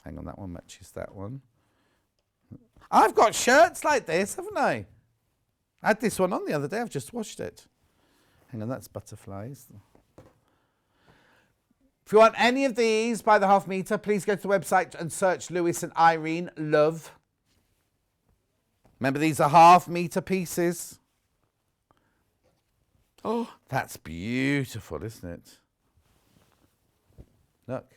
Hang on, that one matches that one. I've got shirts like this, haven't I? I had this one on the other day. I've just washed it. Hang on, that's butterflies. If you want any of these by the half metre, please go to the website and search Lewis and Irene Love. Remember, these are half metre pieces. Oh, that's beautiful, isn't it? Look.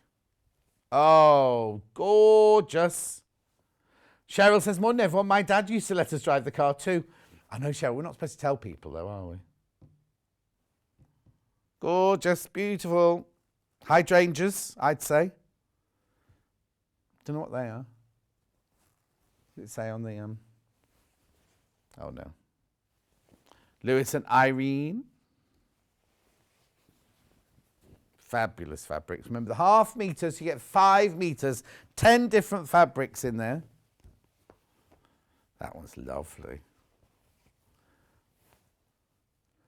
Oh, gorgeous. Cheryl says, morning everyone, my dad used to let us drive the car too. I know, Cheryl, we're not supposed to tell people though, are we? Gorgeous, beautiful. Hydrangeas, I'd say. Don't know what they are. What does it say on the, oh no. Lewis and Irene. Fabulous fabrics. Remember, the half metres, you get 5 metres, 10 different fabrics in there. That one's lovely.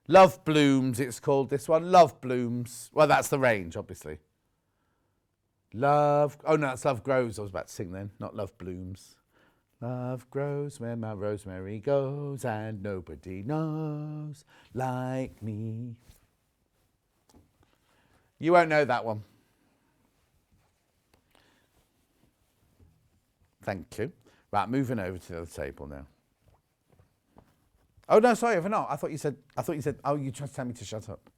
Love Blooms, it's called, this one. Love Blooms. Well, that's the range, obviously. Love, oh no, that's Love Grows. I was about to sing then, not Love Blooms. Love grows where my rosemary goes, and nobody knows like me. You won't know that one. Thank you. Right, moving over to the other table now. Oh no, sorry, have I not? I thought you said, oh, you tried to tell me to shut up.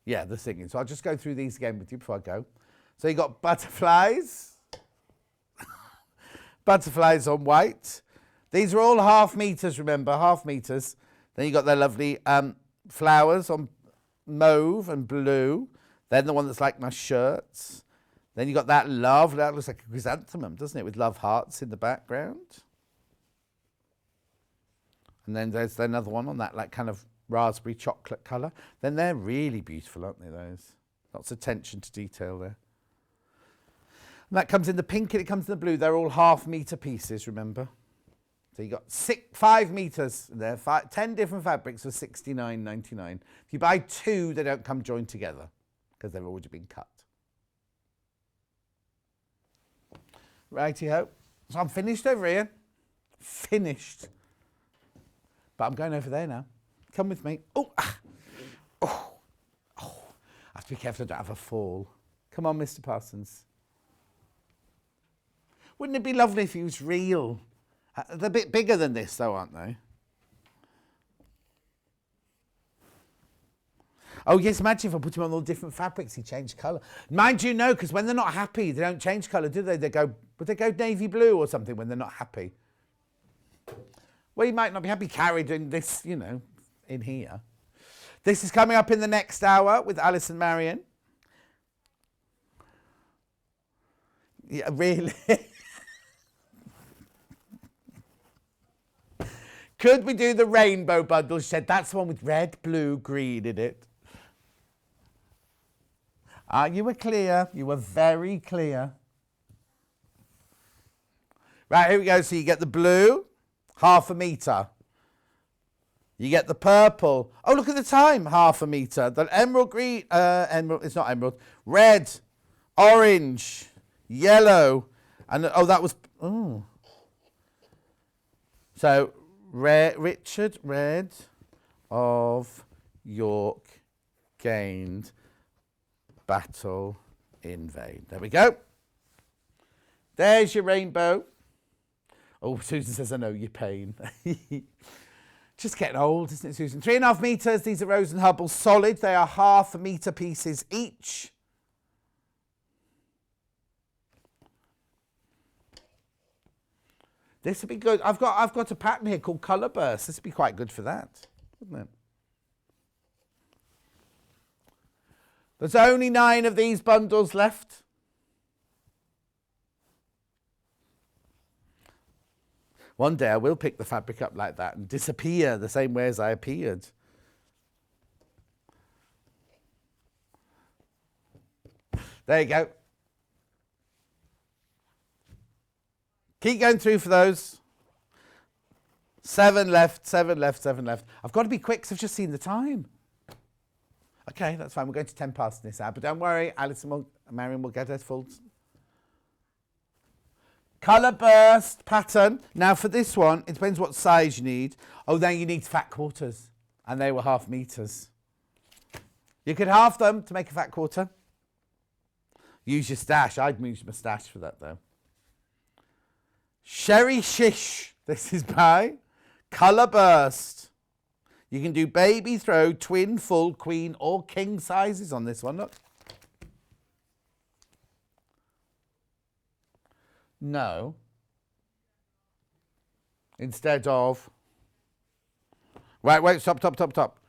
Yeah, the singing. So I'll just go through these again with you before I go. So you got butterflies. Butterflies on white. These are all half metres, remember, half metres. Then you got their lovely flowers on mauve and blue. Then the one that's like my shirts. Then you got that love. That looks like a chrysanthemum, doesn't it? With love hearts in the background. And then there's another one on that like kind of raspberry chocolate colour. Then they're really beautiful, aren't they, those? Lots of attention to detail there. And that comes in the pink and it comes in the blue. They're all half metre pieces, remember? So you got 5 metres there, 10 different fabrics for $69.99. If you buy 2, they don't come joined together because they've already been cut. Righty-ho. So I'm finished over here. Finished. But I'm going over there now. Come with me. Oh, oh, oh. I have to be careful I don't have a fall. Come on, Mr. Parsons. Wouldn't it be lovely if he was real? They're a bit bigger than this, though, aren't they? Oh, yes, imagine if I put him on all different fabrics, he changed colour. Mind you, no, because when they're not happy, they don't change colour, do they? Would they go navy blue or something when they're not happy? Well, you might not be happy carried in this, you know, in here. This is coming up in the next hour with Allison and Maryon. Yeah, really? Could we do the rainbow bundle? She said, that's the one with red, blue, green in it. You were clear. You were very clear. Right, here we go. So you get the blue, 1/2 metre. You get the purple. Oh, look at the time, 1/2 metre. The emerald green, emerald, it's not emerald. Red, orange, yellow, and oh, that was, oh. So, Richard, Red of York gained battle in vain. There we go. There's your rainbow. Oh, Susan says, I know your pain. Just getting old, isn't it, Susan? 3.5 metres. These are Rose and Hubble solid. They are 1/2 metre pieces each. This would be good. I've got a pattern here called Colour Burst. This would be quite good for that, wouldn't it? There's only 9 of these bundles left. One day I will pick the fabric up like that and disappear the same way as I appeared. There you go. Keep going through for those. 7 left, 7 left, 7 left. I've got to be quick because I've just seen the time. Okay, that's fine. We're going to 10 past this hour. But don't worry, Maryon will get her full. Colour burst pattern. Now for this one, it depends what size you need. Oh, then you need fat quarters. And they were 1/2 metres. You could halve them to make a fat quarter. Use your stash. I'd use my stash for that though. Sherry Shish. This is by Colour Burst. You can do baby throw, twin, full, queen or king sizes on this one. Look. No. Instead of. Right, wait, stop.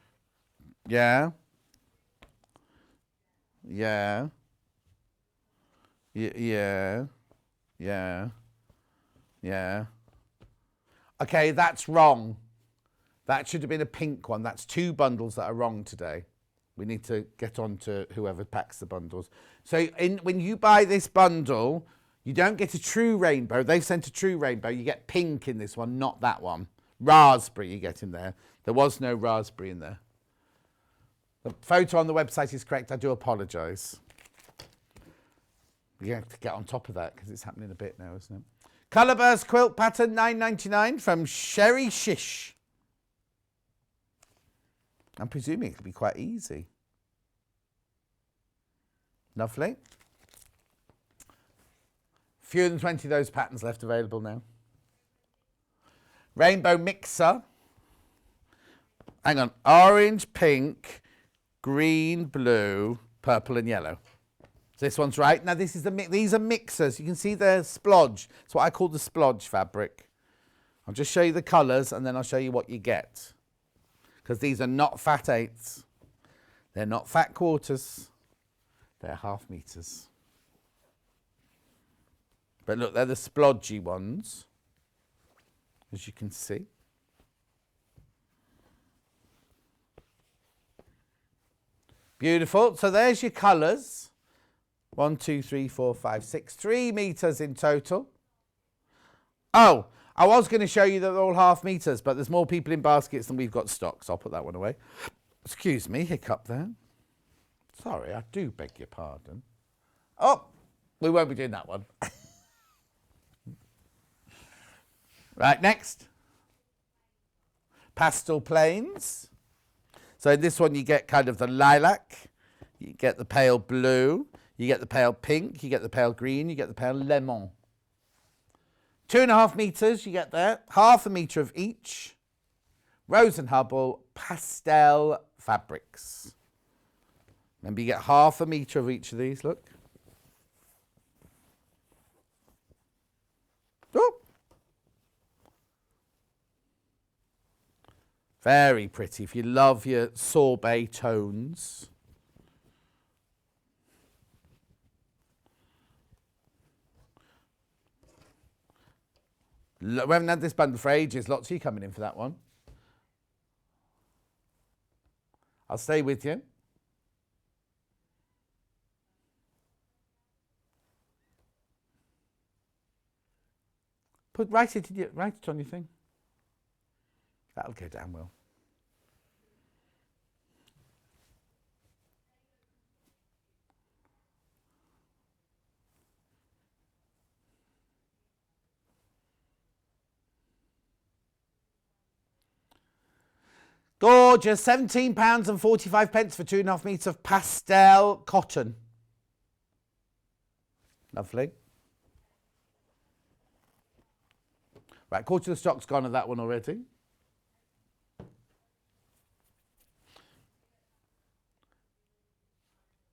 Yeah. Yeah. Yeah. Okay, that's wrong. That should have been a pink one. That's 2 bundles that are wrong today. We need to get on to whoever packs the bundles. So when you buy this bundle, you don't get a true rainbow. They've sent a true rainbow. You get pink in this one, not that one. Raspberry you get in there. There was no raspberry in there. The photo on the website is correct. I do apologise. You have to get on top of that because it's happening a bit now, isn't it? Colour Burst quilt pattern, $9.99 from Sherry Shish. I'm presuming it could be quite easy. Lovely. Fewer than 20 of those patterns left available now. Rainbow mixer. Hang on. Orange, pink, green, blue, purple and yellow. So this one's right. Now this is these are mixers. You can see they're splodge. It's what I call the splodge fabric. I'll just show you the colours and then I'll show you what you get. Because these are not fat 8s. They're not fat quarters. They're 1/2 metres. But look, they're the splodgy ones, as you can see. Beautiful. So there's your colours. 1, 2, 3, 4, 5, 6. 3 metres in total. Oh, I was going to show you that they're all 1/2 metres, but there's more people in baskets than we've got stock, so I'll put that one away. Excuse me, hiccup there. Sorry, I do beg your pardon. Oh, we won't be doing that one. Right, next. Pastel plains. So in this one you get kind of the lilac, you get the pale blue, you get the pale pink, you get the pale green, you get the pale lemon. 2.5 metres you get there, 1/2 metre of each. Rose and Hubble pastel fabrics. Remember you get 1/2 metre of each of these, look. Oh. Very pretty. If you love your sorbet tones. We haven't had this bundle for ages. Lots of you coming in for that one. I'll stay with you. Write it on your thing. That'll go down well. Gorgeous, £17.45 for 2.5 metres of pastel cotton. Lovely. Right, quarter of the stock's gone of that one already.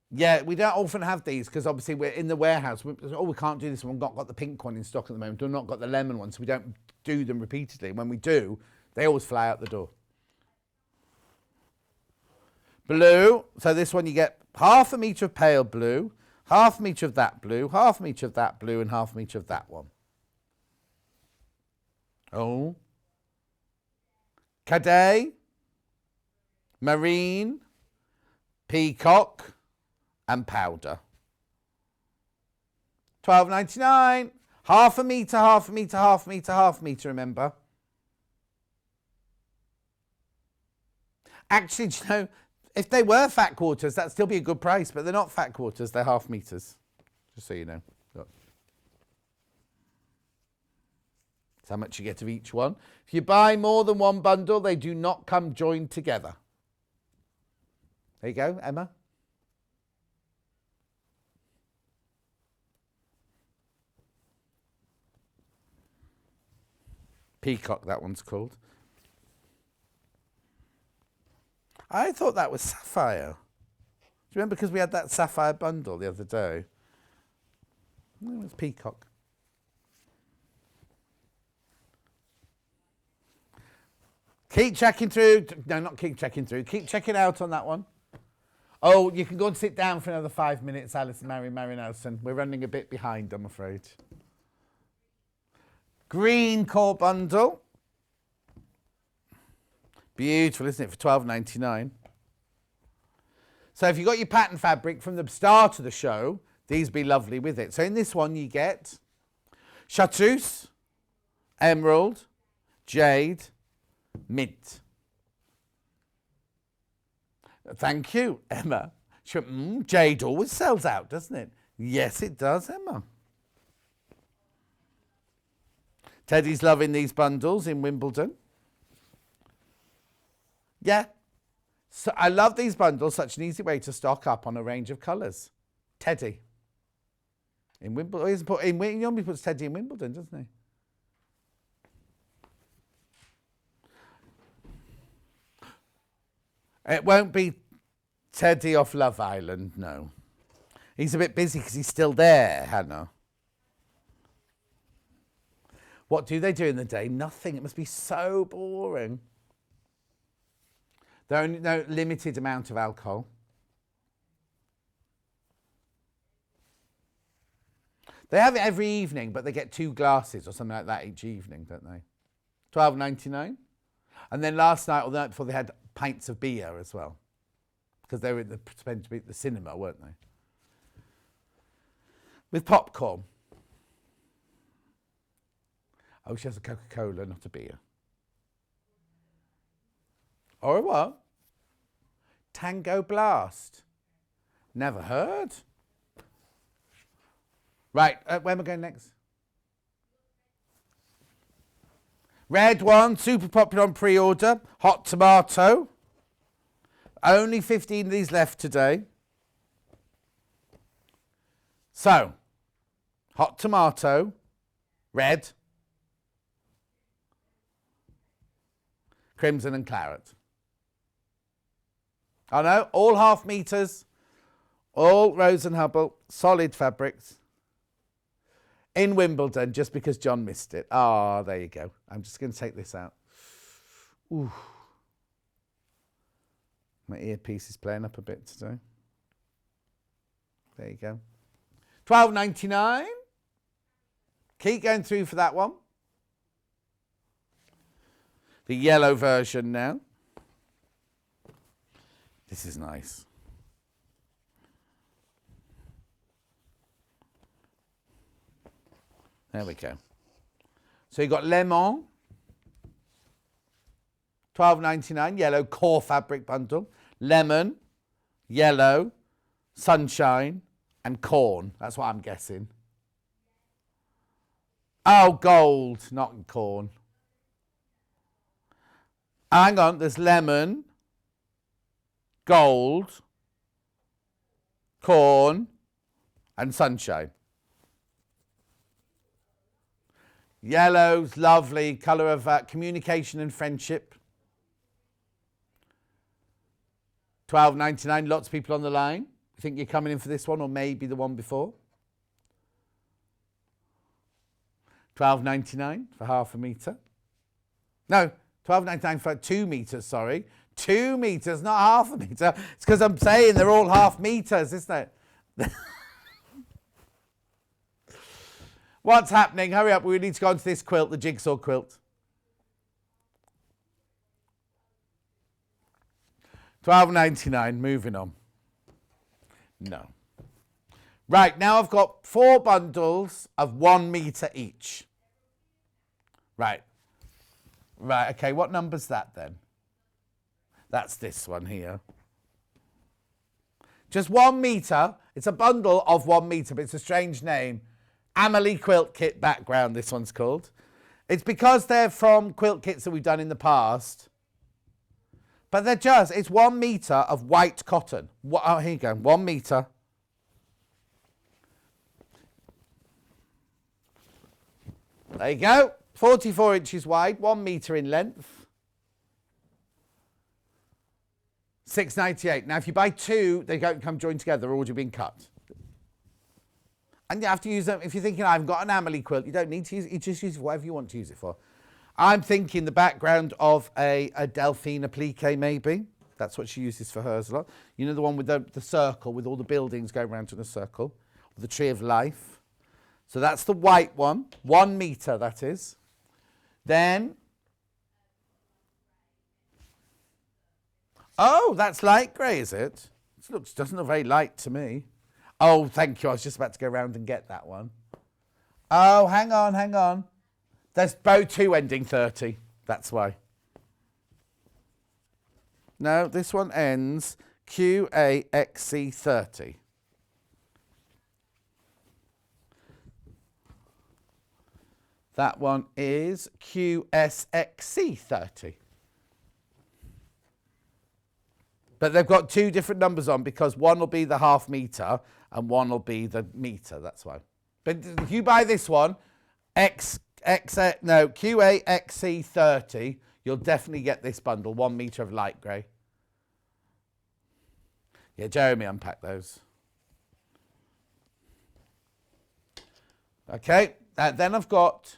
Yeah, we don't often have these because obviously we're in the warehouse. We can't do this one. We've not got the pink one in stock at the moment. We've not got the lemon one, so we don't do them repeatedly. When we do, they always fly out the door. Blue. So this one you get half a metre of pale blue, half a metre of that blue, half a metre of that blue, and half a metre of that one. Oh. Cadet, Marine, Peacock, and Powder. £12.99. Half a metre, half a metre, half a metre, half a metre, remember? Actually, do you know, if they were fat quarters, that'd still be a good price, but they're not fat quarters, they're half metres. Just so you know. Look. That's how much you get of each one. If you buy more than one bundle, they do not come joined together. There you go, Emma. Peacock, that one's called. I thought that was sapphire. Do you remember because we had that sapphire bundle the other day? No, it's peacock. Keep checking through. No, not keep checking through. Keep checking out on that one. Oh, you can go and sit down for another 5 minutes, Allison, Maryon, Allison. We're running a bit behind, I'm afraid. Green core bundle. Beautiful, isn't it, for £12.99. So if you've got your pattern fabric from the start of the show, these be lovely with it. So in this one you get chartreuse, emerald, jade, mint. Thank you, Emma. Jade always sells out, doesn't it? Yes, it does, Emma. Teddy's loving these bundles in Wimbledon. Yeah. So I love these bundles, such an easy way to stock up on a range of colours. Teddy. In Wimbledon. He normally puts Teddy in Wimbledon, doesn't he? It won't be Teddy off Love Island, no. He's a bit busy because he's still there, Hannah. What do they do in the day? Nothing. It must be so boring. There are only no limited amount of alcohol. They have it every evening, but they get 2 glasses or something like that each evening, don't they? £12.99. And then last night or the night before, they had pints of beer as well, because they were supposed to be at the cinema, weren't they? With popcorn. Oh, she has a Coca-Cola, not a beer. Or a what? Tango Blast. Never heard. Right, where am I going next? Red one, super popular on pre-order. Hot tomato. Only 15 of these left today. So, hot tomato, red, crimson and claret. I know, all half meters, all Rose and Hubble, solid fabrics. In Wimbledon, just because John missed it. Ah, there you go. I'm just going to take this out. Ooh. My earpiece is playing up a bit today. There you go. £12.99. Keep going through for that one. The yellow version now. This is nice. There we go. So you've got lemon, $12.99, yellow core fabric bundle. Lemon, yellow, sunshine, and corn. That's what I'm guessing. Oh, gold, not corn. Hang on, there's lemon, gold, corn, and sunshine. Yellow's lovely, colour of communication and friendship. $12.99, lots of people on the line. You think you're coming in for this one or maybe the one before? $12.99 for half a metre. No, $12.99 for 2 metres, sorry. 2 metres, not half a metre. It's because I'm saying they're all half metres, isn't it? What's happening? Hurry up, we need to go on to this quilt, the Jigsaw Quilt. $12.99, moving on. No. Right, now I've got 4 bundles of 1 metre each. Right. Right, okay, what number's that then? That's this one here. Just 1 metre. It's a bundle of 1 metre, but it's a strange name. Amelie Quilt Kit background, this one's called. It's because they're from quilt kits that we've done in the past. But they're just, it's 1 metre of white cotton. Oh, here you go, 1 metre. There you go. 44 inches wide, 1 metre in length. $6.98. Now, if you buy 2, they don't come joined together. They're already been cut. And you have to use them. If you're thinking, I've got an Amelie quilt, you don't need to use it. You just use it for whatever you want to use it for. I'm thinking the background of a Delphine applique, maybe. That's what she uses for hers a lot. You know, the one with the circle, with all the buildings going around in a circle. The Tree of Life. So that's the white one. 1 metre, that is. Then, oh, that's light grey, is it? It doesn't look very light to me. Oh, thank you. I was just about to go around and get that one. Oh, hang on, hang on. There's both 2 ending 30. That's why. No, this one ends QAXC30. That one is QSXC30. But they've got 2 different numbers on because one will be the half metre and one will be the metre, that's why. But if you buy this one, QAXC30, you'll definitely get this bundle, 1 metre of light grey. Yeah, Jeremy unpacked those. Okay, then I've got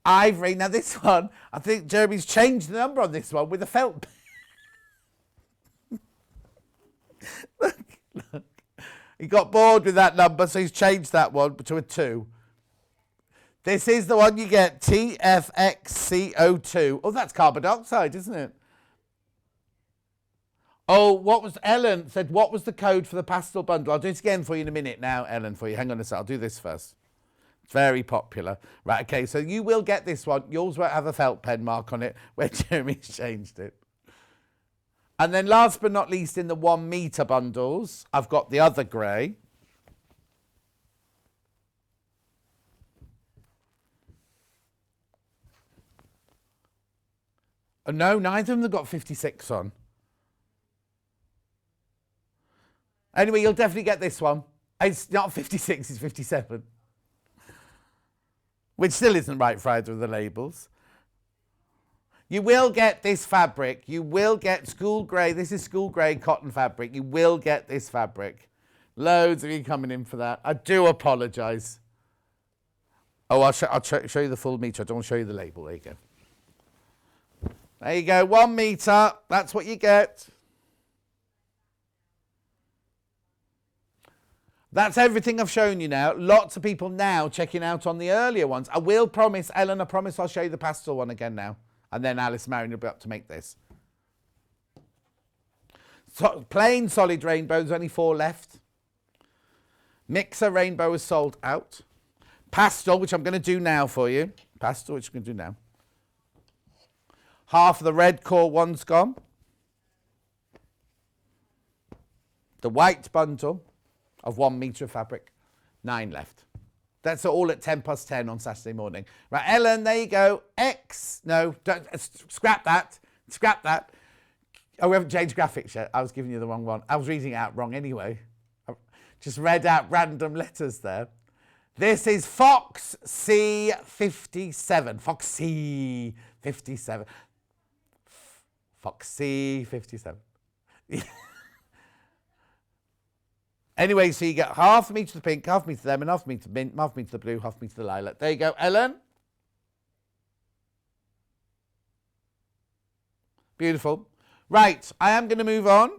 ivory. Now this one, I think Jeremy's changed the number on this one with a felt. Look. He got bored with that number, so he's changed that one to a 2. This is the one you get, TFXCO2. Oh, that's carbon dioxide, isn't it? Oh, Ellen said, what was the code for the pastel bundle? I'll do it again for you in a minute now, Ellen, for you. Hang on a sec, I'll do this first. It's very popular. Right, okay, so you will get this one. Yours won't have a felt pen mark on it where Jeremy's changed it. And then last but not least, in the 1 metre bundles, I've got the other grey. Oh, no, neither of them have got 56 on. Anyway, you'll definitely get this one. It's not 56, it's 57. Which still isn't right for either of the labels. You will get this fabric. You will get school grey. This is school grey cotton fabric. You will get this fabric. Loads of you coming in for that. I do apologise. Oh, I'll show you the full metre. I don't want to show you the label. There you go. There you go. 1 metre. That's what you get. That's everything I've shown you now. Lots of people now checking out on the earlier ones. I will promise, Ellen, I promise I'll show you the pastel one again now. And then Alice Maryon will be up to make this. So, plain solid rainbow, there's only 4 left. Mixer rainbow is sold out. Pastel, which I'm going to do now for you. Pastel, which I'm going to do now. Half of the red core one's gone. The white bundle of 1 metre of fabric, 9 left. That's all at 10:10 on Saturday morning. Right, Ellen, there you go. No, don't, scrap that. Scrap that. Oh, we haven't changed graphics yet. I was giving you the wrong one. I was reading it out wrong anyway. I just read out random letters there. This is Fox C57. Fox C57. Fox C57. Anyway, so you get half a metre of the pink, half a metre of the lemon, half a metre of the mint, half a metre of the blue, half a metre of the lilac. There you go, Ellen. Beautiful. Right, I am going to move on.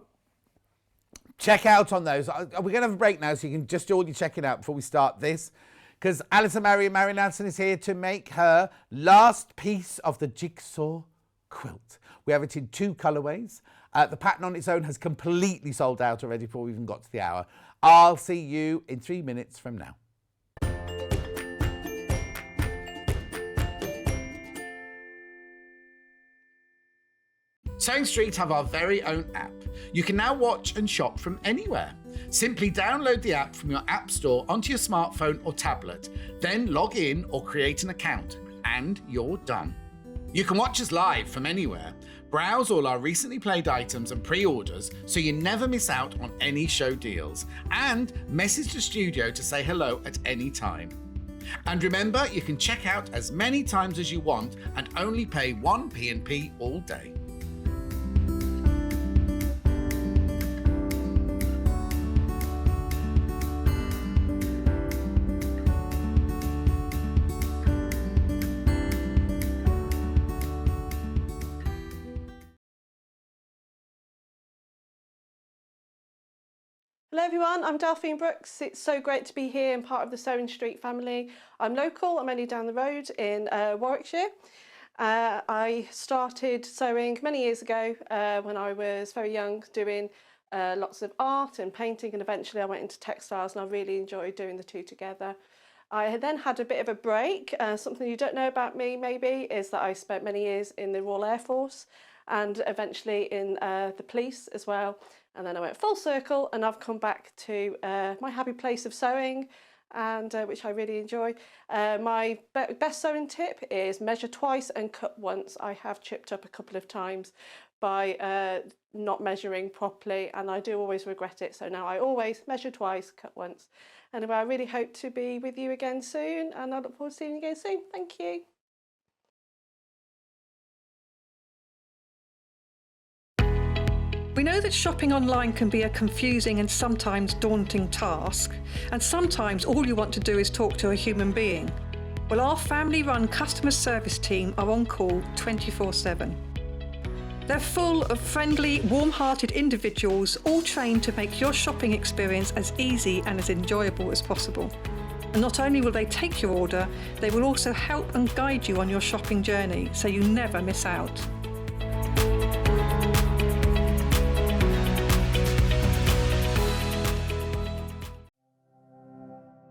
Check out on those. We're going to have a break now, so you can just do all your checking out before we start this. Because Allison Maryon Allison is here to make her last piece of the Jigsaw Quilt. We have it in 2 colourways. The pattern on its own has completely sold out already before we even got to the hour. I'll see you in 3 minutes from now. Sewing Street have our very own app. You can now watch and shop from anywhere. Simply download the app from your app store onto your smartphone or tablet, then log in or create an account, and you're done. You can watch us live from anywhere, browse all our recently played items and pre-orders so you never miss out on any show deals, and message the studio to say hello at any time. And remember, you can check out as many times as you want and only pay 1 P&P all day. Hello everyone, I'm Delphine Brooks. It's so great to be here and part of the Sewing Street family. I'm local, I'm only down the road in Warwickshire. I started sewing many years ago when I was very young, doing lots of art and painting, and eventually I went into textiles and I really enjoyed doing the two together. I then had a bit of a break. Something you don't know about me maybe is that I spent many years in the Royal Air Force and eventually in the police as well. And then I went full circle and I've come back to my happy place of sewing, and which I really enjoy. My best sewing tip is measure twice and cut once. I have chipped up a couple of times by not measuring properly, and I do always regret it. So now I always measure twice, cut once. Anyway, I really hope to be with you again soon, and I look forward to seeing you again soon. Thank you. We know that shopping online can be a confusing and sometimes daunting task, and sometimes all you want to do is talk to a human being. Well, our family-run customer service team are on call 24/7. They're full of friendly, warm-hearted individuals, all trained to make your shopping experience as easy and as enjoyable as possible. And not only will they take your order, they will also help and guide you on your shopping journey, so you never miss out.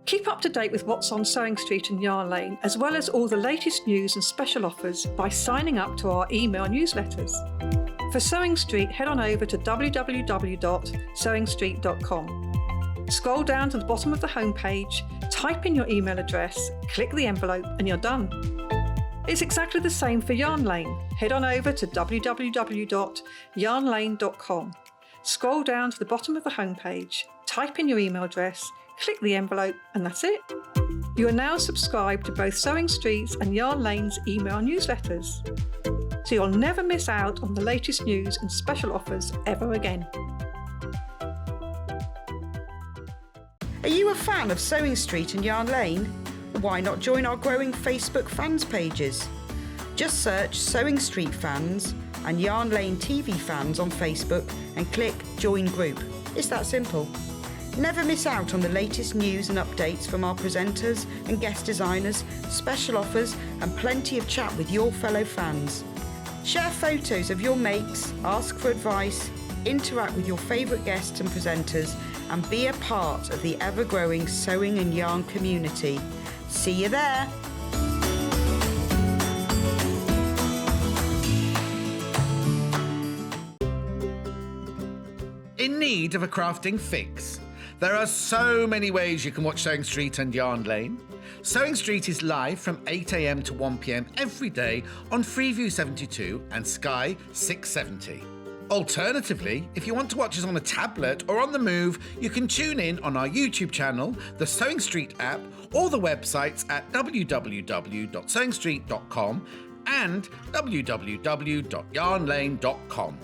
Keep up to date with what's on Sewing Street and Yarn Lane, as well as all the latest news and special offers by signing up to our email newsletters. For Sewing Street, head on over to www.sewingstreet.com. Scroll down to the bottom of the homepage, type in your email address, click the envelope, and you're done. It's exactly the same for Yarn Lane. Head on over to www.yarnlane.com. Scroll down to the bottom of the homepage, type in your email address, click the envelope, and that's it. You are now subscribed to both Sewing Street's and Yarn Lane's email newsletters, so you'll never miss out on the latest news and special offers ever again. Are you a fan of Sewing Street and Yarn Lane? Why not join our growing Facebook fans pages? Just search Sewing Street Fans and Yarn Lane TV Fans on Facebook and click Join Group. It's that simple. Never miss out on the latest news and updates from our presenters and guest designers, special offers, and plenty of chat with your fellow fans. Share photos of your makes, ask for advice, interact with your favourite guests and presenters, and be a part of the ever-growing sewing and yarn community. See you there. In need of a crafting fix? There are so many ways you can watch Sewing Street and Yarn Lane. Sewing Street is live from 8 a.m. to 1 p.m. every day on Freeview 72 and Sky 670. Alternatively, if you want to watch us on a tablet or on the move, you can tune in on our YouTube channel, the Sewing Street app, or the websites at www.sewingstreet.com and www.yarnlane.com.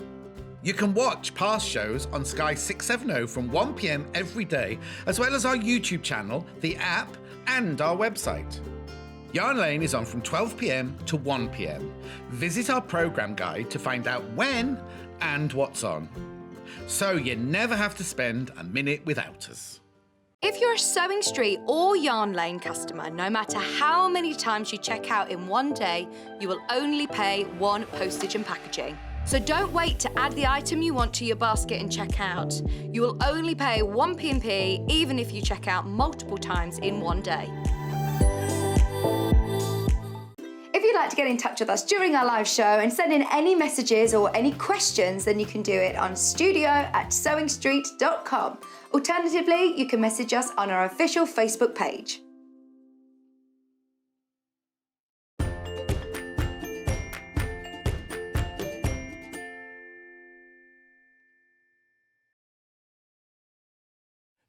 You can watch past shows on Sky 670 from 1 p.m. every day, as well as our YouTube channel, the app, and our website. Yarn Lane is on from 12 p.m. to 1 p.m. Visit our programme guide to find out when and what's on, so you never have to spend a minute without us. If you're a Sewing Street or Yarn Lane customer, no matter how many times you check out in one day, you will only pay one postage and packaging. So don't wait to add the item you want to your basket and check out. You will only pay one P&P even if you check out multiple times in one day. If you'd like to get in touch with us during our live show and send in any messages or any questions, then you can do it on studio@sewingstreet.com. Alternatively, you can message us on our official Facebook page.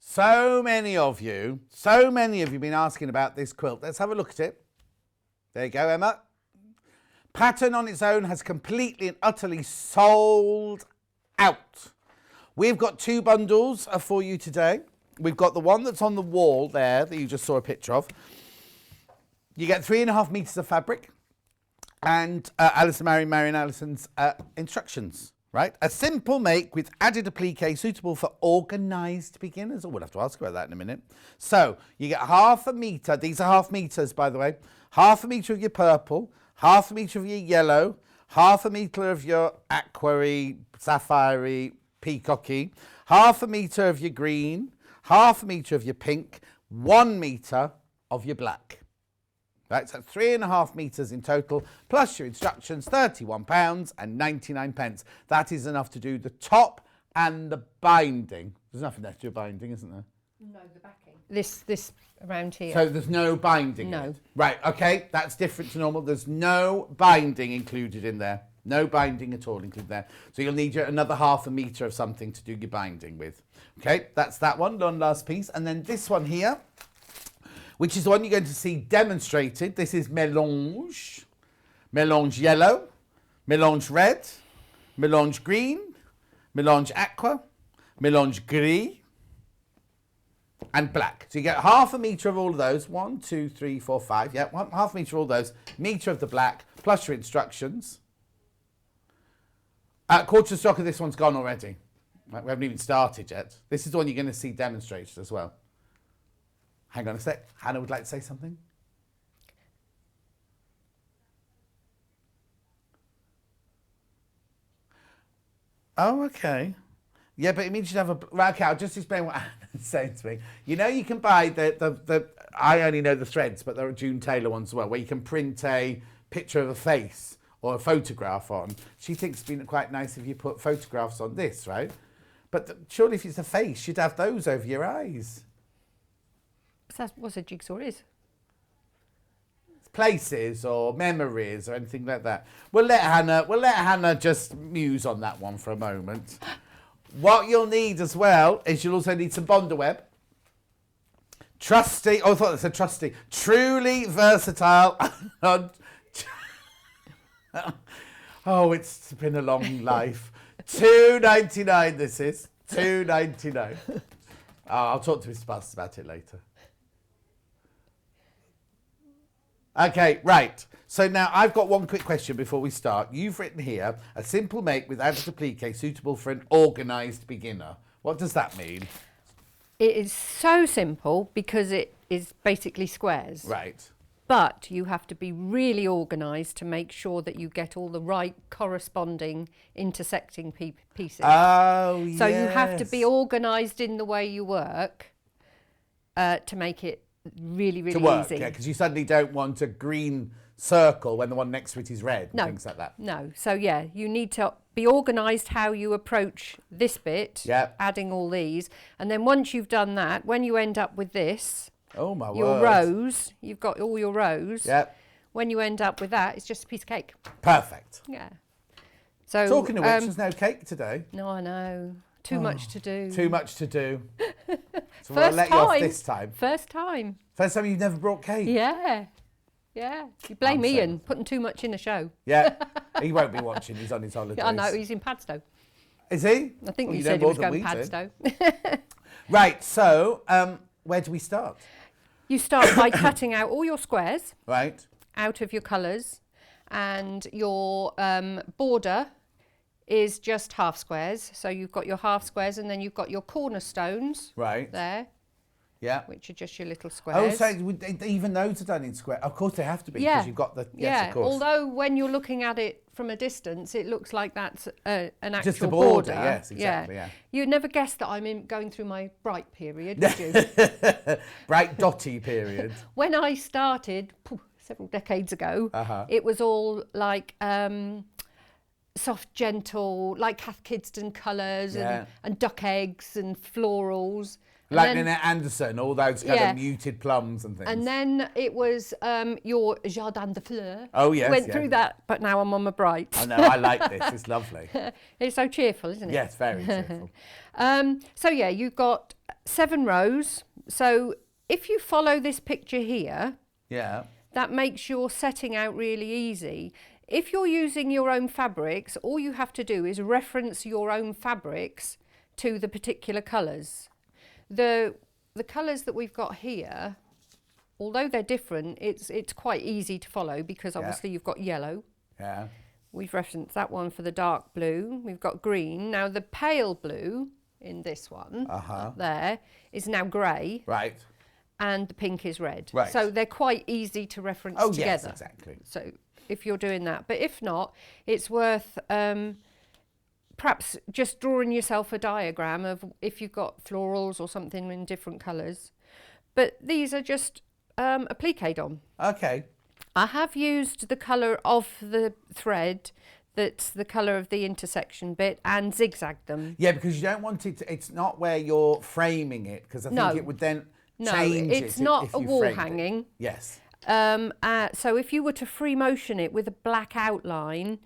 So many of you have been asking about this quilt. Let's have a look at it. There you go, Emma. Pattern on its own has completely and utterly sold out. We've got two bundles for you today. We've got the one that's on the wall there that you just saw a picture of. You get 3.5 meters of fabric and Allison, Maryon, Allison's instructions. Right? A simple make with added applique suitable for organised beginners. Oh, we'll have to ask about that in a minute. So you get 1/2 metre. These are 1/2 metres, by the way. 1/2 metre of your purple, 1/2 metre of your yellow, 1/2 metre of your aquary, sapphire, peacocky, 1/2 metre of your green, 1/2 metre of your pink, 1 metre of your black. Right, so 3.5 metres in total, plus your instructions, £31.99. That is enough to do the top and the binding. There's nothing there to do binding, isn't there? No, the backing. This around here. So there's no binding in No. it? Right, okay, that's different to normal. There's no binding included in there. No binding at all included there. So you'll need another 1/2 metre of something to do your binding with. Okay, that's that one last piece. And then this one here, which is the one you're going to see demonstrated. This is mélange. Mélange yellow, mélange red, mélange green, mélange aqua, mélange gris, and black. So you get 1/2 metre of all of those. 1, 2, 3, 4, 5. Yeah, 1/2 metre of all those. Metre of the black, plus your instructions. Quarter stock of this one's gone already. Right, we haven't even started yet. This is the one you're going to see demonstrated as well. Hang on a sec. Hannah would like to say something. Oh, okay. Yeah, but it means you'd have a... Right, okay, I'll just explain what Hannah's saying to me. You know, you can buy the I only know the threads, but there are June Taylor ones as well, where you can print a picture of a face or a photograph on. She thinks it's been quite nice if you put photographs on this, right? But surely if it's a face, you'd have those over your eyes. That's what a jigsaw is. Places or memories or anything like that. We'll let Hannah just muse on that one for a moment. What you'll need as well is you'll also need some Bonder web. Trusty, oh, I thought it said trusty. Truly versatile. Oh, it's been a long life. £2.99 this is. £2.99. I'll talk to Mr. Bust about it later. Okay, right. So now I've got one quick question before we start. You've written here, a simple make with added applique suitable for an organised beginner. What does that mean? It is so simple because it is basically squares. Right. But you have to be really organised to make sure that you get all the right corresponding intersecting pieces. Oh, yes. So you have to be organised in the way you work to make it really, really to work, easy. yeah, because you suddenly don't want a green circle when the one next to it is red and No. things like that. No. So, yeah, you need to be organised how you approach this bit, Yep. adding all these. And then once you've done that, when you end up with this, Oh, my your word. rows, you've got all your rows. Yep. When you end up with that, it's just a piece of cake. Perfect. Yeah. So, Talking of which, there's no cake today. no, I know. Too much to do. Too much to do. So I'll First let you off time. this time. First time. First time you've never brought cake? Yeah. Yeah. You blame I'm Ian, putting too much in the show. Yeah. He won't be watching. He's on his holidays. I know, he's in Padstow. Is he? I think Well, you know said he more was than going we did. Padstow. Right, so where do we start? You start by cutting out all your squares Right. out of your colours, and your border is just half squares. So you've got your half squares, and then you've got your cornerstones Right. there, Yeah. which are just your little Oh, squares. so even those are done in square. Of course they have to be Yeah. because you've got the. Yes, Yeah, of course. although when you're looking at it from a distance, it looks like that's an actual Just a border, border. yes, exactly, yeah. You'd never guess that I'm going through my bright period, would you? Bright dotty period. When I started several decades ago, it was all like soft, gentle, like Cath Kidston colours Yeah. and duck eggs and florals. And Like then- Nanette Anderson, all those kind Yeah. of muted plums and things. And then it was your Jardin de Fleurs. Oh, yes, Went yeah. through that, but now I'm on my bright. I know, I like this. It's lovely. It's so cheerful, isn't it? Yes, very cheerful. So yeah, you've got 7 rows. So if you follow this picture here, Yeah. that makes your setting out really easy. If you're using your own fabrics, all you have to do is reference your own fabrics to the particular colours. The colours that we've got here, although they're different, it's quite easy to follow because obviously you've got yellow. Yeah. We've referenced that one for the dark blue. We've got green. Now the pale blue in this one up there is now grey, Right. and the pink is red. Right. So they're quite easy to reference Oh, together. yes, exactly. So if you're doing that, but if not, it's worth perhaps just drawing yourself a diagram of if you've got florals or something in different colours. But these are just appliqued on. Okay. I have used the colour of the thread that's the colour of the intersection bit and zigzagged them. Yeah, because you don't want it to, it's not where you're framing it, because I think No. it would then No, change it. it's not if a you wall framed it. hanging. Yes. So if you were to free motion it with a black outline,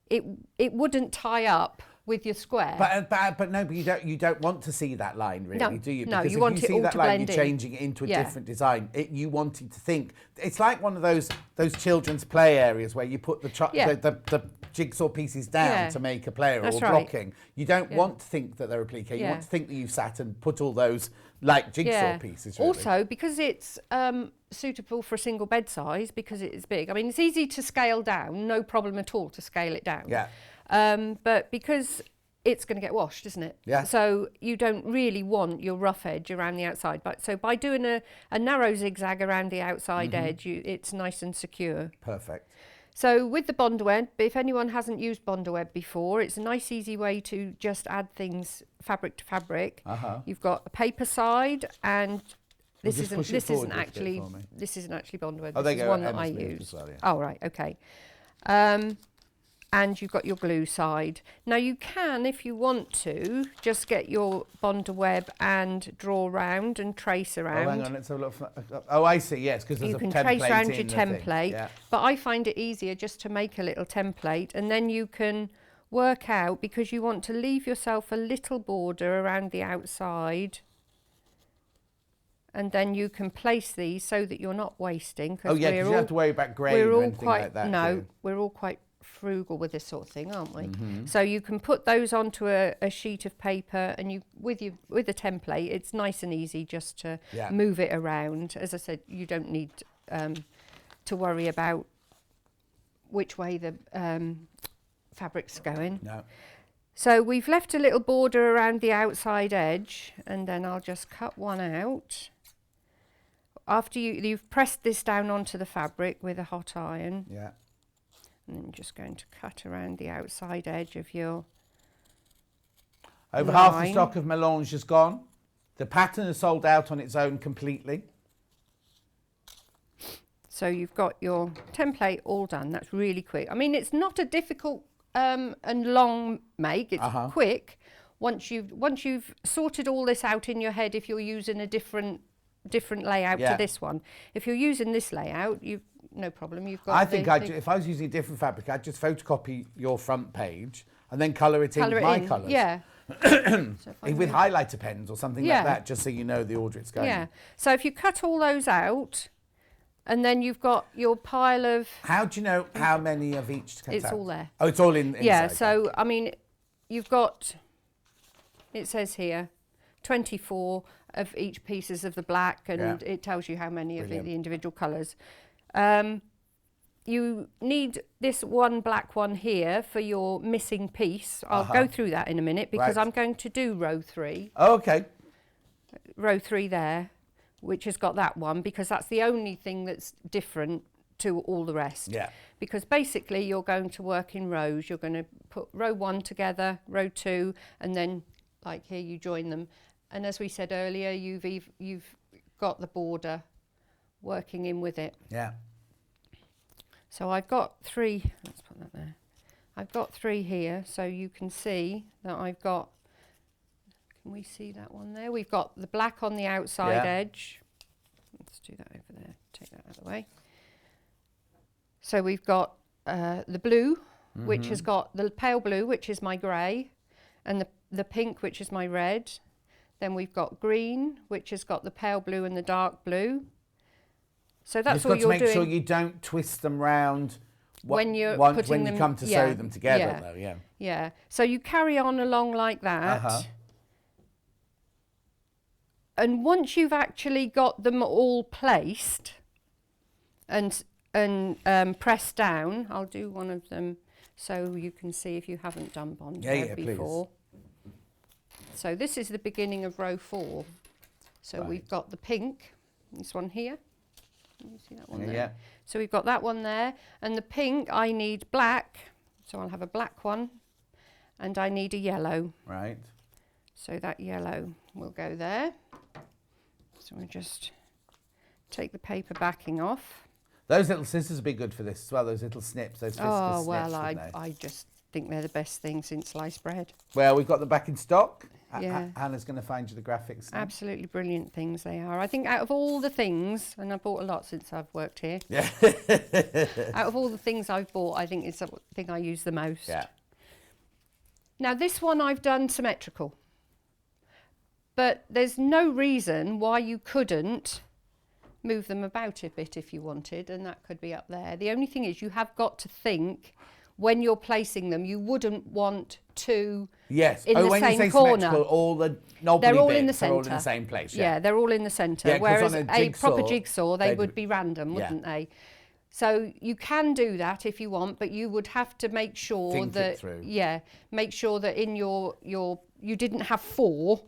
it wouldn't tie up with your square. But no, but you don't want to see that line really, No, do you? no, Because you if want you it see all that to line, blend you're in. changing it into a Yeah. different design. You wanting to think. It's like one of those children's play areas where you put Yeah. the jigsaw pieces down Yeah. to make a player That's or right. blocking. You don't Yeah. want to think that they're applique. You Yeah. want to think that you've sat and put all those like jigsaw pieces. Really. Also, because it's suitable for a single bed size, because it is big. I mean, it's easy to scale down, no problem at all to scale it down. Yeah. But because it's going to get washed, isn't it? Yeah. So you don't really want your rough edge around the outside. But so by doing a narrow zigzag around the outside edge, it's nice and secure. Perfect. So with the Bondweb, if anyone hasn't used Bondweb before, it's a nice easy way to just add things fabric to fabric. You've got a paper side, and this just isn't push it this forward isn't just a bit actually for me. this isn't actually Bondweb. Oh, there This you is go, one that I Emma's moved as use. well, yeah. Oh right, okay. And you've got your glue side. Now you can, if you want to, just get your Bondweb and draw around and trace around. Oh, hang on, let's have a look. Oh, I see. Yes, because there's You a can template trace around your in the thing. template, Yeah. but I find it easier just to make a little template, and then you can work out, because you want to leave yourself a little border around the outside, and then you can place these so that you're not wasting. 'Cause Oh yeah, because you don't have to worry about grain or anything like that. do you? we're all quite frugal with this sort of thing, aren't we? Mm-hmm. So you can put those onto a sheet of paper, and you with a template, it's nice and easy just to Yeah. move it around. As I said, you don't need to worry about which way the fabric's going. No. So we've left a little border around the outside edge, and then I'll just cut one out. After you've pressed this down onto the fabric with a hot iron, Yeah. and then just going to cut around the outside edge of your Over half the line. stock of melange is gone. The pattern is sold out on its own completely. So you've got your template all done. That's really quick. I mean, it's not a difficult and long make. It's quick. Once you've sorted all this out in your head, if you're using a different layout to this one. If you're using this layout, you've no problem. You've got. I think if I was using a different fabric, I'd just photocopy your front page and then colour it in with my colours. Yeah. With highlighter pens or something like that, just so you know the order it's going in. Yeah. So if you cut all those out, and then you've got your pile of. How do you know how many of each to cut out? It's all there. Oh, it's all inside. Yeah. So I mean, you've got. It says here, 24 of each pieces of the black, and it tells you how many of the individual colours. You need this one black one here for your missing piece. I'll go through that in a minute because I'm going to do row 3. Oh, okay. Row 3 there, which has got that one, because that's the only thing that's different to all the rest. Yeah. Because basically you're going to work in rows. You're going to put row 1 together, row 2, and then like here you join them. And as we said earlier, you've got the border working in with it. Yeah. So I've got 3, let's put that there. I've got 3 here, so you can see that I've got, can we see that one there? We've got the black on the outside edge. Let's do that over there, take that out of the way. So we've got the blue, which has got the pale blue, which is my grey, and the pink, which is my red. Then we've got green, which has got the pale blue and the dark blue. So that's what you're doing. You've got to make sure you don't twist them round when you come to sew them together, though. Yeah. Yeah. So you carry on along like that. And once you've actually got them all placed and pressed down, I'll do one of them so you can see if you haven't done bonded before. Please. So this is the beginning of row 4. So we've got the pink, this one here. Can you see that one there? Yeah. So we've got that one there. And the pink, I need black. So I'll have a black one. And I need a yellow. Right. So that yellow will go there. So we'll just take the paper backing off. Those little scissors would be good for this as well, those little snips, those viscous snips. Well, I just think they're the best thing since sliced bread. Well, we've got them back in stock. Yeah. Hannah's going to find you the graphics now. Absolutely brilliant things they are. I think out of all the things, and I've bought a lot since I've worked here. Yeah. Out of all the things I've bought, I think it's the thing I use the most. Yeah. Now this one I've done symmetrical. But there's no reason why you couldn't move them about a bit if you wanted, and that could be up there. The only thing is you have got to think when you're placing them, you wouldn't want to in the same corner. When you say symmetrical, all the knobbly they're all bits in the are centre. all in the same place. Yeah, they're all in the centre. Yeah, whereas a proper jigsaw, they would be random, wouldn't they? So you can do that if you want, but you would have to make sure make sure that in your you didn't have 4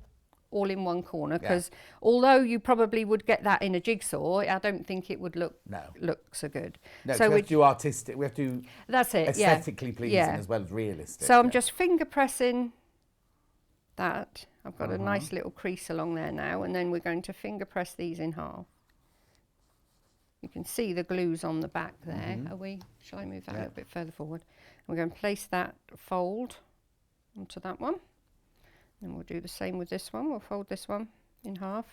all in one corner, because although you probably would get that in a jigsaw, I don't think it would look so good. No, so we have to do artistic. We have to that's it, aesthetically pleasing as well as realistic. So I'm just finger pressing that. I've got a nice little crease along there now, and then we're going to finger press these in half. You can see the glues on the back there. Shall I move that a little bit further forward? We're going to place that fold onto that one. And we'll do the same with this one. We'll fold this one in half.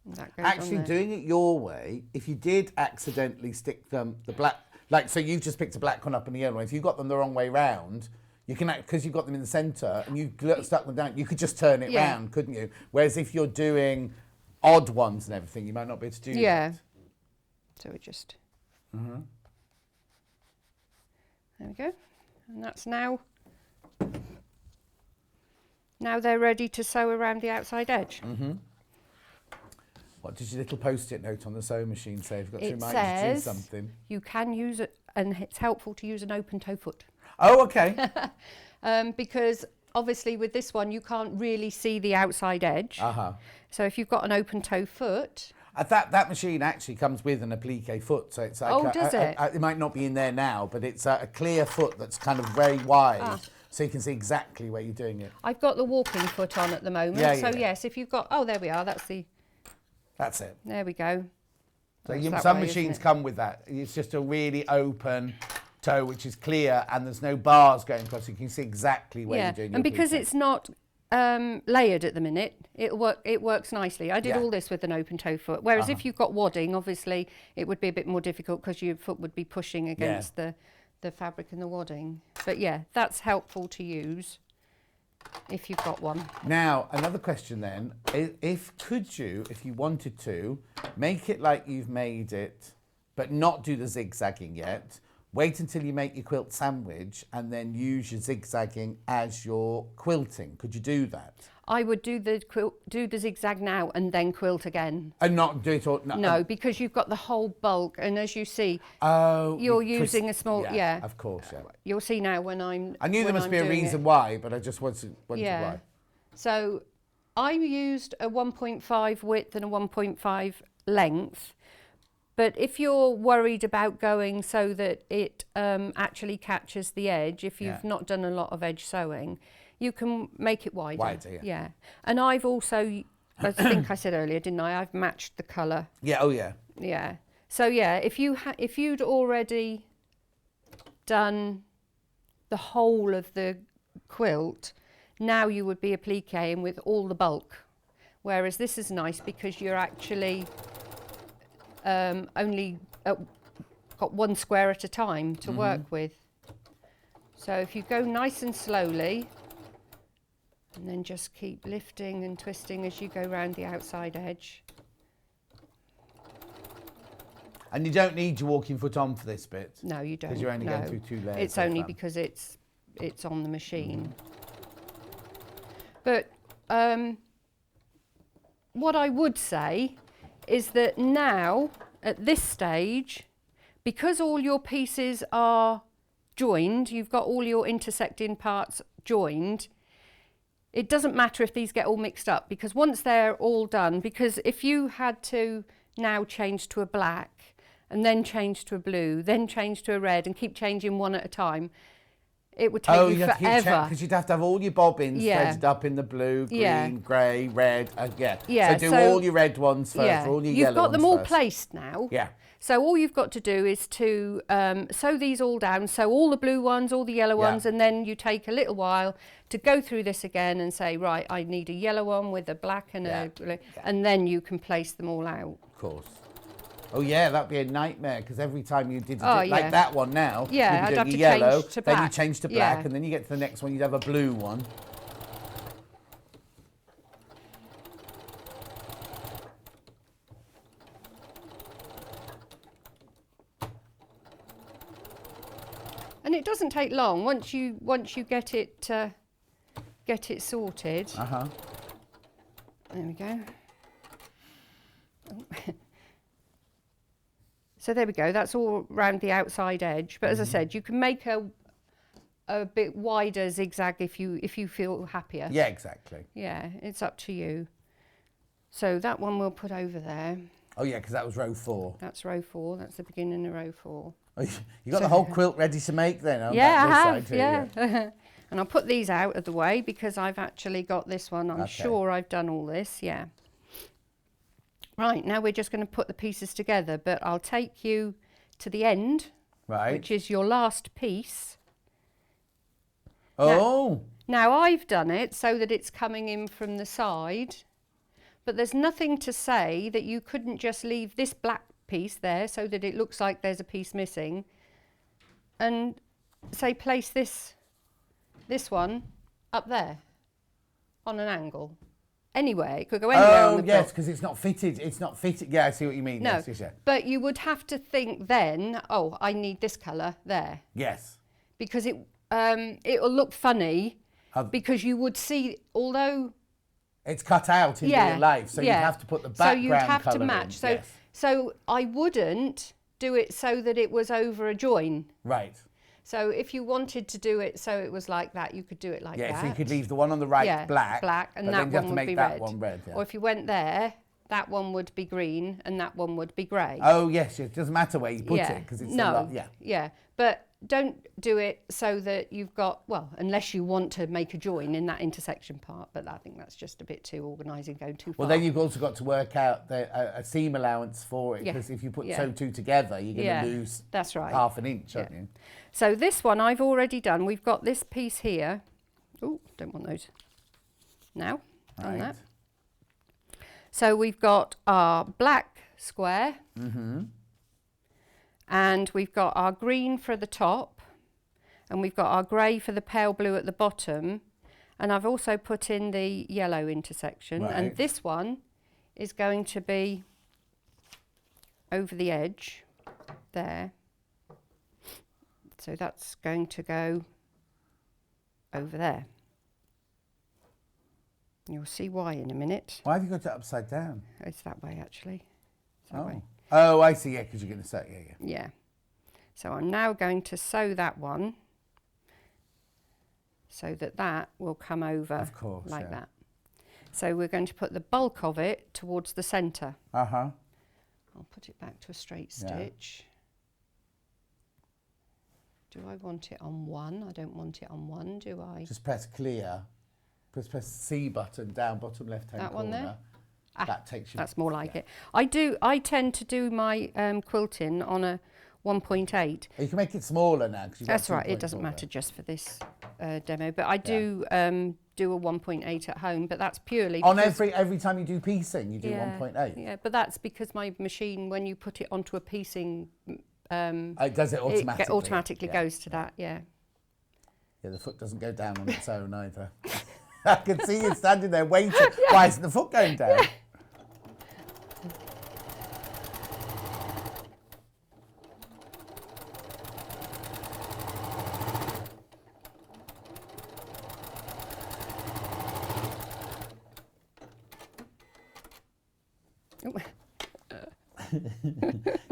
And that goes Actually, on there. doing it your way, if you did accidentally stick them, the black, like, so you just picked a black one up and the yellow one, if you got them the wrong way round, you can, because you've got them in the centre and you stuck them down, you could just turn it round, couldn't you? Whereas if you're doing odd ones and everything, you might not be able to do that. So we just... There we go. And that's now they're ready to sew around the outside edge. What does your little post-it note on the sewing machine say? You've got to remind you to do something. You can use it, and it's helpful to use an open toe foot. Oh, okay. Because obviously with this one you can't really see the outside edge. So if you've got an open toe foot... That machine actually comes with an applique foot, so it's like does it? It might not be in there now, but it's a clear foot that's kind of very wide, so you can see exactly where you're doing it. I've got the walking foot on at the moment, yes, if you've got, there we are, that's it. There we go. So It's that some way, isn't machines it? come with that. It's just a really open toe, which is clear, and there's no bars going across. You can see exactly where you're doing your and because pleating. it's not layered at the minute, it works nicely. I did Yeah. all this with an open toe foot, whereas if you've got wadding, obviously it would be a bit more difficult because your foot would be pushing against the fabric and the wadding. But yeah, that's helpful to use if you've got one. Now, another question then, could you, if you wanted to, make it like you've made it, but not do the zigzagging yet, wait until you make your quilt sandwich and then use your zigzagging as your quilting? Could you do that? I would do the zigzag now and then quilt again. And not do it all? No, because you've got the whole bulk, and as you see, Oh, you're you using a small, Of course, yeah. You'll see now when I'm. I knew there must be a reason why, but I just wanted why. So I used a 1.5 width and a 1.5 length. But if you're worried about going so that it actually catches the edge, if you've not done a lot of edge sewing, you can make it wider. Wider, yeah. And I've also, I think I said earlier, didn't I? I've matched the colour. Yeah, oh yeah. Yeah. So yeah, if you'd already done the whole of the quilt, now you would be appliquing with all the bulk. Whereas this is nice because you're actually only got one square at a time to work with. So if you go nice and slowly, and then just keep lifting and twisting as you go around the outside edge. And you don't need your walking foot on for this bit? No, you don't. Because you're only going no. through 2 layers. It's of only that. because it's on the machine. But what I would say is that now, at this stage, because all your pieces are joined, you've got all your intersecting parts joined, it doesn't matter if these get all mixed up, because once they're all done, because if you had to now change to a black and then change to a blue, then change to a red and keep changing one at a time, it would take you forever. Because you'd have to have all your bobbins threaded up in the blue, green, grey, red. So do all your red ones first, all your yellow ones You've got them all first. placed now. Yeah. So all you've got to do is to sew these all down, sew all the blue ones, all the yellow ones, and then you take a little while to go through this again and say, right, I need a yellow one with a black and a blue, and then you can place them all out. Of course. Oh yeah, that'd be a nightmare because every time you did Oh, like that one now, Yeah, you'd I'd be have doing to yellow, change to then you black. change to black, Yeah. and then you get to the next one, you'd have a blue one. And it doesn't take long once you get it sorted. Uh-huh. There we go. Oh. So there we go. That's all round the outside edge. But as I said, you can make a bit wider zigzag if you feel happier. Yeah, exactly. Yeah, it's up to you. So that one we'll put over there. Oh yeah, because that was row 4. That's row 4. That's the beginning of row 4. Oh, you got the whole quilt ready to make then? On Yeah, this I side have. too, Yeah. And I'll put these out of the way because I've actually got this one. I'm Okay. sure I've done all this. Yeah. Right, now we're just going to put the pieces together, but I'll take you to the end, Right. which is your last piece. Oh. Now I've done it so that it's coming in from the side, but there's nothing to say that you couldn't just leave this black piece there so that it looks like there's a piece missing, and say place this one up there on an angle. Anywhere, it could go anywhere on the yes, quilt. because it's not fitted. It's not fitted. Yeah, I see what you mean. No, Yes, yes, yeah. but you would have to think then, oh, I need this colour there, Yes. because it'll look funny, Have- because you would see, although It's cut out in real life, so you have to put the background so you'd have to colour match. in. So Yes. so I wouldn't do it so that it was over a join. Right. So if you wanted to do it so it was like that, you could do it like that. Yeah, so you could leave the one on the right black, and but that then you have one to would make be that red. one red. Yeah. Or if you went there, that one would be green and that one would be grey. Oh yes, it doesn't matter where you put it because it's no, a lot. Yeah. yeah. But don't do it so that you've got, well, unless you want to make a join in that intersection part, but I think that's just a bit too organising, going too far. Well, then you've also got to work out a seam allowance for it, because if you put sew 2 together, you're going to lose that's right. half an inch, aren't you? So this one I've already done. We've got this piece here. Oh, don't want those. Now, done that. So we've got our black square. And we've got our green for the top, and we've got our grey for the pale blue at the bottom, and I've also put in the yellow intersection, and this one is going to be over the edge there, so that's going to go over there. You'll see why in a minute. Why have you got it upside down? It's that way actually. It's that way. Oh, I see, yeah, because you're going to sew, Yeah. So I'm now going to sew that one so that that will come over of course, like that. So we're going to put the bulk of it towards the centre. Uh-huh. I'll put it back to a straight stitch. Do I want it on one? I don't want it on one, do I? Just press clear. Press the C button down bottom left-hand corner. That one there? That takes you. That's more like it. I tend to do my quilting on a 1.8. You can make it smaller now. That's right. It doesn't matter just for this demo, but I do do a 1.8 at home. But that's purely on every time you do piecing, you do 1.8. Yeah, but that's because my machine, when you put it onto a piecing, it does it automatically. It automatically goes to that. Yeah. Yeah, the foot doesn't go down on its own either. I can see you standing there waiting. Why isn't the foot going down?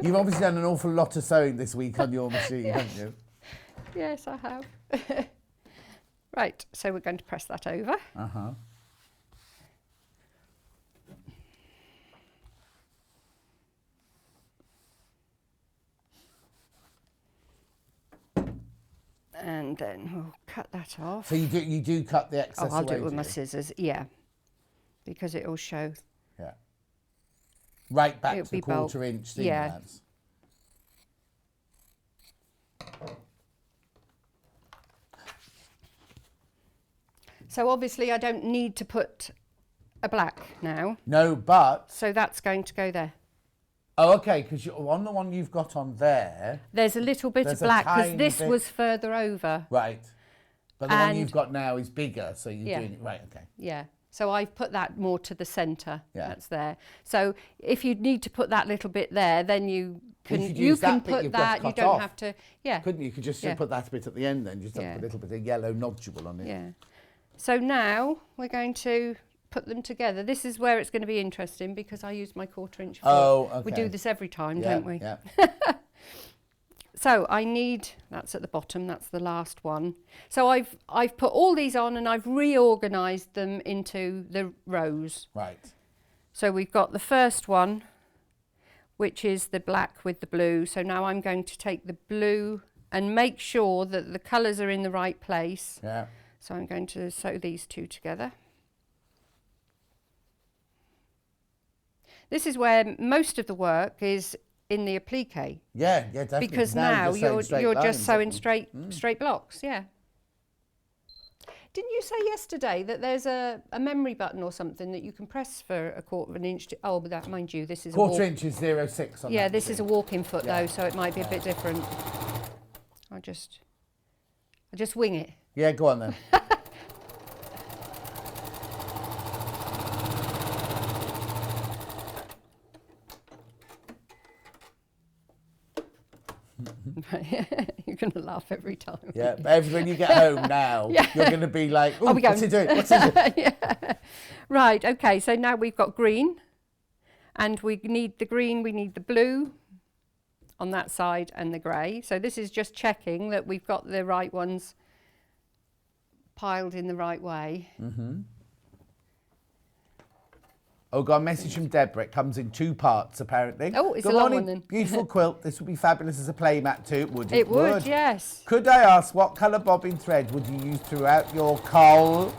You've obviously done an awful lot of sewing this week on your machine, haven't you? Yes, I have. Right, so we're going to press that over. Uh-huh. And then we'll cut that off. So you do cut the excess away? I'll do it with my scissors, yeah, because it will show. Yeah. Right back to the 1/4 inch seam allowance. So obviously I don't need to put a black now. No, but... So that's going to go there. Oh, okay, because on the one you've got on there... There's a little bit of black, because this was further over. Right. But the one you've got now is bigger, so you're doing it... Right, okay. Yeah. So I've put that more to the centre. Yeah. That's there. So if you need to put that little bit there, then you can put that. You don't have to... Yeah. Couldn't you? You could just put that bit at the end then, just have a little bit of yellow nodule on it. Yeah. So now we're going to put them together. This is where it's going to be interesting because I use my 1/4 inch foot. Oh, okay. We do this every time, don't we? Yeah. So I need, that's at the bottom, that's the last one. So I've put all these on and I've reorganised them into the rows. Right. So we've got the first one, which is the black with the blue. So now I'm going to take the blue and make sure that the colours are in the right place. Yeah. So I'm going to sew these two together. This is where most of the work is in the applique. Yeah, definitely. Because now you're just sewing straight blocks, yeah. Didn't you say yesterday that there's a memory button or something that you can press for a 1/4 inch? But that, mind you, this is 1/4 inch is 0.6 on that. Yeah, this is a walking foot though, so it might be a bit different. I'll just wing it. Yeah, go on then. You're going to laugh every time. Yeah, but when you get home now, you're going to be like, oh, what's he doing? What's he doing? Yeah. Right, okay, so now we've got green, and we need the green, we need the blue on that side, and the grey. So this is just checking that we've got the right ones piled in the right way. Mm-hmm. Oh, got a message from Deborah. It comes in 2 parts, apparently. Oh, it's Good a long morning, one then. beautiful quilt. This would be fabulous as a playmat too. Would it? It would, yes. Could I ask what colour bobbin thread would you use throughout your cowl?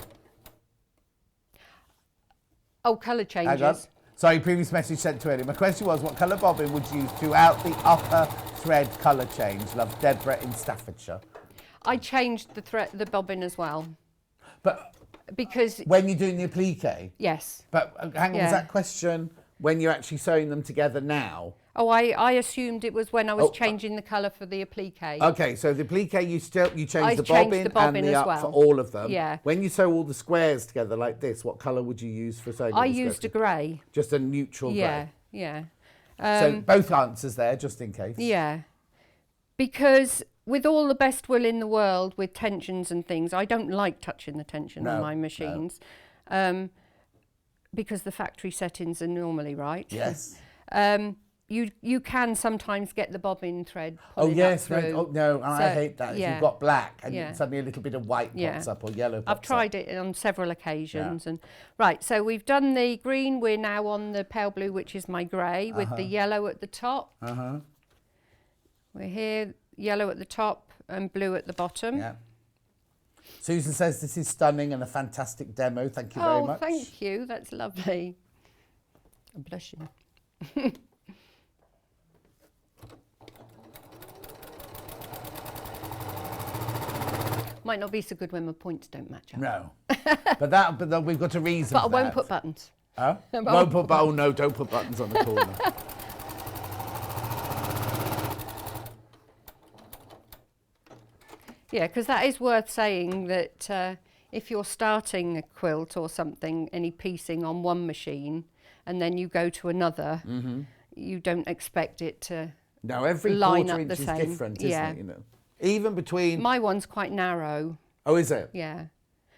Oh, colour Hang on. changes. Sorry, previous message sent to Eddie. My question was, what colour bobbin would you use throughout the upper thread colour change? Love, Deborah in Staffordshire. I changed the bobbin as well. But Because, when you're doing the applique? yes. But hang on, Yeah. was that question when you're actually sewing them together now? Oh, I assumed it was when I was Oh, changing the colour for the applique. Okay, so the applique, you change I the changed bobbin, the bobbin and the as up well. for all of them. Yeah. When you sew all the squares together like this, what colour would you use for sewing? I all the used a squares? grey. Just a neutral Yeah, grey. yeah. So both answers there, just in case. Yeah. Because with all the best will in the world with tensions and things, I don't like touching the tension on No, my no. machines. Because the factory settings are normally right. Yes. You can sometimes get the bobbin thread Oh pulling yes, up right. through. Oh no, and I So, hate that. If yeah. you've got black and Yeah. suddenly a little bit of white Yeah. pops up or yellow pops I've up. tried it on several occasions. And right, so we've done the green. We're now on the pale blue, which is my grey, with the yellow at the top. We're here, yellow at the top and blue at the bottom. Yeah. Susan says this is stunning and a fantastic demo. Thank you very Oh, much. thank you. That's lovely. I'm blushing. Might not be so good when my points don't match up. No. but we've got a reason But I for won't that. put buttons. Huh? I Won't put oh no, don't put buttons on the corner. Yeah, because that is worth saying that if you're starting a quilt or something, any piecing on one machine, and then you go to another, you don't expect it to No, every line quarter up inch the is same. different, isn't Yeah. it? You know, even between. My one's quite narrow. Oh, is it? Yeah.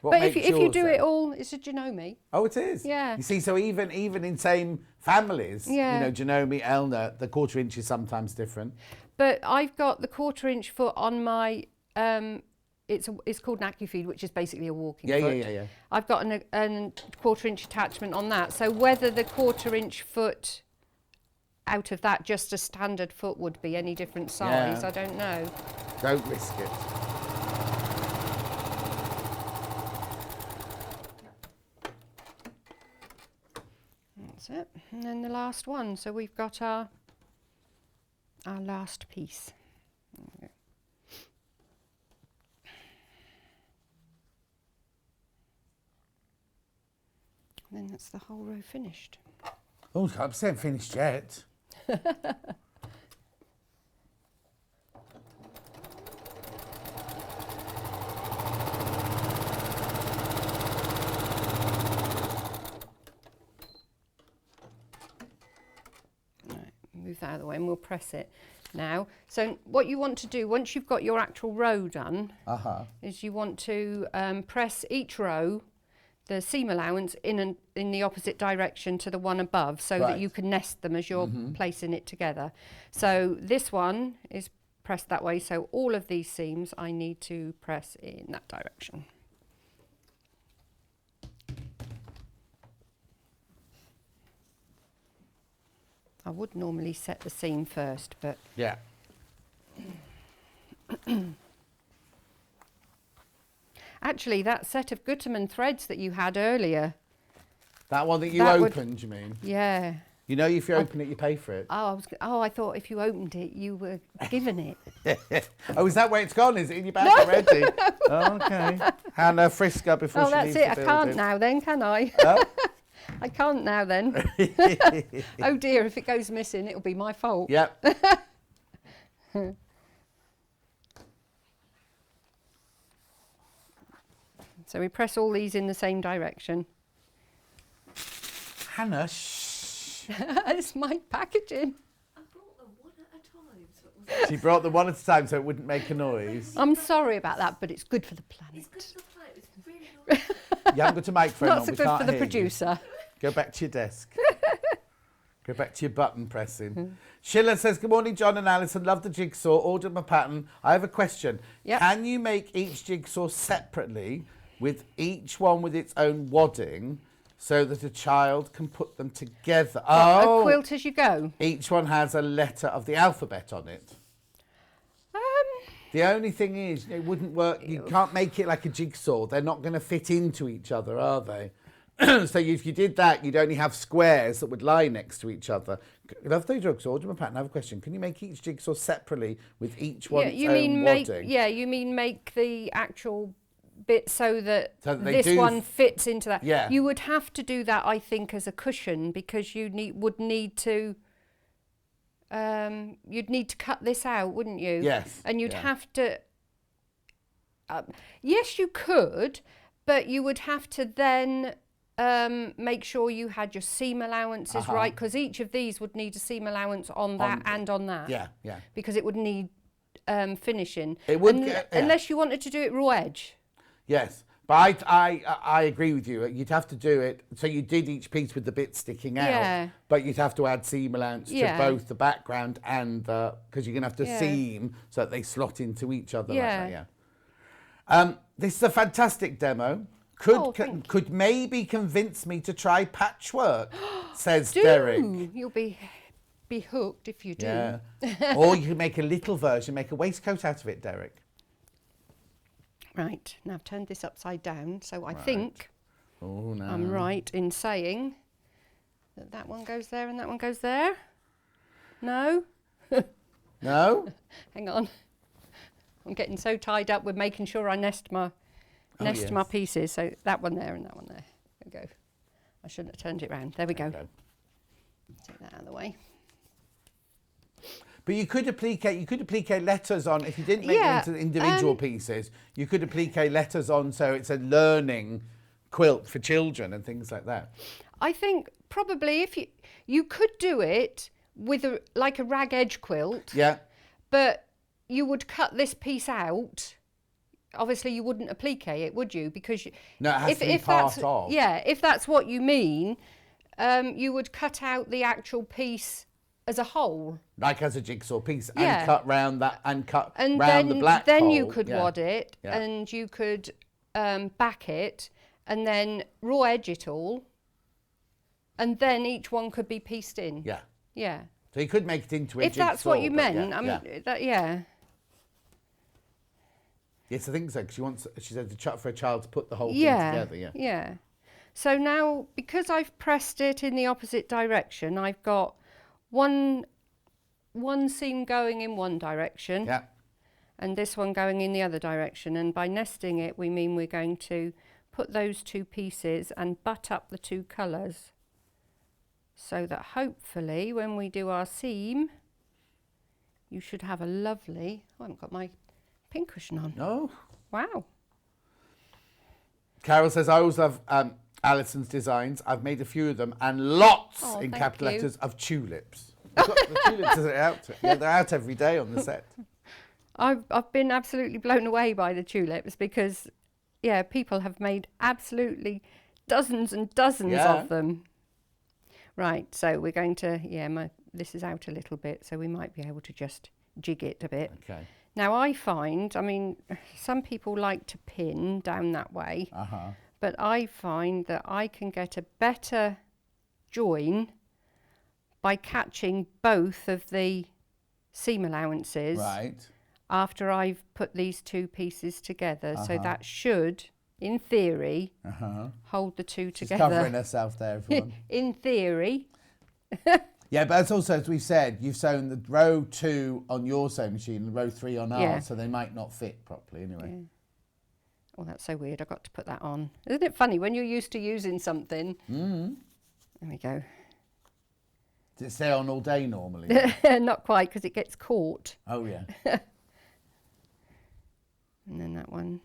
What But makes if you yours do then? it all, it's a Janome. Oh, it is. Yeah. You see, so even in same families, Yeah. you know, Janome, Elna, the quarter inch is sometimes different. But I've got the 1/4 inch foot on my. It's called an AccuFeed, which is basically a walking foot. Yeah. I've got an 1/4 inch attachment on that. So whether the 1/4 inch foot out of that just a standard foot would be any different size, Yeah. I don't know. Don't risk it. That's it. And then the last one. So we've got our last piece. There we go. And then that's the whole row finished. Oh, I'm saying finished yet. Move that out of the way and we'll press it now. So what you want to do once you've got your actual row done is you want to press each row, the seam allowance, in the opposite direction to the one above so that you can nest them as you're placing it together. So this one is pressed that way, so all of these seams I need to press in that direction. I would normally set the seam first, but Yeah. actually that set of Gutermann threads that you had earlier, That one that you That would- opened, you mean? yeah. You know, if you open it, you pay for it. I thought if you opened it, you were given it. Oh, is that where it's gone? Is it in your bag already? Oh, okay. Hannah, frisk her before Oh, she that's leaves it. the I building. can't now then, can I? Oh? I can't now then. Oh dear, if it goes missing, it'll be my fault. Yep. So we press all these in the same direction. Hannah, shh. It's my packaging. I brought them one at a time, so it was She brought them one at a time so it wouldn't make a noise. I'm sorry about that, but it's good for the planet. good to play. It was really nice. You haven't got a microphone Not on, so we good can't for the hear you. producer. Go back to your desk. Go back to your button pressing. Sheila says, good morning, John and Allison. Love the jigsaw. Ordered my pattern. I have a question. Yep. Can you make each jigsaw separately with each one with its own wadding so that a child can put them together. A quilt as you go. Each one has a letter of the alphabet on it. The only thing is, it wouldn't work. You can't make it like a jigsaw. They're not going to fit into each other, are they? So if you did that, you'd only have squares that would lie next to each other. Love those jigsaw. Jim and Pat, I have a question. Can you make each jigsaw separately with each one its own wadding? You mean make the actual bit so that they one fits into that. Yeah. You would have to do that, I think, as a cushion, because you would need to. You'd need to cut this out, wouldn't you? Yes. And you'd have to. Yes, you could, but you would have to then make sure you had your seam allowances right, because each of these would need a seam allowance on that and on that. Yeah, yeah. Because it would need finishing. It would, unless you wanted to do it raw edge. Yes, but I agree with you. You'd have to do it so you did each piece with the bit sticking out, but you'd have to add seam allowance to both the background and because you're gonna have to seam so that they slot into each other. Like that, this is a fantastic demo. Could maybe convince me to try patchwork, says Derek. You'll be hooked if you do. Yeah. Or you can make a little version, make a waistcoat out of it, Derek. Right, now I've turned this upside down, so I think I'm right in saying that that one goes there and that one goes there. No? No? Hang on. I'm getting so tied up with making sure I nest my pieces. So that one there and that one there. There we go. I shouldn't have turned it round. There we go. Take that out of the way. But you could applique letters on, if you didn't make them into individual pieces, you could applique letters on so it's a learning quilt for children and things like that. I think probably if you could do it with like a rag edge quilt. Yeah. But you would cut this piece out. Obviously you wouldn't applique it, would you? Because no, it has to be part of. Yeah, if that's what you mean, you would cut out the actual piece as a whole, like as a jigsaw piece, and cut round that and cut round the black then hole. You could wad it and you could back it and then raw edge it all, and then each one could be pieced in. Yeah. So you could make it into a if jigsaw. If that's what you meant, Yes, I think so. Because she said for a child to put the whole thing together. Yeah. So now, because I've pressed it in the opposite direction, I've got one seam going in one direction and this one going in the other direction, and by nesting it we mean we're going to put those two pieces and butt up the two colours so that hopefully when we do our seam you should have a lovely... I haven't got my pincushion on. No. Wow. Carol says, I always love Allison's designs. I've made a few of them and lots in capital letters of tulips. The tulips are out. Yeah, they're out every day on the set. I've been absolutely blown away by the tulips because, people have made absolutely dozens and dozens of them. Right, so we're going to, this is out a little bit, so we might be able to just jig it a bit. Okay. Now I find, some people like to pin down that way, but I find that I can get a better join by catching both of the seam allowances after I've put these two pieces together. So that should, in theory, hold the two together. She's covering herself there, everyone. In theory. Yeah, but it's also, as we said, you've sewn the row 2 on your sewing machine and row 3 on ours, so they might not fit properly anyway. Yeah. Oh, that's so weird. I got to put that on. Isn't it funny when you're used to using something? There we go. Does it stay on all day normally? Not quite, because it gets caught. Oh, yeah. And then that one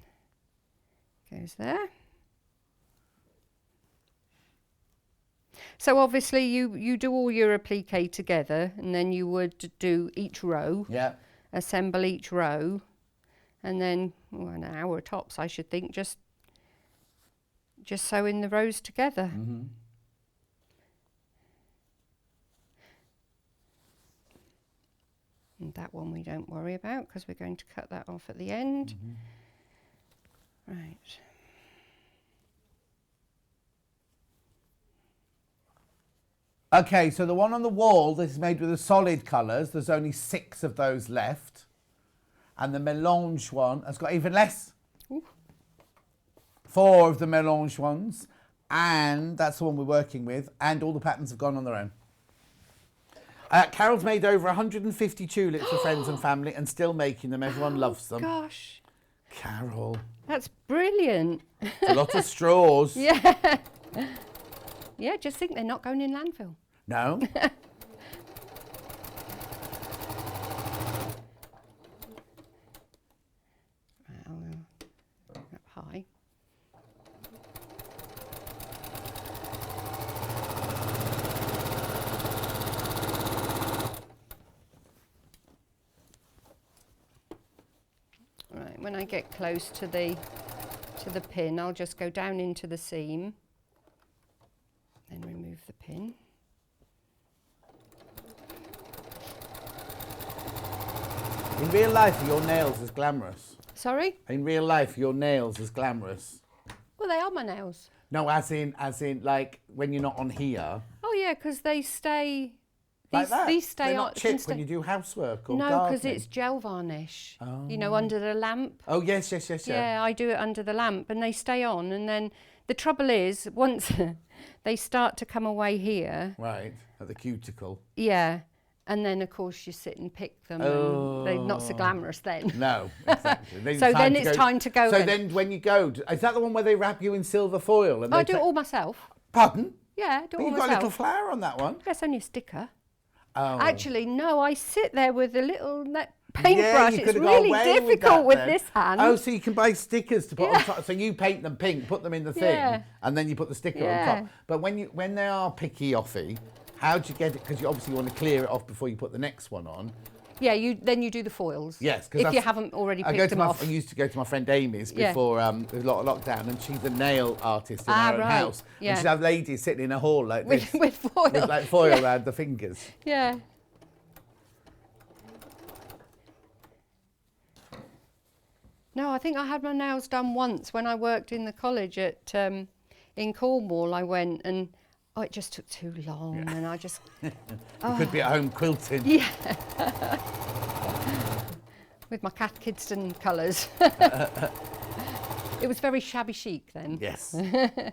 goes there. So obviously you do all your applique together, and then you would do each row. Yeah. Assemble each row, and then an hour tops, I should think, just sewing the rows together. And that one we don't worry about because we're going to cut that off at the end. Right. Okay, so the one on the wall, this is made with the solid colours. There's only 6 of those left. And the melange one has got even less. Ooh. 4 of the melange ones. And that's the one we're working with. And all the patterns have gone on their own. Carol's made over 150 tulips for friends and family and still making them. Everyone loves them. Gosh, Carol. that's brilliant. A lot of straws. Yeah. Yeah, just think they're not going in landfill. No. Up high. Right, when I get close to the pin, I'll just go down into the seam, then remove the pin. In real life, are your nails as glamorous? Sorry? In real life, your nails as glamorous? Well, they are my nails. No, as in, like when you're not on here. Oh yeah, because they stay. Like that? These stay They're on. not chipped when you do housework or No, because gardening? it's gel varnish. You know, under the lamp. Oh, yes. Yeah, I do it under the lamp, and they stay on. And then the trouble is, once they start to come away here. Right, at the cuticle. Yeah, and then of course you sit and pick them. And they're not so glamorous then. No, exactly. So then it's time to go. So then when you go, is that the one where they wrap you in silver foil? And I they do it all myself. Pardon? Yeah, I do But it all you've got a myself. little flower on that one. That's only a sticker. Oh. Actually, no, I sit there with a little paintbrush. you It's could have got really away difficult with that this then. hand. Oh, so you can buy stickers to put Yeah. on top. So you paint them pink, put them in the thing, Yeah. and then you put the sticker on Yeah. top. But when they are picky offy, how do you get it? Because you obviously want to clear it off before you put the next one on. Yeah, then you do the foils. Yes, if you haven't already picked them off. I used to go to my friend Amy's Yeah. before with lockdown, and she's a nail artist in her own right, house. yeah. And she'd have ladies sitting in a hall like With- this, with foil. with like foil around the fingers. Yeah. No, I think I had my nails done once when I worked in the college at in Cornwall. I went and it just took too long, and I just You could be at home quilting. yeah. With my Cat Kidston colours. It was very shabby chic then. Yes. I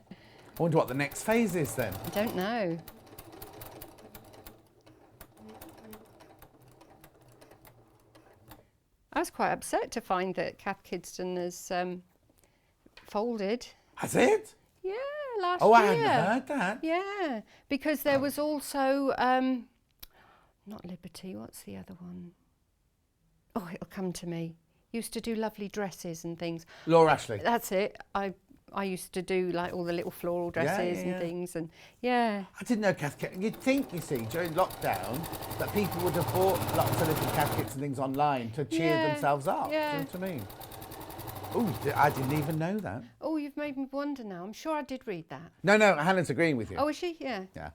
wonder what the next phase is then. I don't know. I was quite upset to find that Cat Kidston has folded. Has it? Yeah, last Oh, year. I hadn't heard that. Yeah, because there was also not Liberty. What's the other one? Oh, it'll come to me. Used to do lovely dresses and things. Laura Ashley. That's it. I used to do like all the little floral dresses yeah. and things, and yeah. I didn't know you'd think, you see, during lockdown, that people would have bought lots of little caskets and things online to cheer Yeah, themselves up. yeah. Do you know what I mean? Oh, I didn't even know that. Oh, you've made me wonder now. I'm sure I did read that. No, Hannah's agreeing with you. Oh, is she? Yeah. Yeah.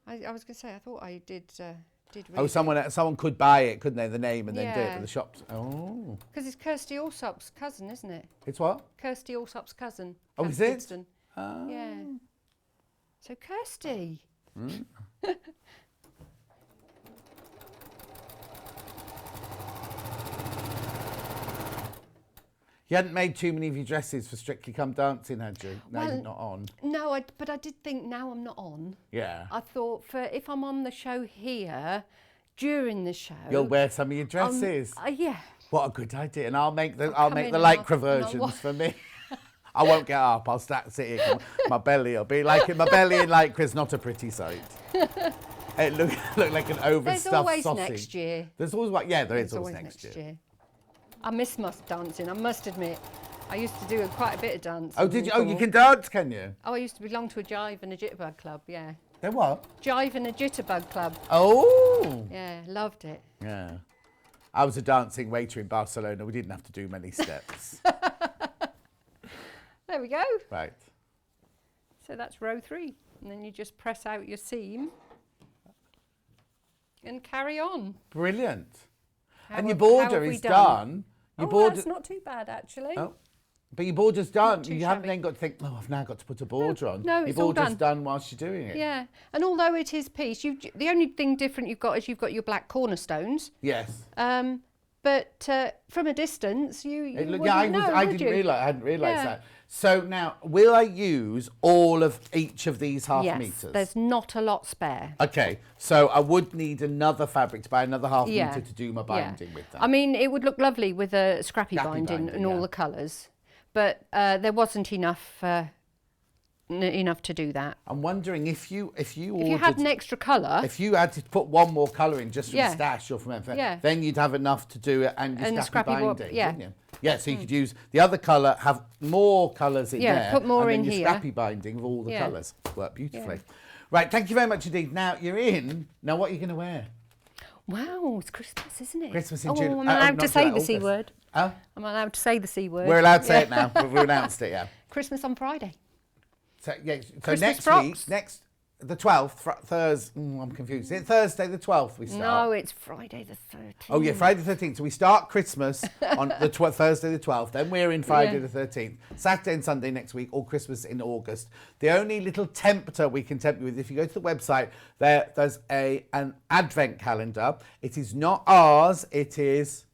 I was going to say, I thought I did read Oh, someone could buy it, couldn't they? The name and then do it Yeah. at the shops. Oh, because it's Kirsty Allsop's cousin, isn't it? it's what? Kirsty Allsop's cousin. Oh, Cat is it? Kidston. Oh. Yeah. So Kirsty. You hadn't made too many of your dresses for Strictly Come Dancing, had you? No, Well, you're not on. No, but I did think now I'm not on. Yeah. I thought if I'm on the show here, during the show. You'll wear some of your dresses. Yeah. What a good idea! And I'll make the come lycra in and I'll versions for me. I won't get up. I'll sit here. My belly will be like my belly in lycra is not a pretty sight. It look like an overstuffed There's always sausage. next year. There's always what? Yeah, there is There's always next year. I miss dancing, I must admit. I used to do quite a bit of dancing. Oh, did you? Oh, you can dance, can you? Oh, I used to belong to a jive and a jitterbug club, yeah. Then what? Jive and a jitterbug club. Oh. Yeah, loved it. Yeah. I was a dancing waiter in Barcelona. We didn't have to do many steps. There we go. Right. So that's row 3. And then you just press out your seam and carry on. Brilliant. How And your have- how border have we is done? done. Your Oh, border. that's not too bad, actually. Oh. But your border's done. too You haven't shabby. then got to think, oh, I've now got to put a border on. no, Your it's all border's done whilst you're doing it. Yeah, and although it is piece, the only thing different you've got is you've got your black cornerstones. Yes. But from a distance, you wouldn't I know, hadn't would you? realised Yeah. that. So now, will I use all of each of these half Yes, meters? there's not a lot spare. Okay, so I would need another fabric to buy another half Yeah. meter to do my Yeah. binding with that. I mean, it would look lovely with a scrappy binding binding, and all yeah. the colours, but there wasn't enough enough to do that. I'm wondering if you If you had an extra colour, if you had to put one more colour in just from Yeah. stash or from anything, Yeah. then you'd have enough to do it and your And scrappy scrappy binding, yeah. wouldn't you? Yeah, so you could use the other colour, have more colours in Yeah, there, put more and then in your here. scrappy binding with all the Yeah. colours. Work beautifully. Right, thank you very much indeed. Now you're in. Now what are you going to wear? wow, it's Christmas, isn't it? Christmas in oh, June. I'm allowed not to say July, the C August. word. Oh, I'm allowed to say the C word. we're allowed to say Yeah. it now. We've announced it, yeah. Christmas on Friday. So, yeah, so Christmas next frocks. week, the 12th, Thursday, I'm confused. Is it Thursday the 12th we start? No, it's Friday the 13th. Oh, yeah, Friday the 13th. So we start Christmas on the Thursday the 12th. Then we're in Friday Yeah. the 13th. Saturday and Sunday next week, or Christmas in August. The only little tempter we can tempt you with, if you go to the website, there's an advent calendar. It is not ours, it is...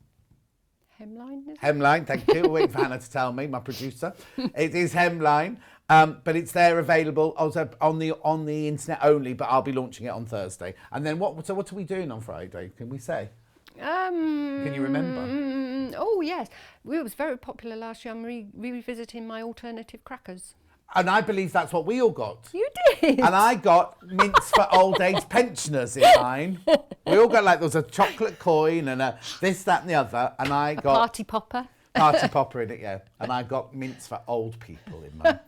Hemline, is it? Hemline, thank you. We're waiting for Hannah to tell me, my producer. It is Hemline, but it's there available also on the internet only. But I'll be launching it on Thursday. And then what? So what are we doing on Friday? Can we say? Can you remember? Oh yes, it was very popular last year. I'm revisiting my alternative crackers. And I believe that's what we all got. You did. And I got mints for old age pensioners in mine. We all got there was a chocolate coin and a this, that, and the other. And I got Party popper. Party popper in it, yeah. And I got mints for old people in mine.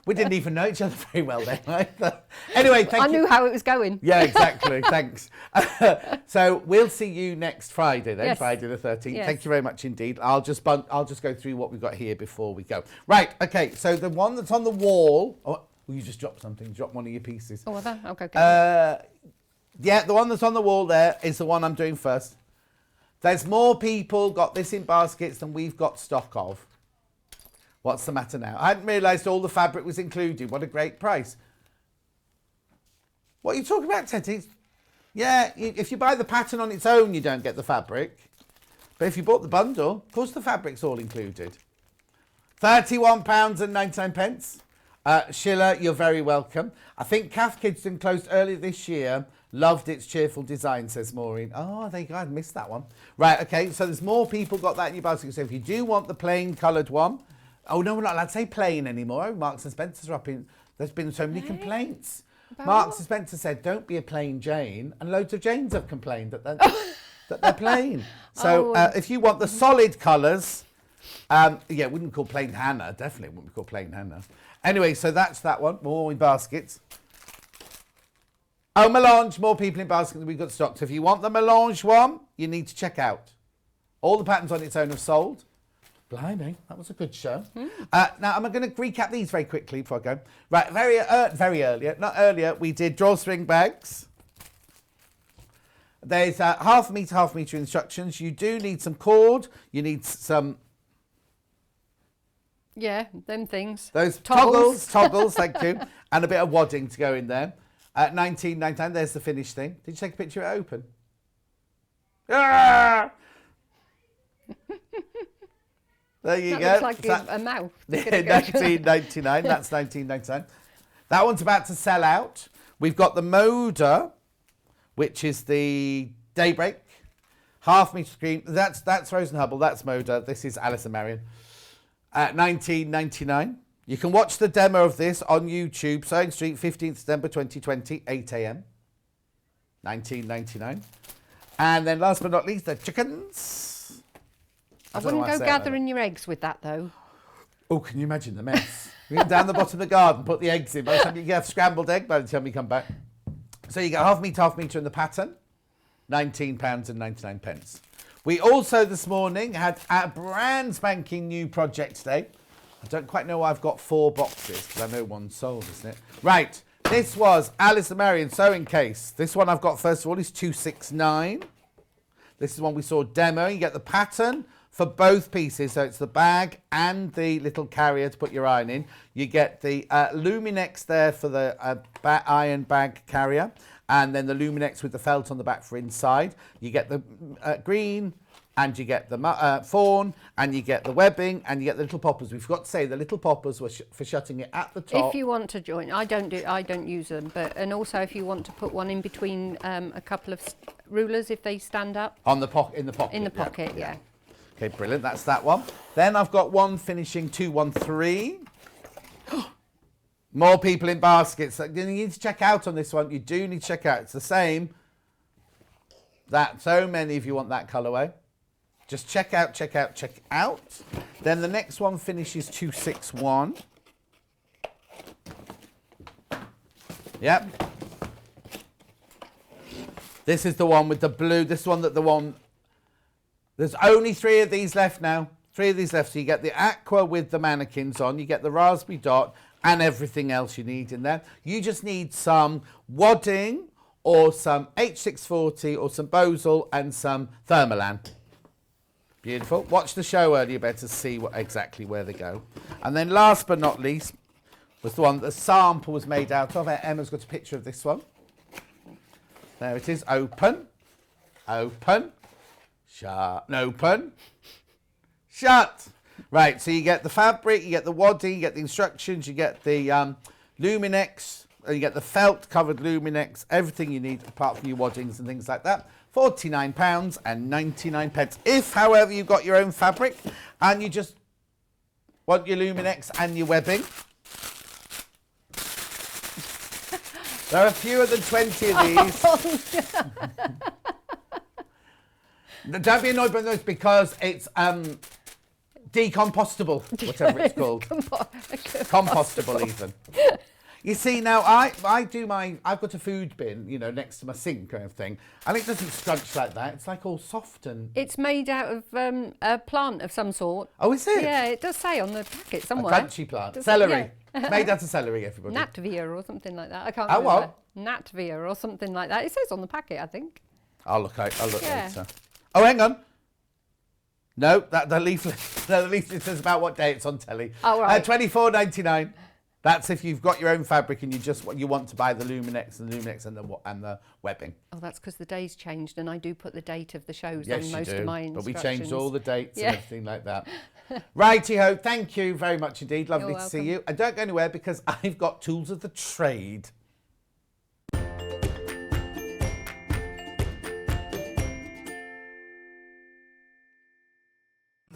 We didn't even know each other very well then either. Anyway, thank you. I knew how it was going. Yeah, exactly. Thanks. So we'll see you next Friday then, Yes. Friday the 13th. Yes. Thank you very much indeed. I'll just go through what we've got here before we go. Right, okay, so the one that's on the wall... Oh, you just dropped something. Drop one of your pieces. Oh, well, okay. Yeah, the one that's on the wall there is the one I'm doing first. There's more people got this in baskets than we've got stock of. What's the matter now? I hadn't realised all the fabric was included. What a great price. What are you talking about, Teddy? Yeah, if you buy the pattern on its own, you don't get the fabric. But if you bought the bundle, of course the fabric's all included. £31.99. Schiller, you're very welcome. I think Cath Kidston closed earlier this year. Loved its cheerful design, says Maureen. Oh, there you go. I missed that one. Right, okay. So there's more people got that in your basket. So if you do want the plain coloured one... Oh, no, we're not allowed to say plain anymore. Marks and Spencer's are up in... There's been so many complaints. Marks and Spencer said, don't be a plain Jane. And loads of Janes have complained that they're plain. So if you want the solid colours... yeah, it wouldn't be called plain Hannah. Definitely wouldn't be called plain Hannah. Anyway, so that's that one. More in baskets. Oh, melange, more people in baskets than we've got stock. So if you want the melange one, you need to check out. All the patterns on its own have sold. Blimey, that was a good show. Now, I'm going to recap these very quickly before I go. Right, not earlier, we did drawstring bags. There's half metre instructions. You do need some cord. You need some... Yeah, them things. Those Toggles. toggles, thank you. And a bit of wadding to go in there. At £19.99, there's the finished thing. Did you take a picture of it open? Ah! There you go. Looks like a mouth. £19.99. That's £19.99. That one's about to sell out. We've got the Moda, which is the Daybreak. Half metre screen. That's Rosen Hubble. That's Moda. This is Allison Maryon. At £19.99. You can watch the demo of this on YouTube, Sewing Street, 15th December 2020, 8 a.m. £19.99. And then last but not least, the chickens. I wouldn't go gathering your eggs with that, though. Oh, can you imagine the mess? You get down the bottom of the garden, put the eggs in. By the time you get a scrambled egg, by the time you come back. So you get half metre in the pattern, £19.99. We also this morning had a brand spanking new project today. I don't quite know why I've got 4 boxes, because I know one's sold, isn't it? Right, this was Allison Maryon sewing case. This one I've got, first of all, is 269. This is one we saw demo. You get the pattern for both pieces. So it's the bag and the little carrier to put your iron in. You get the Luminex there for the iron bag carrier, and then the Luminex with the felt on the back for inside. You get the green, and you get the fawn, and you get the webbing, and you get the little poppers. We forgot to say the little poppers were for shutting it at the top. If you want to join, I don't use them, and also if you want to put one in between a couple of rulers if they stand up. In the pocket. In the pocket, yeah. Okay, brilliant. That's that one. Then I've got one finishing 213. More people in baskets. You need to check out on this one. You do need to check out. It's the same. That so many of you want that colourway. Just check out. Then the next one finishes 261. Yep. This is the one with the blue. This one that the one. There's only 3 of these left now. 3 of these left. So you get the aqua with the mannequins on. You get the raspberry dot and everything else you need in there. You just need some wadding or some H640 or some Bosal and some Thermolan. Beautiful. Watch the show earlier better to see exactly where they go. And then last but not least was the one the sample was made out of. Emma's got a picture of this one. There it is. Open. Shut. Open. Shut. Right, so you get the fabric, you get the wadding, you get the instructions, you get the Luminex, you get the felt covered Luminex, everything you need apart from your waddings and things like that. £49.99. If, however, you've got your own fabric and you just want your Luminex and your webbing, there are fewer than 20 of these. Don't be annoyed by those because it's decompostable, whatever it's called. Compostable even. You see, now I've got a food bin, next to my sink kind of thing, and it doesn't scrunch like that. It's like all soft and... It's made out of a plant of some sort. Oh, is it? Yeah, it does say on the packet somewhere. A crunchy plant. Celery. It's made out of celery, everybody. Natvia or something like that. I can't remember. What? Natvia or something like that. It says on the packet, I think. I'll look later. Oh, hang on. No, the leaflet says about what day it's on telly. Oh, right. $24.99. That's if you've got your own fabric and you want to buy the Luminex and the webbing. Oh, that's because the day's changed, and I do put the date of the shows Yes, on you most do. of my But instructions. we changed all the dates and everything like that. Righty-ho, thank you very much indeed. Lovely You're to see welcome. you. And don't go anywhere because I've got tools of the trade.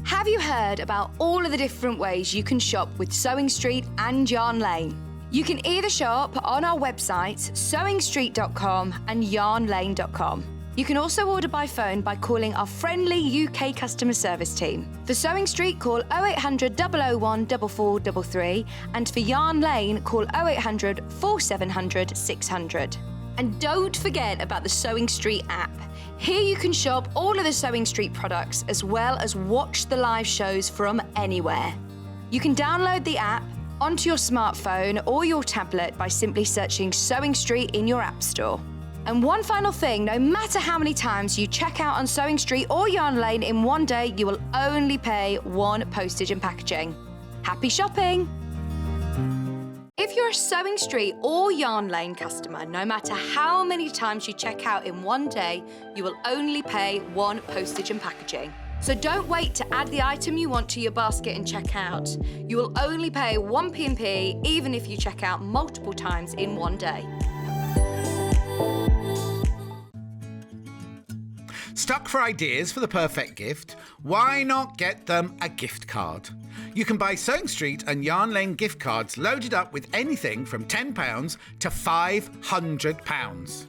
Have you heard about all of the different ways you can shop with Sewing Street and Yarn Lane? You can either shop on our websites, sewingstreet.com and yarnlane.com. You can also order by phone by calling our friendly UK customer service team. For Sewing Street, call 0800 001 4433, and for Yarn Lane, call 0800 4700 600. And don't forget about the Sewing Street app. Here you can shop all of the Sewing Street products as well as watch the live shows from anywhere. You can download the app onto your smartphone or your tablet by simply searching Sewing Street in your app store. And one final thing, no matter how many times you check out on Sewing Street or Yarn Lane in one day, you will only pay 1 postage and packaging. Happy shopping! If you're a Sewing Street or Yarn Lane customer, no matter how many times you check out in one day, you will only pay 1 postage and packaging. So don't wait to add the item you want to your basket and check out. You will only pay 1 P&P even if you check out multiple times in one day. Stuck for ideas for the perfect gift? Why not get them a gift card? You can buy Sewing Street and Yarn Lane gift cards loaded up with anything from £10 to £500.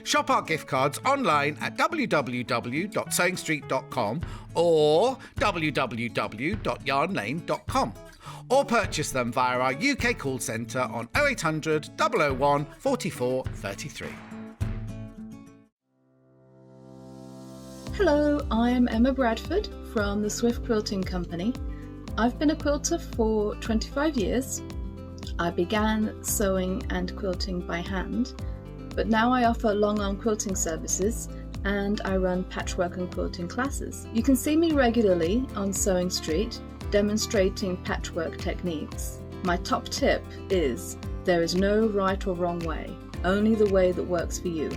Shop our gift cards online at www.sewingstreet.com or www.yarnlane.com, or purchase them via our UK call centre on 0800 001 44 33. Hello, I'm Emma Bradford from the Swift Quilting Company. I've been a quilter for 25 years. I began sewing and quilting by hand, but now I offer long arm quilting services and I run patchwork and quilting classes. You can see me regularly on Sewing Street demonstrating patchwork techniques. My top tip is there is no right or wrong way, only the way that works for you.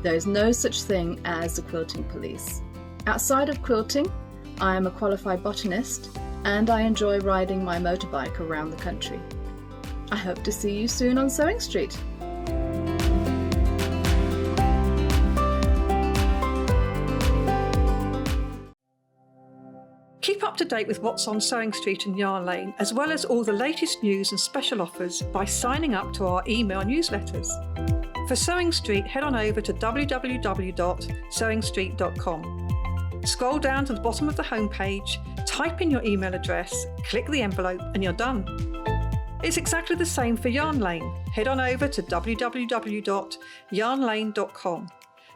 There is no such thing as the quilting police. Outside of quilting, I am a qualified botanist and I enjoy riding my motorbike around the country. I hope to see you soon on Sewing Street. Keep up to date with what's on Sewing Street and Yarn Lane, as well as all the latest news and special offers by signing up to our email newsletters. For Sewing Street, head on over to www.sewingstreet.com. Scroll down to the bottom of the homepage, type in your email address, click the envelope, and you're done. It's exactly the same for Yarn Lane. Head on over to www.yarnlane.com.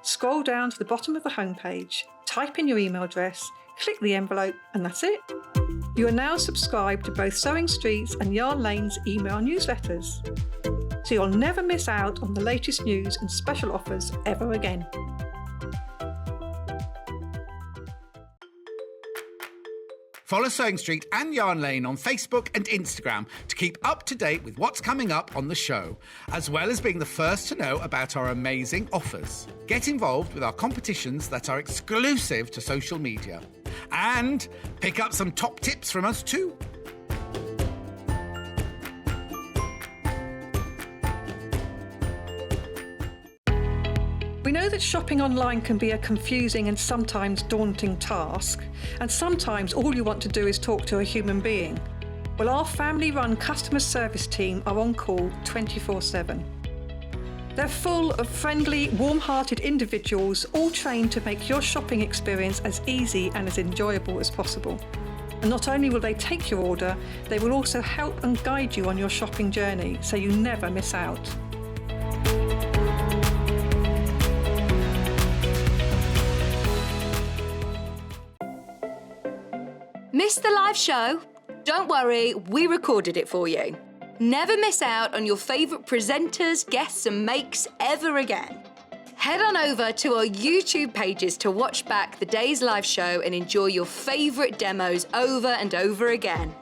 Scroll down to the bottom of the homepage, type in your email address, click the envelope, and that's it. You are now subscribed to both Sewing Street's and Yarn Lane's email newsletters, so you'll never miss out on the latest news and special offers ever again. Follow Sewing Street and Yarn Lane on Facebook and Instagram to keep up to date with what's coming up on the show, as well as being the first to know about our amazing offers. Get involved with our competitions that are exclusive to social media. And pick up some top tips from us too. We know that shopping online can be a confusing and sometimes daunting task, and sometimes all you want to do is talk to a human being. Well, our family-run customer service team are on call 24/7. They're full of friendly, warm-hearted individuals, all trained to make your shopping experience as easy and as enjoyable as possible. And not only will they take your order, they will also help and guide you on your shopping journey, so you never miss out. Missed the live show? Don't worry, we recorded it for you. Never miss out on your favourite presenters, guests and makes ever again. Head on over to our YouTube pages to watch back the day's live show and enjoy your favourite demos over and over again.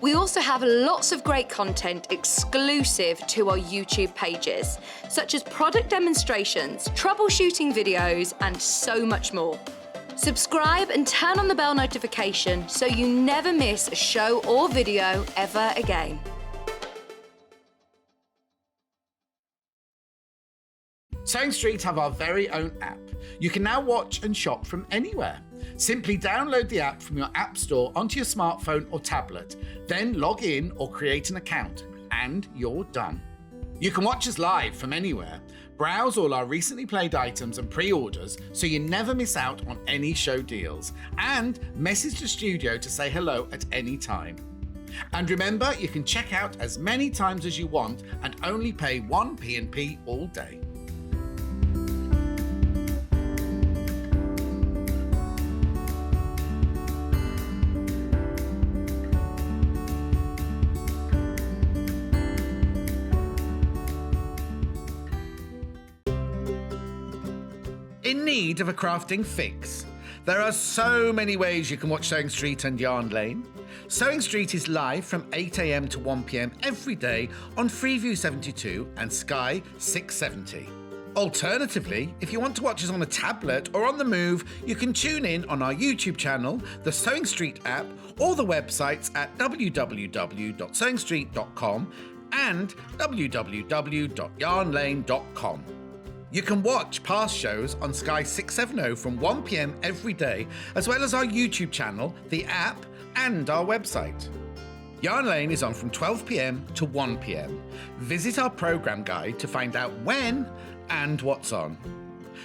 We also have lots of great content exclusive to our YouTube pages, such as product demonstrations, troubleshooting videos, and so much more. Subscribe and turn on the bell notification so you never miss a show or video ever again. Sewing Street have our very own app. You can now watch and shop from anywhere. Simply download the app from your app store onto your smartphone or tablet, then log in or create an account, and you're done. You can watch us live from anywhere, browse all our recently played items and pre-orders so you never miss out on any show deals, and message the studio to say hello at any time. And remember, you can check out as many times as you want and only pay 1 P&P all day. In need of a crafting fix? There are so many ways you can watch Sewing Street and Yarn Lane. Sewing Street is live from 8 a.m. to 1 p.m. every day on Freeview 72 and Sky 670. Alternatively, if you want to watch us on a tablet or on the move, you can tune in on our YouTube channel, the Sewing Street app, or the websites at www.sewingstreet.com and www.yarnlane.com. You can watch past shows on Sky 670 from 1 p.m. every day, as well as our YouTube channel, the app, and our website. Yarn Lane is on from 12 p.m. to 1 p.m. Visit our programme guide to find out when and what's on,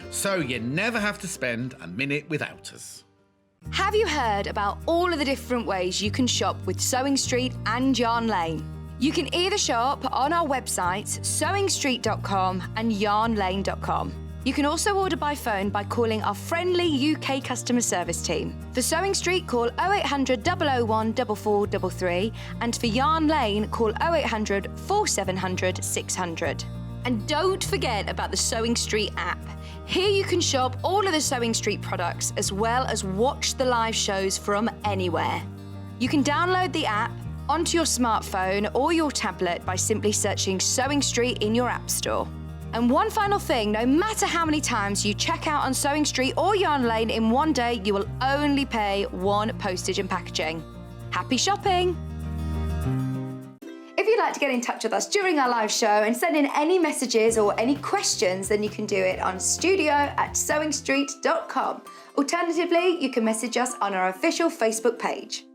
so you never have to spend a minute without us. Have you heard about all of the different ways you can shop with Sewing Street and Yarn Lane? You can either shop on our websites, sewingstreet.com and yarnlane.com. You can also order by phone by calling our friendly UK customer service team. For Sewing Street, call 0800 001 4433, and for Yarn Lane, call 0800 4700 600. And don't forget about the Sewing Street app. Here you can shop all of the Sewing Street products as well as watch the live shows from anywhere. You can download the app onto your smartphone or your tablet by simply searching Sewing Street in your app store. And one final thing, no matter how many times you check out on Sewing Street or Yarn Lane in one day, you will only pay one postage and packaging. Happy shopping! If you'd like to get in touch with us during our live show and send in any messages or any questions, then you can do it on studio@sewingstreet.com. Alternatively, you can message us on our official Facebook page.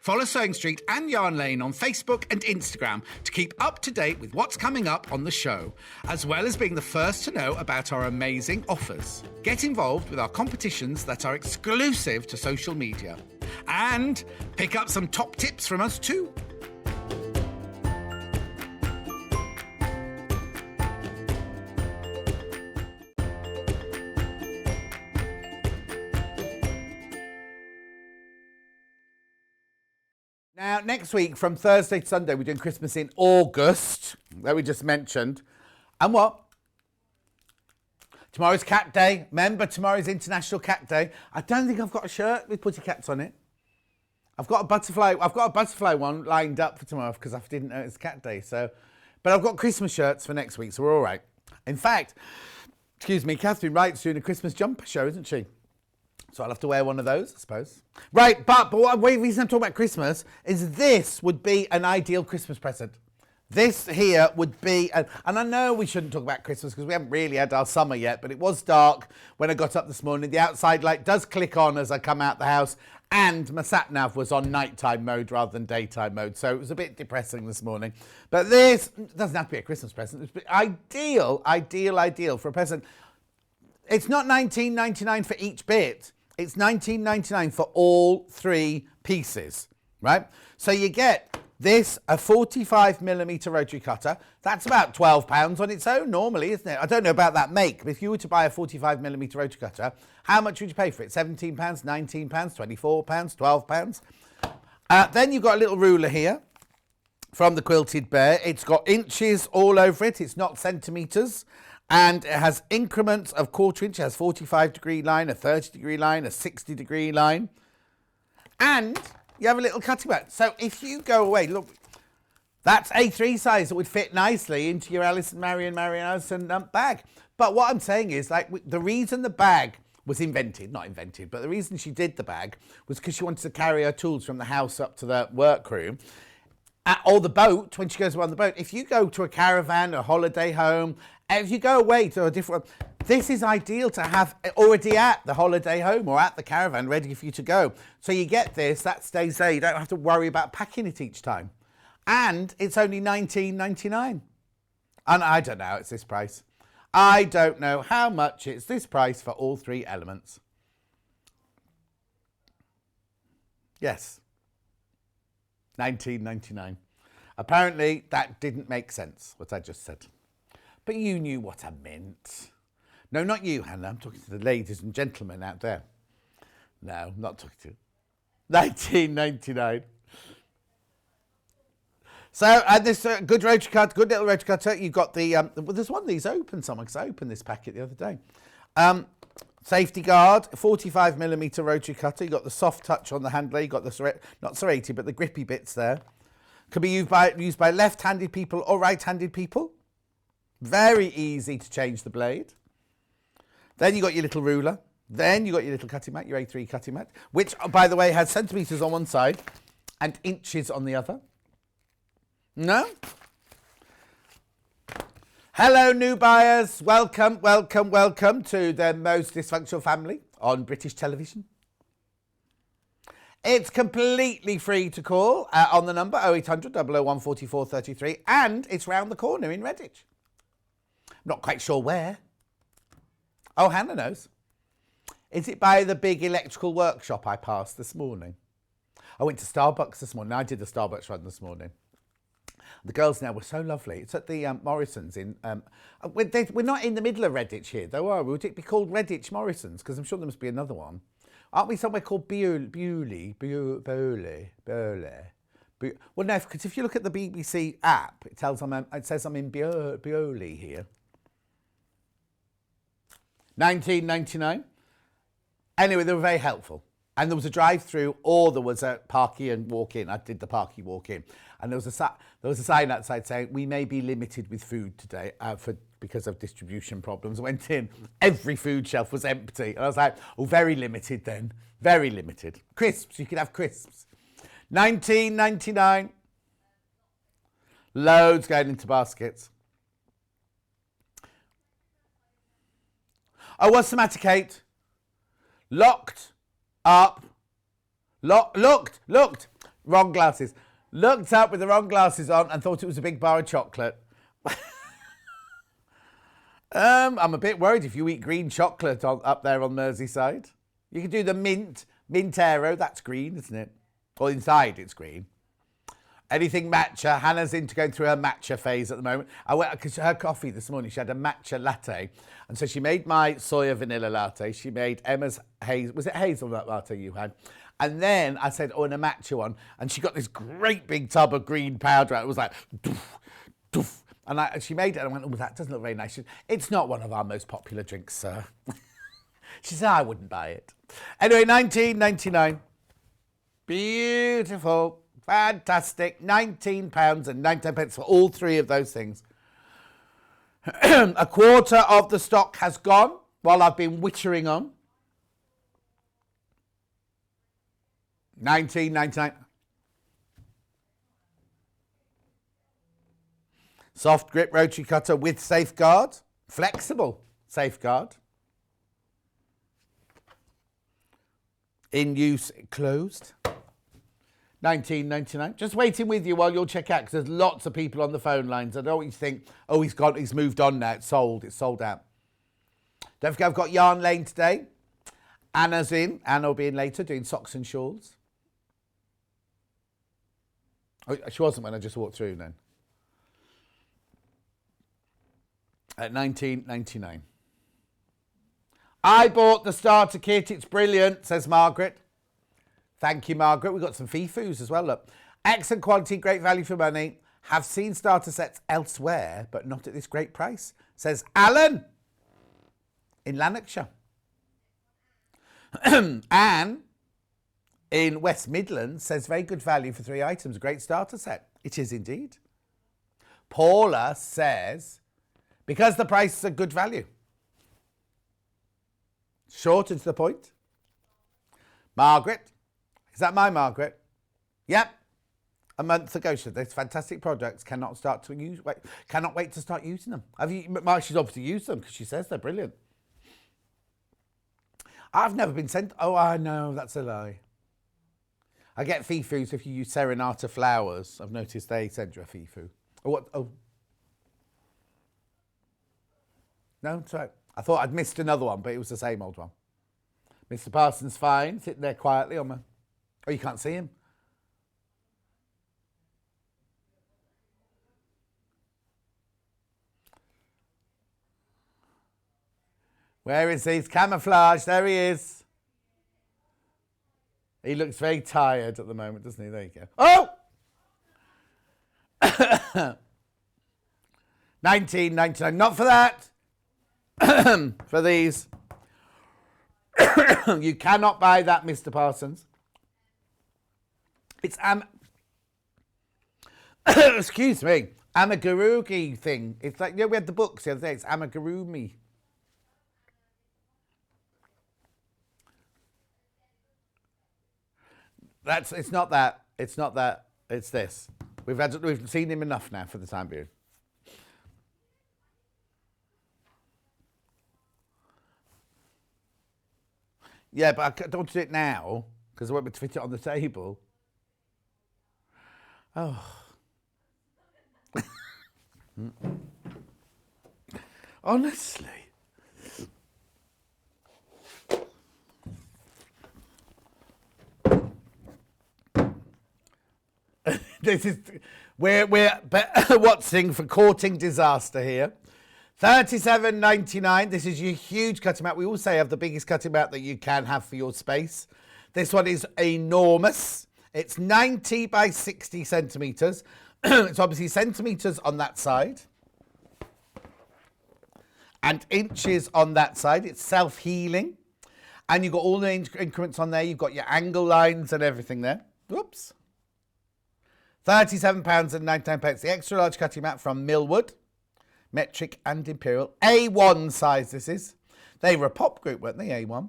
Follow Sewing Street and Yarn Lane on Facebook and Instagram to keep up to date with what's coming up on the show, as well as being the first to know about our amazing offers. Get involved with our competitions that are exclusive to social media. And pick up some top tips from us too. Now, next week, from Thursday to Sunday, we're doing Christmas in August, that we just mentioned. And what? Tomorrow's Cat Day. Remember, tomorrow's International Cat Day. I don't think I've got a shirt with putty cats on it. I've got a butterfly one lined up for tomorrow because I didn't know it's Cat Day. But I've got Christmas shirts for next week, so we're all right. In fact, Catherine Wright's doing a Christmas jumper show, isn't she? So I'll have to wear one of those, I suppose. Right, but the reason I'm talking about Christmas is this would be an ideal Christmas present. This here would be, and I know we shouldn't talk about Christmas because we haven't really had our summer yet, but it was dark when I got up this morning. The outside light does click on as I come out the house, and my sat-nav was on nighttime mode rather than daytime mode, so it was a bit depressing this morning. But this doesn't have to be a Christmas present. It's ideal for a present. It's not $19.99 for each bit. It's $19.99 for all three pieces, right? So you get this, a 45mm rotary cutter. That's about £12 on its own normally, isn't it? I don't know about that make, but if you were to buy a 45mm rotary cutter, how much would you pay for it? £17, £19, £24, £12? Then you've got a little ruler here from the Quilted Bear. It's got inches all over it. It's not centimetres. And it has increments of 1/4 inch. It has 45-degree line, a 30-degree line, a 60-degree line. And you have a little cutting mat. So if you go away, look, that's A3 size that would fit nicely into your Allison, Maryon, Allison bag. But what I'm saying is, like, the reason the bag was not invented, but the reason she did the bag was because she wanted to carry her tools from the house up to the workroom. Or the boat, when she goes on the boat. If you go to a caravan, a holiday home, if you go away to a different... This is ideal to have already at the holiday home or at the caravan ready for you to go. So you get this, that stays there. You don't have to worry about packing it each time. And it's only $19.99. And I don't know, it's this price. I don't know how much it's this price for all three elements. Yes. $19.99. Apparently, that didn't make sense, what I just said. But you knew what I meant. No, not you, Hannah. I'm talking to the ladies and gentlemen out there. No, I'm not talking to you. $19.99. So, and this good rotary cutter, good little rotary cutter. You've got the, well, there's one of these open somewhere because I opened this packet the other day. Safety guard, 45mm rotary cutter. You've got the soft touch on the handle. You've got the, not serrated, but the grippy bits there. Could be used by left-handed people or right-handed people. Very easy to change the blade. Then you got your little ruler. Then you got your little cutting mat, your A3 cutting mat, which, by the way, has centimetres on one side and inches on the other. No? Hello, new buyers. Welcome, welcome, welcome to the most dysfunctional family on British television. It's completely free to call on the number 0800 001 44 33, and it's round the corner in Redditch. Not quite sure where. Oh, Hannah knows. Is it by the big electrical workshop I passed this morning? I went to Starbucks this morning. I did the Starbucks run this morning. The girls now were so lovely. It's at the Morrisons in... we're not in the middle of Redditch here, though, are we? Would it be called Redditch Morrisons? Because I'm sure there must be another one. Aren't we somewhere called Bewley? Well, no, because if you look at the BBC app, it says I'm in Bioli here. 19.99. Anyway, they were very helpful. And there was a drive-through, or there was a parky and walk-in. I did the parky walk-in, and there was a sign outside saying we may be limited with food today because of distribution problems. I went in, every food shelf was empty, and I was like, oh, very limited then, very limited. Crisps, you could have crisps. 19.99. Loads going into baskets. Oh, what's the matter, Kate? Looked. Wrong glasses. Looked up with the wrong glasses on and thought it was a big bar of chocolate. I'm a bit worried if you eat green chocolate up there on Merseyside. You can do the Mintero, that's green, isn't it? Well, inside it's green. Anything matcha. Hannah's into going through her matcha phase at the moment. I went because her coffee this morning, she had a matcha latte. And so she made my soya vanilla latte. She made Emma's was it hazelnut latte you had? And then I said, oh, and a matcha one. And she got this great big tub of green powder out. It was like, doof, doof. And she made it and I went, oh, that doesn't look very nice. She said, it's not one of our most popular drinks, sir. She said, I wouldn't buy it. Anyway, 19.99. Beautiful. Fantastic. £19.99 for all three of those things. A quarter of the stock has gone while I've been wittering on. £19.99. Soft grip rotary cutter with safeguard. Flexible safeguard. In use closed. £19.99. Just waiting with you while you'll check out because there's lots of people on the phone lines. I don't want you to think, oh, he's moved on now. It's sold out. Don't forget, I've got Yarn Lane today. Anna's in. Anna will be in later doing socks and shawls. Oh, she wasn't when I just walked through then. At £19.99. I bought the starter kit. It's brilliant, says Margaret. Thank you, Margaret. We've got some Fifus as well, look. Excellent quality, great value for money. Have seen starter sets elsewhere, but not at this great price, says Alan in Lanarkshire. Anne in West Midlands says very good value for 3 items. Great starter set. It is indeed. Paula says, because the prices are good value. Short and to the point. Margaret. Is that my Margaret? Yep. A month ago, she said, these fantastic products cannot wait to start using them. She's obviously used them because she says they're brilliant. I've never been sent. Oh, I know, that's a lie. I get Fifus if you use Serenata flowers. I've noticed they send you a Fifu. Oh, what? Oh. No, it's right. I thought I'd missed another one, but it was the same old one. Mr. Parsons fine, sitting there quietly on my... Oh, you can't see him? Where is he? He's camouflage. There he is. He looks very tired at the moment, doesn't he? There you go. Oh! £19.99. Not for that. For these. You cannot buy that, Mr. Parsons. It's excuse me, amigurugi thing. It's like, we had the books the other day. It's amigurumi. It's not that. It's not that. It's this. We've seen him enough now for the time being. Yeah, but I don't want to do it now because I won't be able to fit it on the table. Oh. Honestly. This is we're watching for courting disaster here. $37.99. This is your huge cutting mat. We also have the biggest cutting mat that you can have for your space. This one is enormous. It's 90 by 60 centimetres. It's obviously centimetres on that side and inches on that side. It's self-healing. And you've got all the increments on there. You've got your angle lines and everything there. Whoops. £37.99. The extra large cutting mat from Millwood. Metric and Imperial. A1 size this is. They were a pop group, weren't they? A1.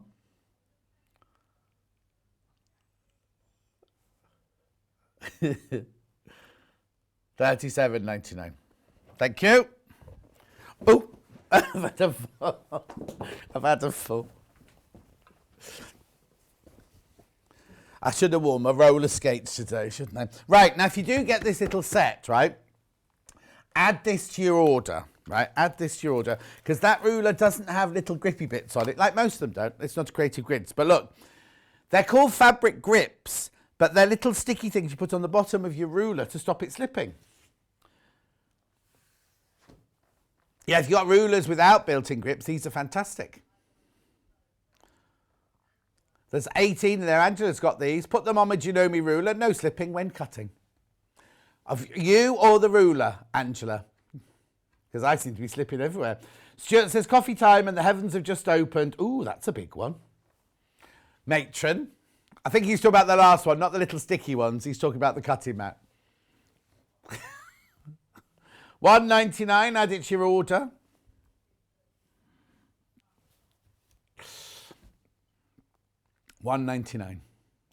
£37.99. Thank you. Oh, I've had a fall. I should have worn my roller skates today, shouldn't I? Right, now if you do get this little set, right, add this to your order, right? Add this to your order, because that ruler doesn't have little grippy bits on it, like most of them don't. It's not Creative Grids. But look, they're called fabric grips, but they're little sticky things you put on the bottom of your ruler to stop it slipping. Yeah, if you've got rulers without built-in grips, these are fantastic. There's 18 in there. Angela's got these. Put them on my Janome ruler. No slipping when cutting. Of you or the ruler, Angela? Because I seem to be slipping everywhere. Stuart says, coffee time and the heavens have just opened. Ooh, that's a big one. Matron. I think he's talking about the last one, not the little sticky ones. He's talking about the cutting mat. $1.99, add it to your order. $1.99.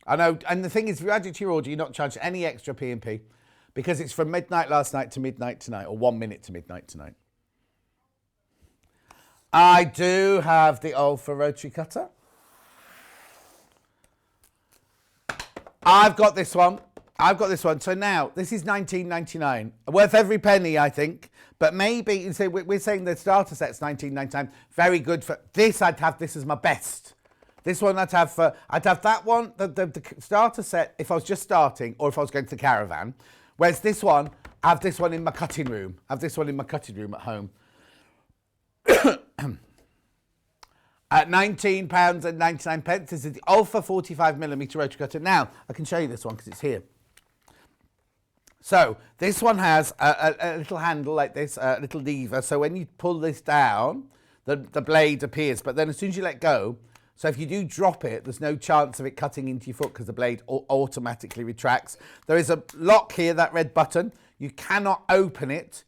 I know, and the thing is, if you add it to your order, you're not charged any extra P&P because it's from midnight last night to midnight tonight, or 1 minute to midnight tonight. I do have the Olfa rotary cutter. I've got this one. So now, this is $19.99. Worth every penny, I think. But maybe, you say, we're saying the starter set's $19.99. Very good for this. I'd have this as my best. This one I'd have that one, the starter set, if I was just starting or if I was going to the caravan. Whereas this one, I have this one in my cutting room. At home. At £19.99. This is the Olfa 45mm rotary cutter. Now, I can show you this one because it's here. So, this one has a little handle like this, a little lever. So, when you pull this down, the blade appears. But then as soon as you let go, so if you do drop it, there's no chance of it cutting into your foot because the blade automatically retracts. There is a lock here, that red button. You cannot open it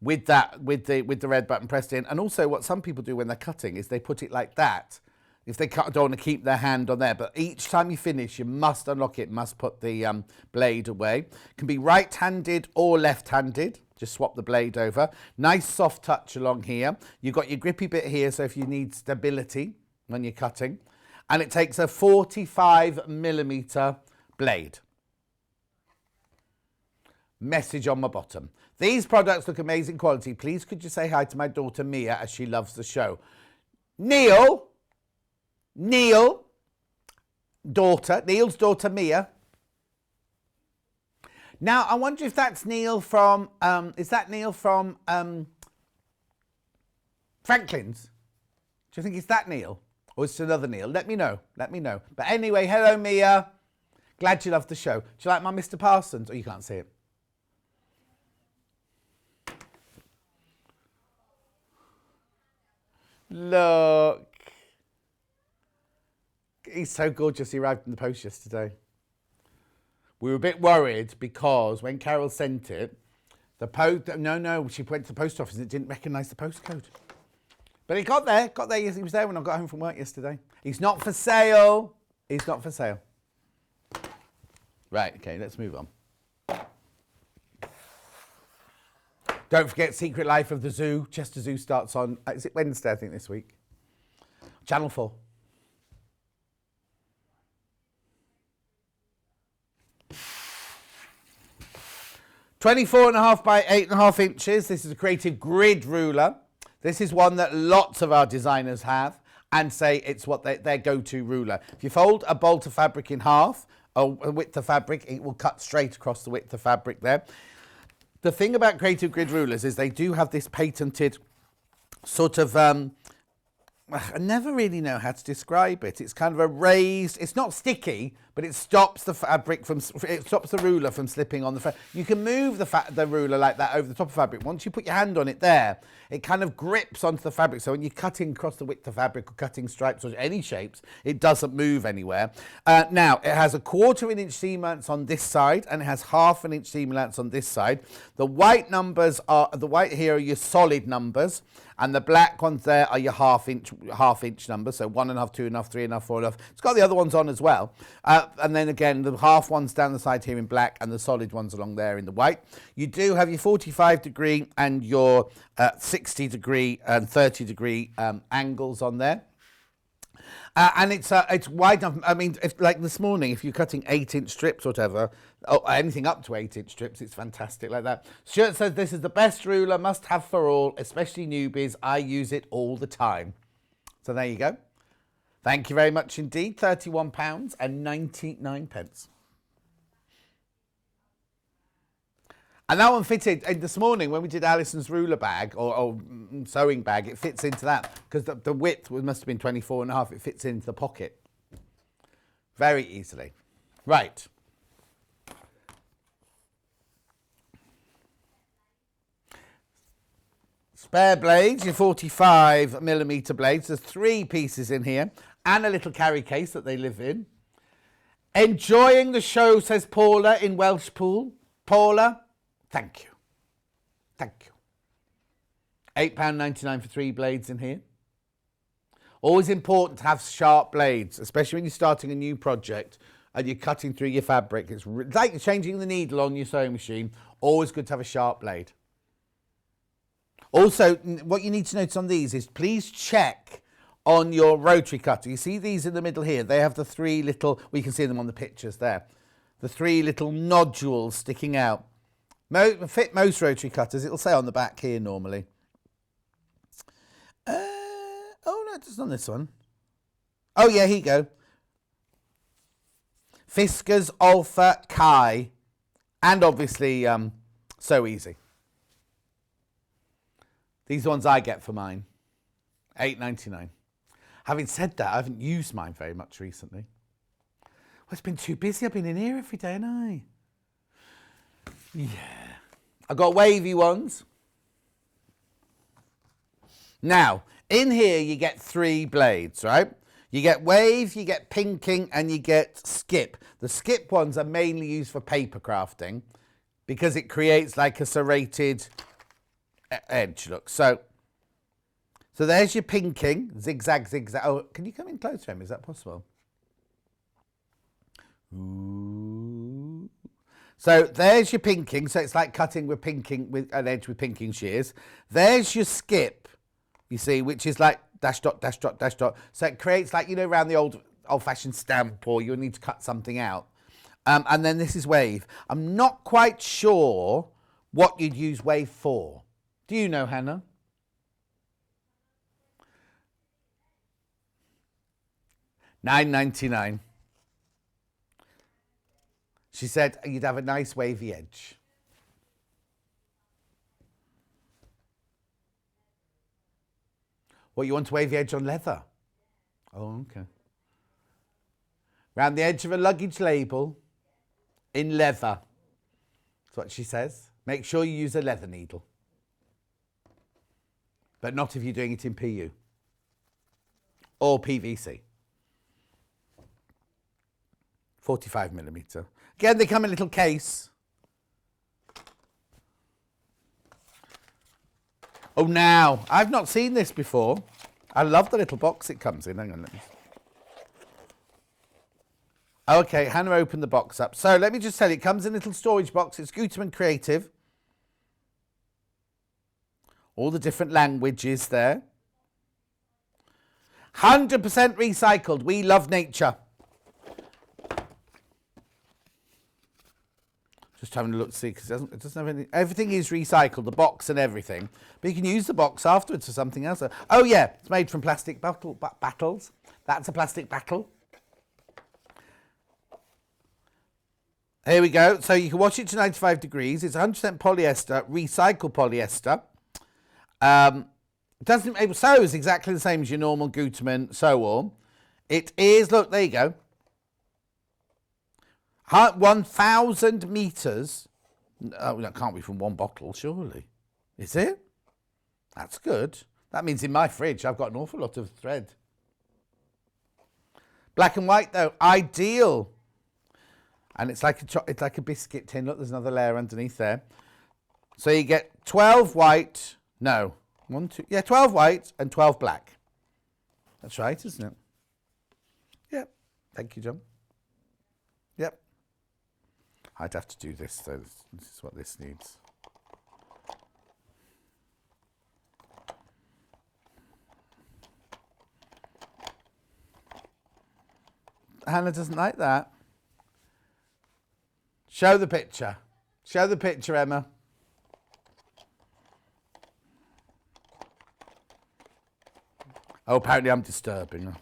with the red button pressed in. And also what some people do when they're cutting is they put it like that. If they don't want to keep their hand on there. But each time you finish, you must unlock it, must put the blade away. It can be right-handed or left-handed. Just swap the blade over. Nice soft touch along here. You've got your grippy bit here, so if you need stability when you're cutting. And it takes a 45mm blade. Message on my bottom. These products look amazing quality. Please could you say hi to my daughter Mia as she loves the show. Neil's daughter Mia. Now I wonder if that's Neil from is that Neil from Franklin's? Do you think it's that Neil? Or it's another Neil? Let me know. But anyway, hello Mia. Glad you love the show. Do you like my Mr. Parsons? Oh, you can't see it. Look. He's so gorgeous. He arrived in the post yesterday. We were a bit worried because when Carol sent it, the post... No, she went to the post office and it didn't recognise the postcode. But he got there. He was there when I got home from work yesterday. He's not for sale. Right, okay, let's move on. Don't forget Secret Life of the Zoo. Chester Zoo starts on... is it Wednesday, I think, this week? Channel 4. £24.5 by 8.5 inches. This is a Creative Grid ruler. This is one that lots of our designers have and say it's what their go-to ruler. If you fold a bolt of fabric in half, a width of fabric, it will cut straight across the width of fabric there. The thing about Creative Grid rulers is they do have this patented sort of I never really know how to describe it. It's kind of a raised, it's not sticky, but it stops the fabric from, it stops the ruler from slipping on the fabric. You can move the ruler like that over the top of fabric. Once you put your hand on it there, it kind of grips onto the fabric. So when you're cutting across the width of fabric or cutting stripes or any shapes, it doesn't move anywhere. Now, it has a 1/4 inch seam allowance on this side and it has 1/2 inch seam allowance on this side. The white numbers are, the white here are your solid numbers. And the black ones there are your half inch numbers, so 1.5, 2.5, 3.5, 4.5. It's got the other ones on as well. And then again, the half ones down the side here in black and the solid ones along there in the white. You do have your 45-degree and your 60-degree and 30-degree angles on there. And it's wide enough. I mean, if, like this morning, if you're cutting 8-inch strips or whatever, or anything up to 8-inch strips, it's fantastic like that. Stuart says, this is the best ruler, must have for all, especially newbies. I use it all the time. So there you go. Thank you very much indeed. £31.99. And that one fitted this morning when we did Allison's ruler bag or sewing bag. It fits into that because the width must have been 24.5. It fits into the pocket very easily. Right. Spare blades, your 45mm blades. There's 3 pieces in here and a little carry case that they live in. Enjoying the show, says Paula in Welshpool. Paula. Thank you. Thank you. £8.99 for 3 blades in here. Always important to have sharp blades, especially when you're starting a new project and you're cutting through your fabric. It's like changing the needle on your sewing machine. Always good to have a sharp blade. Also, what you need to notice on these is please check on your rotary cutter. You see these in the middle here? They have the 3 little, we can see them on the pictures there, the 3 little nodules sticking out. Fit most rotary cutters. It'll say on the back here normally. Oh no, it's on this one. Oh yeah, here you go. Fiskars, Alpha, Kai, and obviously So Easy. These are ones I get for mine. £8.99. Having said that, I haven't used mine very much recently. Well, it's been too busy. I've been in here every day, haven't I? Yeah. I got wavy ones. Now, in here you get 3 blades, right? You get wave, you get pinking, and you get skip. The skip ones are mainly used for paper crafting because it creates like a serrated edge, look. So there's your pinking, zigzag, zigzag. Oh, can you come in closer, Em? Is that possible? Ooh. So there's your pinking. So it's like cutting with pinking, with an edge with pinking shears. There's your skip, you see, which is like dash dot, dash dot, dash dot. So it creates like, you know, around the old-fashioned stamp, or you'll need to cut something out. And then this is wave. I'm not quite sure what you'd use wave for. Do you know, Hannah? £9.99. She said you'd have a nice wavy edge. What, you want a wavy edge on leather? Oh, okay. Round the edge of a luggage label in leather. That's what she says. Make sure you use a leather needle. But not if you're doing it in PU or PVC. 45mm. Again, they come in a little case. Oh, now, I've not seen this before. I love the little box it comes in. Hang on, let me... Okay, Hannah opened the box up. So let me just tell you, it comes in a little storage box. It's Gutermann Creative. All the different languages there. 100% recycled. We love nature. Just having a look to see, because it doesn't have any... Everything is recycled, the box and everything. But you can use the box afterwards for something else. Oh, yeah, it's made from plastic battles. That's a plastic battle. Here we go. So you can wash it to 95 degrees. It's 100% polyester, recycled polyester. It sews exactly the same as your normal Gutermann sew all. It is, look, there you go. 1,000 metres. Oh, that can't be from one bottle, surely. Is it? That's good. That means in my fridge I've got an awful lot of thread. Black and white though, ideal. And it's like a biscuit tin. Look, there's another layer underneath there. So you get 12 white. No, 12 white and 12 black. That's right, isn't it? Yep. Thank you, John. Yep. I'd have to do this, so this is what this needs. Hannah doesn't like that. Show the picture. Show the picture, Emma. Oh, apparently I'm disturbing her.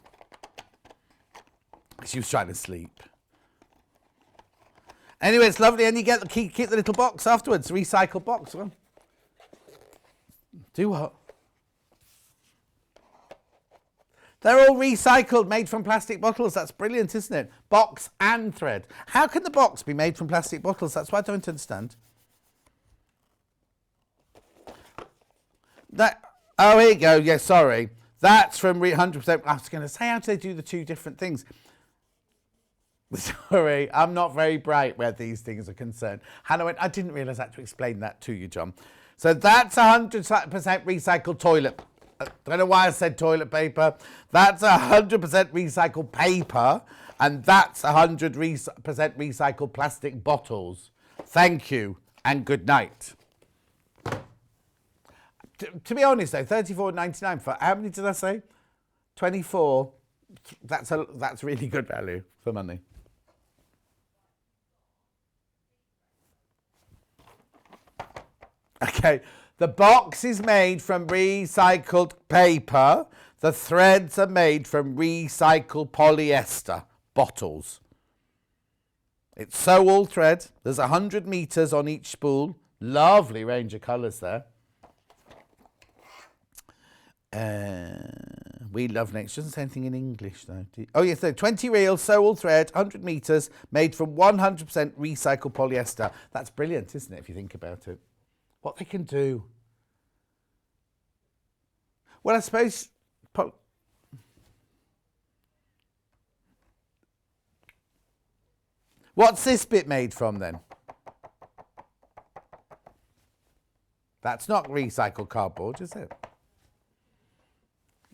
She was trying to sleep. Anyway, it's lovely, and you get keep the little box afterwards, recycled box. Well, do what? They're all recycled, made from plastic bottles. That's brilliant, isn't it? Box and thread. How can the box be made from plastic bottles? That's what I don't understand. Oh, here you go. Yeah, sorry. That's from 100%. I was going to say, how do they do the two different things? Sorry, I'm not very bright where these things are concerned. Hannah went, I didn't realise I had to explain that to you, John. So that's 100% recycled toilet. I don't know why I said toilet paper. That's 100% recycled paper. And that's 100% recycled plastic bottles. Thank you and good night. To be honest though, $34.99 for, how many did I say? 24. That's really good value for money. Okay, the box is made from recycled paper. The threads are made from recycled polyester bottles. It's sew all thread. There's 100 metres on each spool. Lovely range of colours there. We love next. Doesn't say anything in English though. Oh yes, so 20 reels, sew all thread, 100 metres, made from 100% recycled polyester. That's brilliant, isn't it, if you think about it? What they can do. Well, I suppose... What's this bit made from then? That's not recycled cardboard, is it?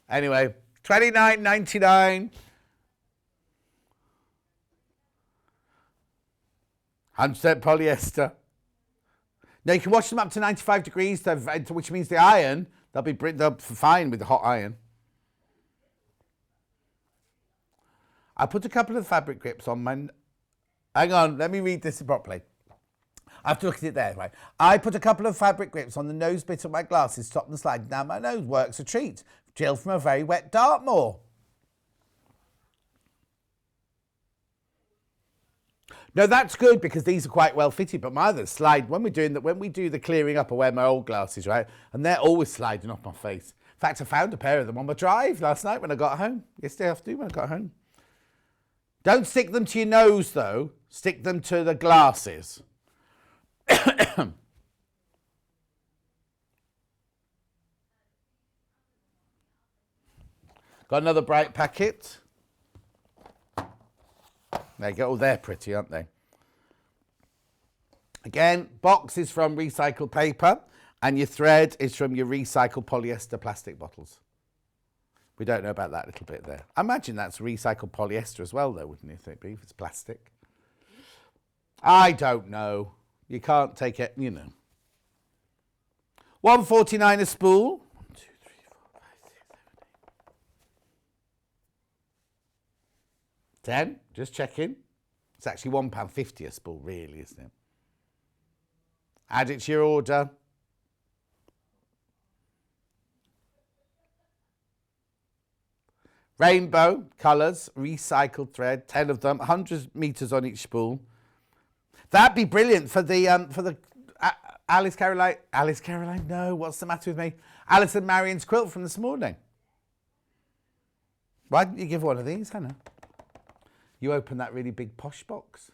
Anyway, $29.99. 100% polyester. Now you can wash them up to 95 degrees, which means the iron, they'll be fine with the hot iron. I put a couple of fabric grips on my... Hang on, let me read this properly. I have to look at it there, right? I put a couple of fabric grips on the nose bit of my glasses, stop them sliding down my nose. Works a treat. Jill from a very wet Dartmoor. No, that's good because these are quite well fitted, but my others slide when we do the clearing up. I wear my old glasses, right? And they're always sliding off my face. In fact, I found a pair of them on my drive last night when I got home. Yesterday afternoon when I got home. Don't stick them to your nose though. Stick them to the glasses. Got another bright packet. There you go. Oh, they're pretty, aren't they? Again, box is from recycled paper and your thread is from your recycled polyester plastic bottles. We don't know about that little bit there. I imagine that's recycled polyester as well, though, wouldn't it be, if it's plastic? I don't know. You can't take it, you know. $1.49 a spool. 1, 2, 3, 4, 5, 6, 7, 8. 10. Just checking. It's actually £1.50 a spool, really, isn't it? Add it to your order. Rainbow colours, recycled thread, 10 of them, 100 metres on each spool. That'd be brilliant for the Alice Caroline, no, what's the matter with me? Allison Maryon's quilt from this morning. Why didn't you give one of these, Hannah? You opened that really big posh box.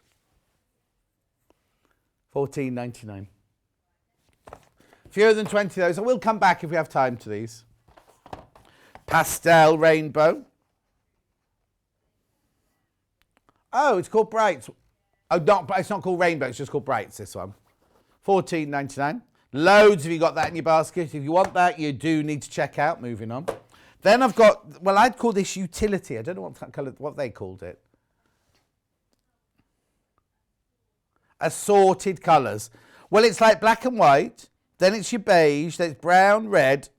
$14.99. Fewer than 20 of those. I will come back if we have time to these. Pastel rainbow. Oh, it's called Brights. Oh, it's not called Rainbow, it's just called Brights, this one. $14.99. Loads of you got that in your basket. If you want that, you do need to check out. Moving on. Then I've got, well, I'd call this utility. I don't know what they called it. Assorted colours. Well, it's like black and white. Then it's your beige. Then it's brown, red,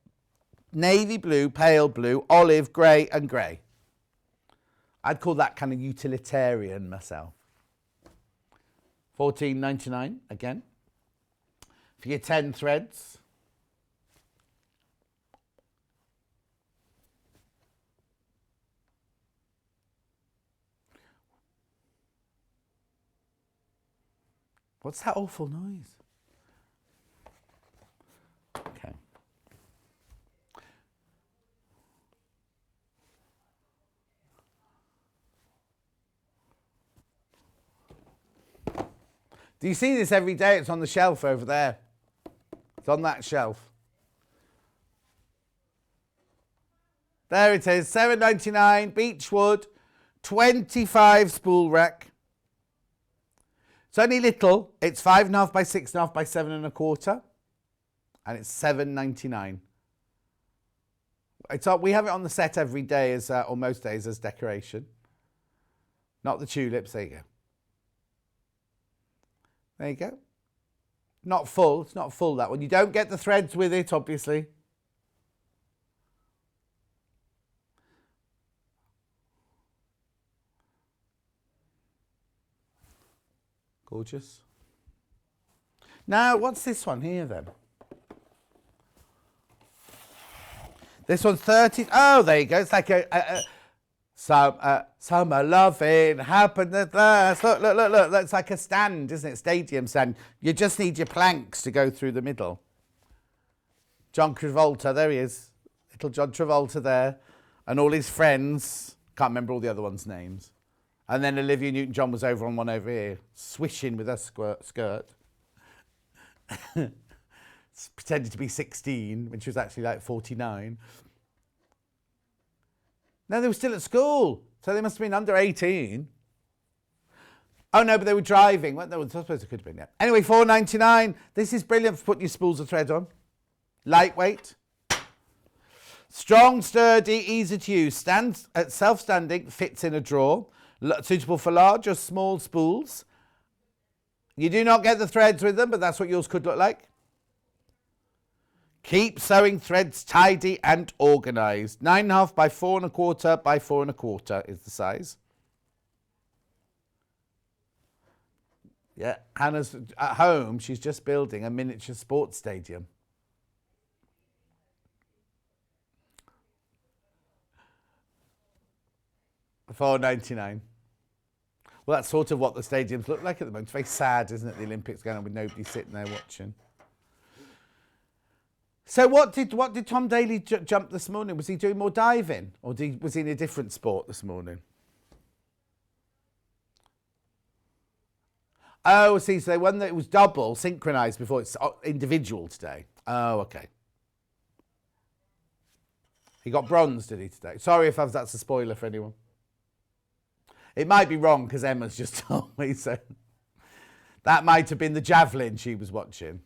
navy blue, pale blue, olive, grey and grey. I'd call that kind of utilitarian myself. $14.99 again. For your 10 threads. What's that awful noise? Okay. Do you see this every day? It's on the shelf over there. It's on that shelf. There it is, $7.99, Beechwood, 25 spool rack. It's only little. It's 5.5 by 6.5 by 7.25, and it's $7.99. It's we have it on the set every day as, or most days as decoration. Not the tulips. There you go. There you go. Not full. It's not full, that one. You don't get the threads with it, obviously. Gorgeous. Now, what's this one here then? This one's 30. Oh, there you go. It's like summer loving happened at last. Look. That's like a stand, isn't it? Stadium stand. You just need your planks to go through the middle. John Travolta, there he is. Little John Travolta there. And all his friends. Can't remember all the other ones' names. And then Olivia Newton-John was over on one over here, swishing with her skirt. Pretended to be 16 when she was actually like 49. No, they were still at school, so they must have been under 18. Oh no, but they were driving. Well, I suppose it could have been, yeah. Anyway, $4.99. This is brilliant for putting your spools of thread on. Lightweight. Strong, sturdy, easy to use. Stands self-standing, fits in a drawer. Suitable for large or small spools. You do not get the threads with them, but that's what yours could look like. Keep sewing threads tidy and organised. 9.5 by 4.25 by 4.25 is the size. Yeah, Hannah's at home. She's just building a miniature sports stadium. $4.99. Well, that's sort of what the stadiums look like at the moment. It's very sad, isn't it? The Olympics going on with nobody sitting there watching. So what did Tom Daly jump this morning? Was he doing more diving, or was he in a different sport this morning? Oh, see, so one that it was double synchronised before it's individual today. Oh, okay. He got bronze, did he, today? Sorry if that's a spoiler for anyone. It might be wrong because Emma's just told me, so that might have been the javelin she was watching.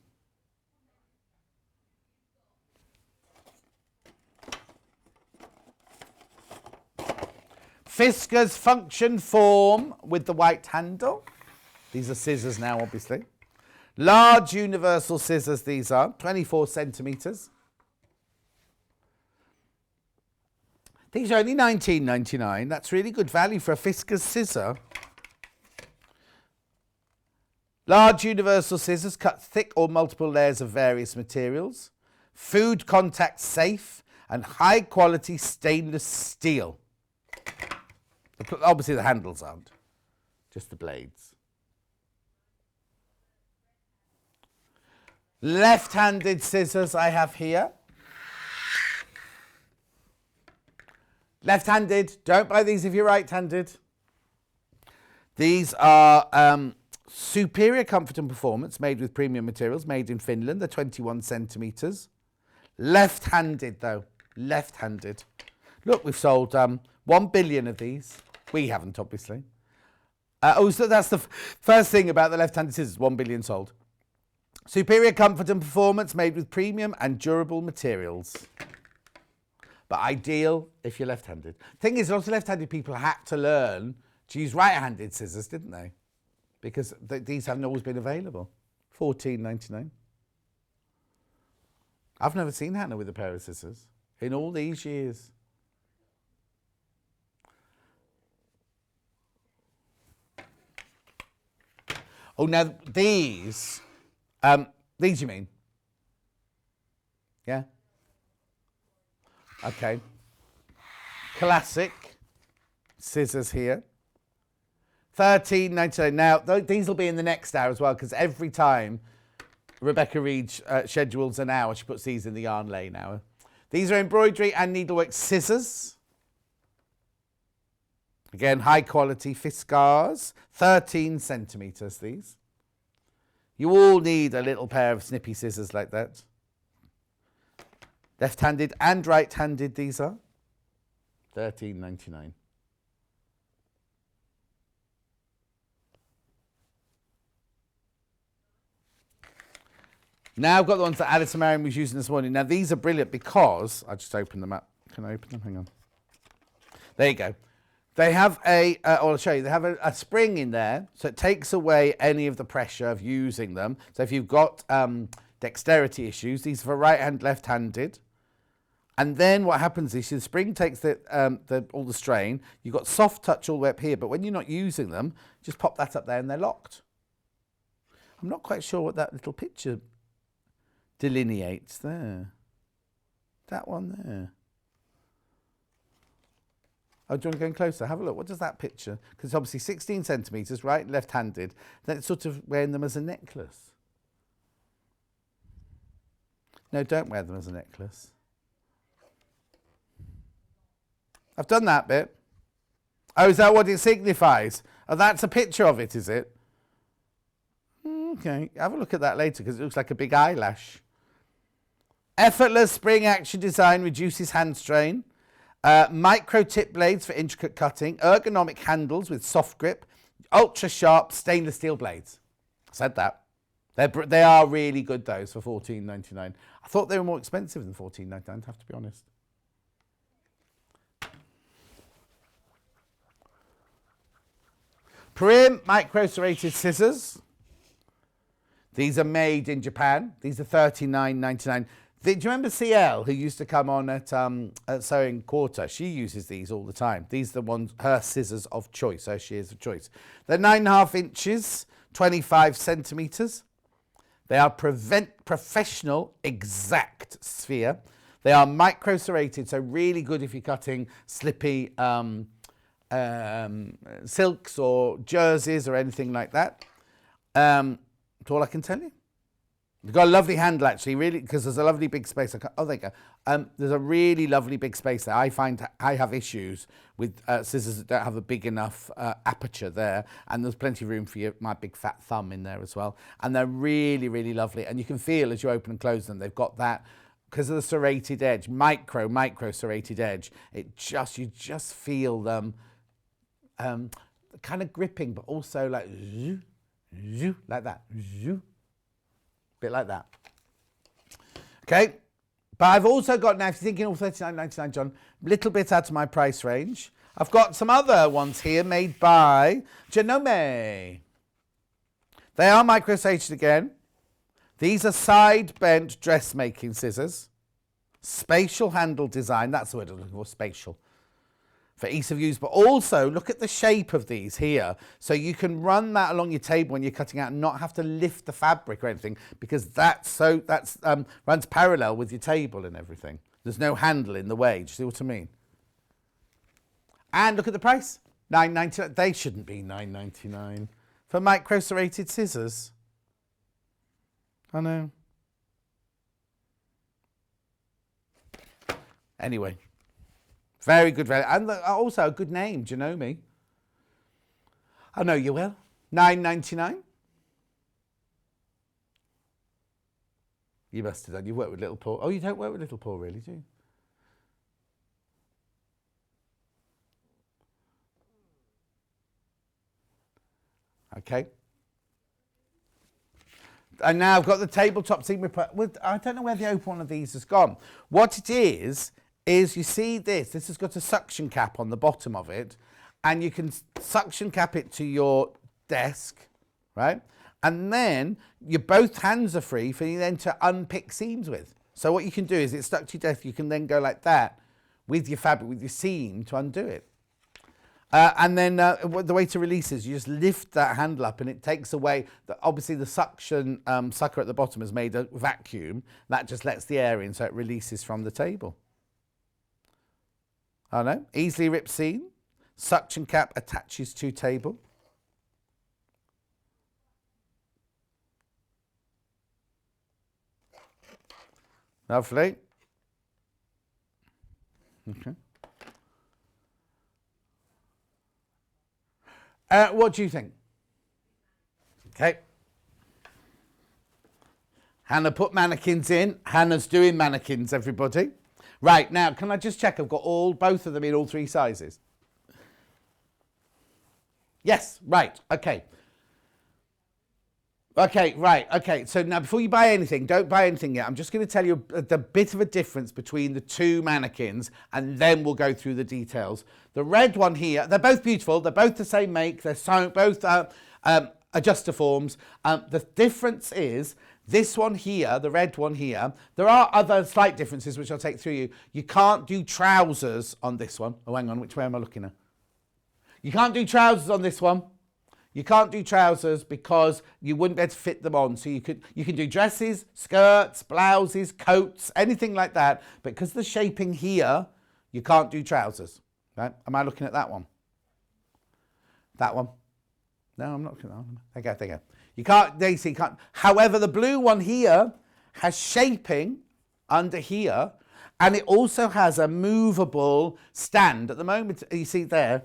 Fisker's function form with the white handle. These are scissors now, obviously. Large universal scissors, these are, 24 centimetres. These are only $19.99. That's really good value for a Fisker's scissor. Large universal scissors cut thick or multiple layers of various materials. Food contact safe and high quality stainless steel. Obviously the handles aren't, just the blades. Left-handed scissors I have here. Left-handed, don't buy these if you're right-handed. These are superior comfort and performance, made with premium materials, made in Finland. They're 21 centimetres. Left-handed though, left-handed. Look, we've sold 1 billion of these. We haven't, obviously. So that's the first thing about the left-handed scissors, 1 billion sold. Superior comfort and performance, made with premium and durable materials. But ideal if you're left-handed. Thing is, lots of left-handed people had to learn to use right-handed scissors, didn't they? Because these haven't always been available. $14.99. I've never seen Hannah with a pair of scissors in all these years. Oh, now these you mean? Yeah? Okay. Classic scissors here. $13.99. Now, these will be in the next hour as well, because every time Rebecca Reed schedules an hour, she puts these in the yarn lane hour. These are embroidery and needlework scissors. Again, high quality Fiskars. 13 centimetres, these. You all need a little pair of snippy scissors like that. Left-handed and right-handed these are. $13.99. Now I've got the ones that Allison Maryon was using this morning. Now these are brilliant because, I just opened them up. Can I open them? Hang on. There you go. They have I'll show you, they have a spring in there, so it takes away any of the pressure of using them. So if you've got dexterity issues, these are for right-hand, left-handed. And then what happens is the spring takes all the strain. You've got soft touch all the way up here, but when you're not using them, just pop that up there and they're locked. I'm not quite sure what that little picture delineates there. That one there. Oh, do you want to go in closer? Have a look. What does that picture? Because it's obviously 16 centimetres, right, and left-handed. Then it's sort of wearing them as a necklace. No, don't wear them as a necklace. I've done that bit. Oh, is that what it signifies? Oh, that's a picture of it, is it? Okay, have a look at that later because it looks like a big eyelash. Effortless spring action design reduces hand strain. Micro tip blades for intricate cutting. Ergonomic handles with soft grip. Ultra sharp stainless steel blades. I said that. They are really good, those, for $14.99. I thought they were more expensive than $14.99, I have to be honest. Prim micro serrated scissors. These are made in Japan. These are $39.99. Do you remember CL, who used to come on at Sewing Quarter? She uses these all the time. These are the ones, her scissors of choice, her shears of choice. They're 9.5 inches, 25 centimetres. They are professional exact sphere. They are micro serrated, so really good if you're cutting slippy silks or jerseys or anything like that. That's all I can tell you. You've got a lovely handle, actually, really, because there's a lovely big space. Oh, there you go. There's a really lovely big space there. I find I have issues with scissors that don't have a big enough aperture there, and there's plenty of room for my big fat thumb in there as well. And they're really, really lovely. And you can feel as you open and close them, they've got that, because of the serrated edge, micro serrated edge, you just feel them kind of gripping, but also like, like that. Bit like that. Okay, but I've also got, now if you're thinking, $39.99, John, a little bit out of my price range. I've got some other ones here made by Janome. They are micro serrated again. These are side bent dressmaking scissors. Spatial handle design, that's the word I'm looking for, spatial. For ease of use, but also look at the shape of these here. So you can run that along your table when you're cutting out and not have to lift the fabric or anything, because that's runs parallel with your table and everything. There's no handle in the way. Do you see what I mean? And look at the price, $9.99. They shouldn't be $9.99 for micro serrated scissors. I know. Anyway, very good value. And also a good name. Do you know me? I know you will. $9.99. You must have done. You work with Little Paul. Oh, you don't work with Little Paul, really, do you? Okay. And now I've got the tabletop thing. I don't know where the open one of these has gone. What it is you see this. This has got a suction cap on the bottom of it. And you can suction cap it to your desk, right? And then both hands are free for you then to unpick seams with. So what you can do is it's stuck to your desk. You can then go like that with your fabric, with your seam to undo it. And then the way to release is you just lift that handle up and it takes away, obviously the suction sucker at the bottom has made a vacuum. That just lets the air in so it releases from the table. I know, easily ripped seam, suction cap attaches to table. Lovely. Okay. What do you think? Okay. Hannah put mannequins in. Hannah's doing mannequins, everybody. Right, now, can I just check I've got both of them in all three sizes? Yes, right, okay. Okay, right, okay. So now before you buy anything, don't buy anything yet. I'm just going to tell you the bit of a difference between the two mannequins and then we'll go through the details. The red one here, they're both beautiful. They're both the same make. They're both adjuster forms. The difference is this one here, the red one here, there are other slight differences which I'll take through you. You can't do trousers on this one. Oh, hang on, which way am I looking at? You can't do trousers on this one. You can't do trousers because you wouldn't be able to fit them on. So you can do dresses, skirts, blouses, coats, anything like that. But because of the shaping here, you can't do trousers. Right? Am I looking at that one? That one? No, I'm not looking at that one. There you go. You can't, Daisy, you can't. However, the blue one here has shaping under here. And it also has a movable stand. At the moment, you see there,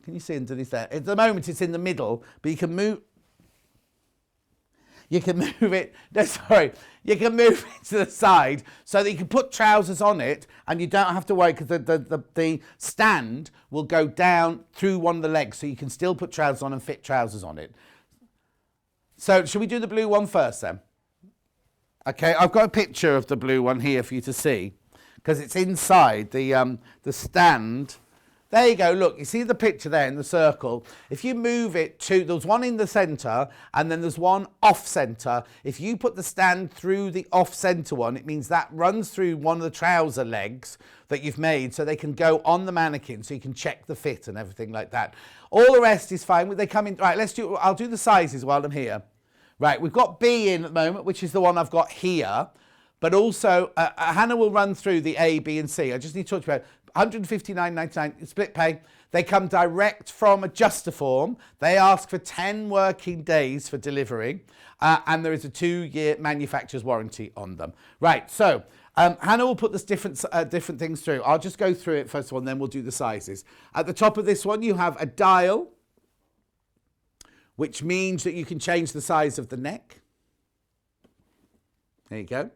can you see underneath there? At the moment, it's in the middle, but you can move. You can move it. No, sorry. You can move it to the side so that you can put trousers on it, and you don't have to worry because the stand will go down through one of the legs, so you can still put trousers on and fit trousers on it. So, should we do the blue one first then? Okay, I've got a picture of the blue one here for you to see because it's inside the stand. There you go, look, you see the picture there in the circle. If you move it there's one in the centre and then there's one off-centre. If you put the stand through the off-centre one, it means that runs through one of the trouser legs that you've made so they can go on the mannequin so you can check the fit and everything like that. All the rest is fine. They come in, right, I'll do the sizes while I'm here. Right, we've got B in at the moment, which is the one I've got here. But also, Hannah will run through the A, B and C. I just need to talk to you about $159.99 split pay. They come direct from adjuster form. They ask for 10 working days for delivery. And there is a 2-year manufacturer's warranty on them. Right, so Hannah will put this different things through. I'll just go through it first of all, and then we'll do the sizes. At the top of this one, you have a dial, which means that you can change the size of the neck. There you go.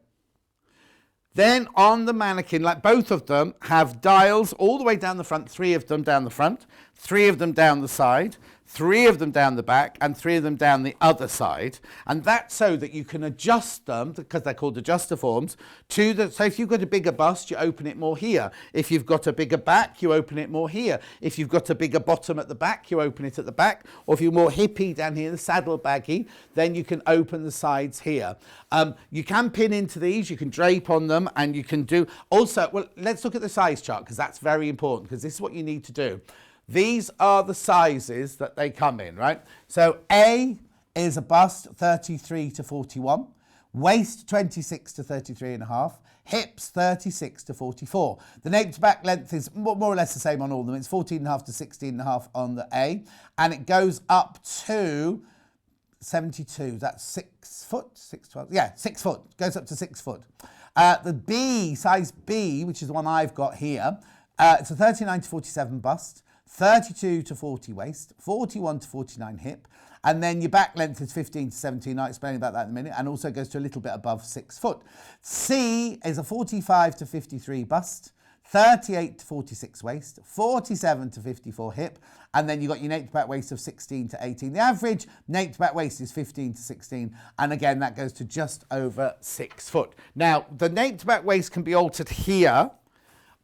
Then on the mannequin, like both of them, have dials all the way down the front, 3 of them down the front, 3 of them down the side, 3 of them down the back, and 3 of them down the other side. And that's so that you can adjust them, because they're called adjuster forms, so if you've got a bigger bust, you open it more here. If you've got a bigger back, you open it more here. If you've got a bigger bottom at the back, you open it at the back. Or if you're more hippie down here, the saddle baggy, then you can open the sides here. You can pin into these, you can drape on them, and you can do... Also, well, let's look at the size chart, because that's very important, because this is what you need to do. These are the sizes that they come in, right? So A is a bust, 33 to 41. Waist, 26 to 33.5. Hips, 36 to 44. The neck to back length is more or less the same on all of them. It's 14.5 to 16.5 on the A. And it goes up to 72. That's 6 foot, 6'12". Yeah, 6 foot. Goes up to 6 foot. The B, size B, which is the one I've got here, it's a 39 to 47 bust, 32 to 40 waist, 41 to 49 hip, and then your back length is 15 to 17. I'll explain about that in a minute, and also goes to a little bit above 6 foot. C is a 45 to 53 bust, 38 to 46 waist, 47 to 54 hip, and then you've got your nape back waist of 16 to 18. The average nape back waist is 15 to 16, and again, that goes to just over 6 foot. Now, the nape back waist can be altered here.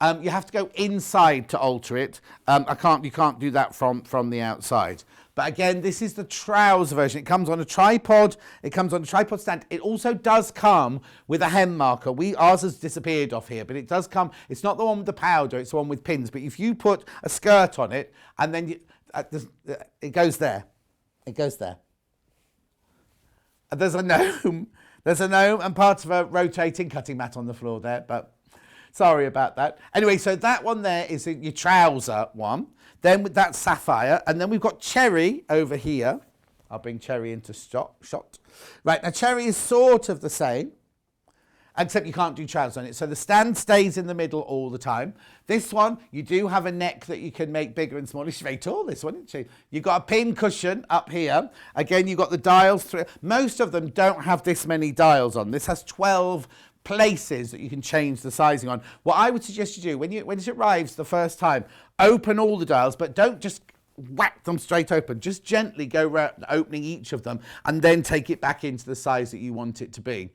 You have to go inside to alter it. You can't do that from the outside. But again, this is the trouser version. It comes on a tripod. It comes on a tripod stand. It also does come with a hem marker. Ours has disappeared off here, but it does come. It's not the one with the powder. It's the one with pins. But if you put a skirt on it, and then it goes there. It goes there. There's a gnome. There's a gnome and part of a rotating cutting mat on the floor there, but sorry about that. Anyway, so that one there is your trouser one. Then with that sapphire, and then we've got cherry over here. I'll bring cherry into shot. Right, now cherry is sort of the same, except you can't do trousers on it. So the stand stays in the middle all the time. This one, you do have a neck that you can make bigger and smaller. She's very tall, this one, isn't she? You've got a pin cushion up here. Again, you've got the dials through. Most of them don't have this many dials on. This has 12 places that you can change the sizing on. What I would suggest you do when it arrives the first time, open all the dials, but don't just whack them straight open. Just gently go around opening each of them and then take it back into the size that you want it to be.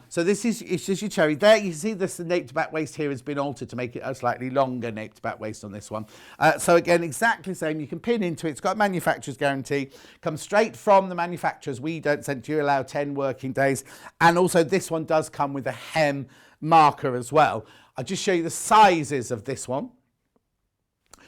So it's just your cherry. There you see the nape to back waist here has been altered to make it a slightly longer nape to back waist on this one. So again, exactly the same. You can pin into it. It's got a manufacturer's guarantee. Comes straight from the manufacturers. We don't send to you, allow 10 working days. And also this one does come with a hem marker as well. I'll just show you the sizes of this one.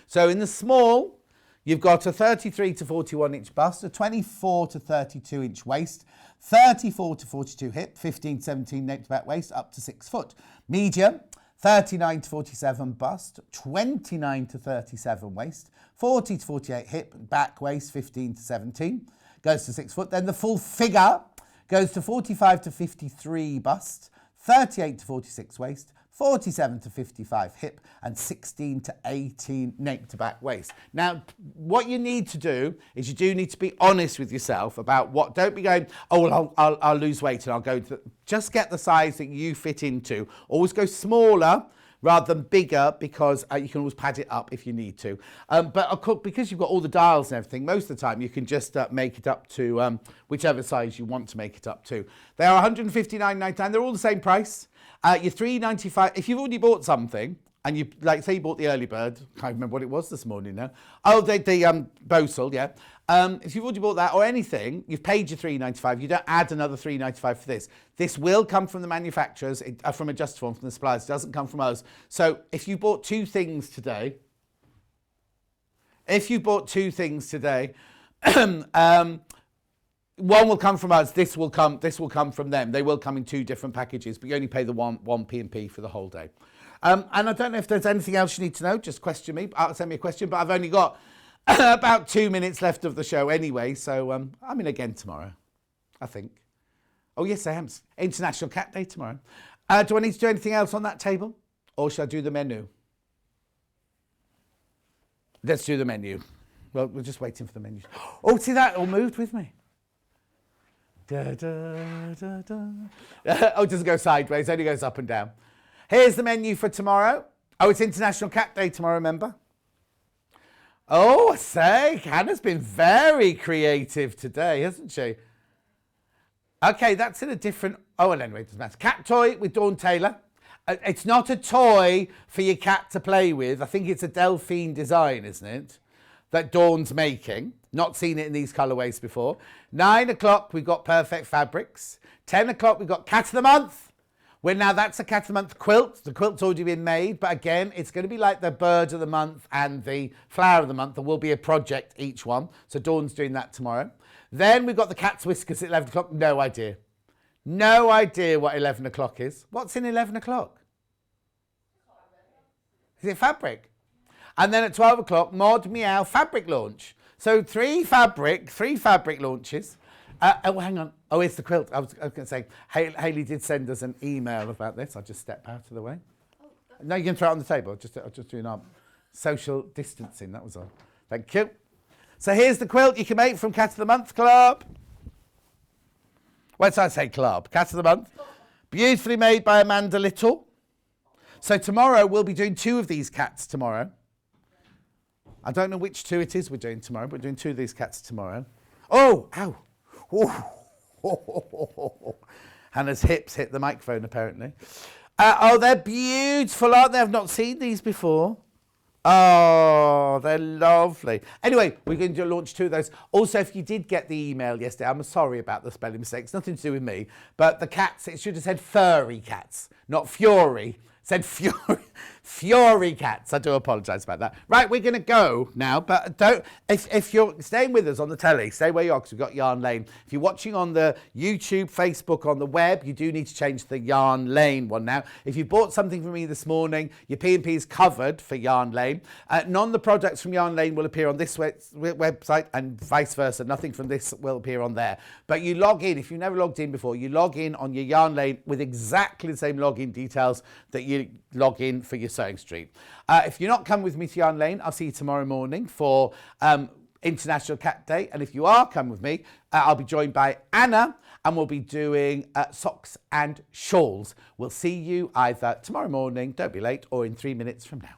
So in the small, you've got a 33 to 41 inch bust, a 24 to 32 inch waist, 34 to 42 hip, 15 to 17 nape to back waist, up to 6 foot. Medium, 39 to 47 bust, 29 to 37 waist, 40 to 48 hip, back waist, 15 to 17, goes to 6 foot. Then the full figure goes to 45 to 53 bust, 38 to 46 waist, 47 to 55 hip, and 16 to 18 nape to back waist. Now, what you need to do is you do need to be honest with yourself about what, don't be going, oh, well, I'll lose weight and I'll go to, just get the size that you fit into. Always go smaller rather than bigger, because you can always pad it up if you need to. But of course, because you've got all the dials and everything, most of the time you can just make it up to whichever size you want to make it up to. They are $159.99. They're all the same price. You're $3.95. If you've already bought something, and you, like, say you bought the early bird, can't remember what it was this morning now. Oh, the Bosal, yeah. If you've already bought that or anything, you've paid your $3.95. You don't add another $3.95 for this. This will come from the manufacturers, from Adjustable, from the suppliers. It doesn't come from us. So if you bought two things today, one will come from us, this will come from them. They will come in two different packages, but you only pay the one P&P for the whole day. And I don't know if there's anything else you need to know, just question me, send me a question, but I've only got about 2 minutes left of the show anyway, so I'm in again tomorrow, I think. Oh yes, I am. International Cat Day tomorrow. Do I need to do anything else on that table? Or shall I do the menu? Let's do the menu. Well, we're just waiting for the menu. Oh, see, that all moved with me. Da, da, da, da. Oh, it doesn't go sideways, it only goes up and down. Here's the menu for tomorrow. Oh, it's International Cat Day tomorrow, remember? Oh, I say, Hannah's been very creative today, hasn't she? Okay, that's in a different... Oh, well, anyway, it doesn't matter. Cat toy with Dawn Taylor. It's not a toy for your cat to play with. I think it's a Delphine design, isn't it? That Dawn's making. Not seen it in these colourways before. 9 o'clock, we've got Perfect Fabrics. 10 o'clock, we've got Cat of the Month. Well, now that's a Cat of the Month quilt. The quilt's already been made, but again, it's going to be like the Bird of the Month and the Flower of the Month. There will be a project each one. So Dawn's doing that tomorrow. Then we've got the Cat's Whiskers at 11 o'clock. No idea. No idea what 11 o'clock is. What's in 11 o'clock? Is it fabric? And then at 12 o'clock, Mod Meow fabric launch. So three fabric launches. Oh, hang on. Oh, it's the quilt. I was going to say, Hayley did send us an email about this. I'll just step out of the way. No, you can throw it on the table. I'll just do social distancing. That was all. Thank you. So here's the quilt you can make from Cat of the Month Club. What did I say, Club? Cat of the Month. Beautifully made by Amanda Little. So tomorrow we'll be doing 2 of these cats tomorrow. I don't know which 2 it is we're doing tomorrow, but we're doing 2 of these cats tomorrow. Oh, ow. Oh. Hannah's hips hit the microphone, apparently. Oh, they're beautiful, aren't they? I've not seen these before. Oh, they're lovely. Anyway, we're going to launch 2 of those. Also, if you did get the email yesterday, I'm sorry about the spelling mistakes. Nothing to do with me. But the cats, it should have said furry cats, not fury. Said fury cats. I do apologise about that. Right, we're going to go now, but don't. If you're staying with us on the telly, stay where you are because we've got Yarn Lane. If you're watching on the YouTube, Facebook, on the web, you do need to change the Yarn Lane one now. If you bought something from me this morning, your P&P is covered for Yarn Lane. None of the products from Yarn Lane will appear on this website and vice versa. Nothing from this will appear on there. But you log in. If you've never logged in before, you log in on your Yarn Lane with exactly the same login details that you log in for your Sewing Street. If you're not coming with me to Yarn Lane, I'll see you tomorrow morning for International Cat Day. And if you are coming with me, I'll be joined by Anna and we'll be doing socks and shawls. We'll see you either tomorrow morning, don't be late, or in 3 minutes from now.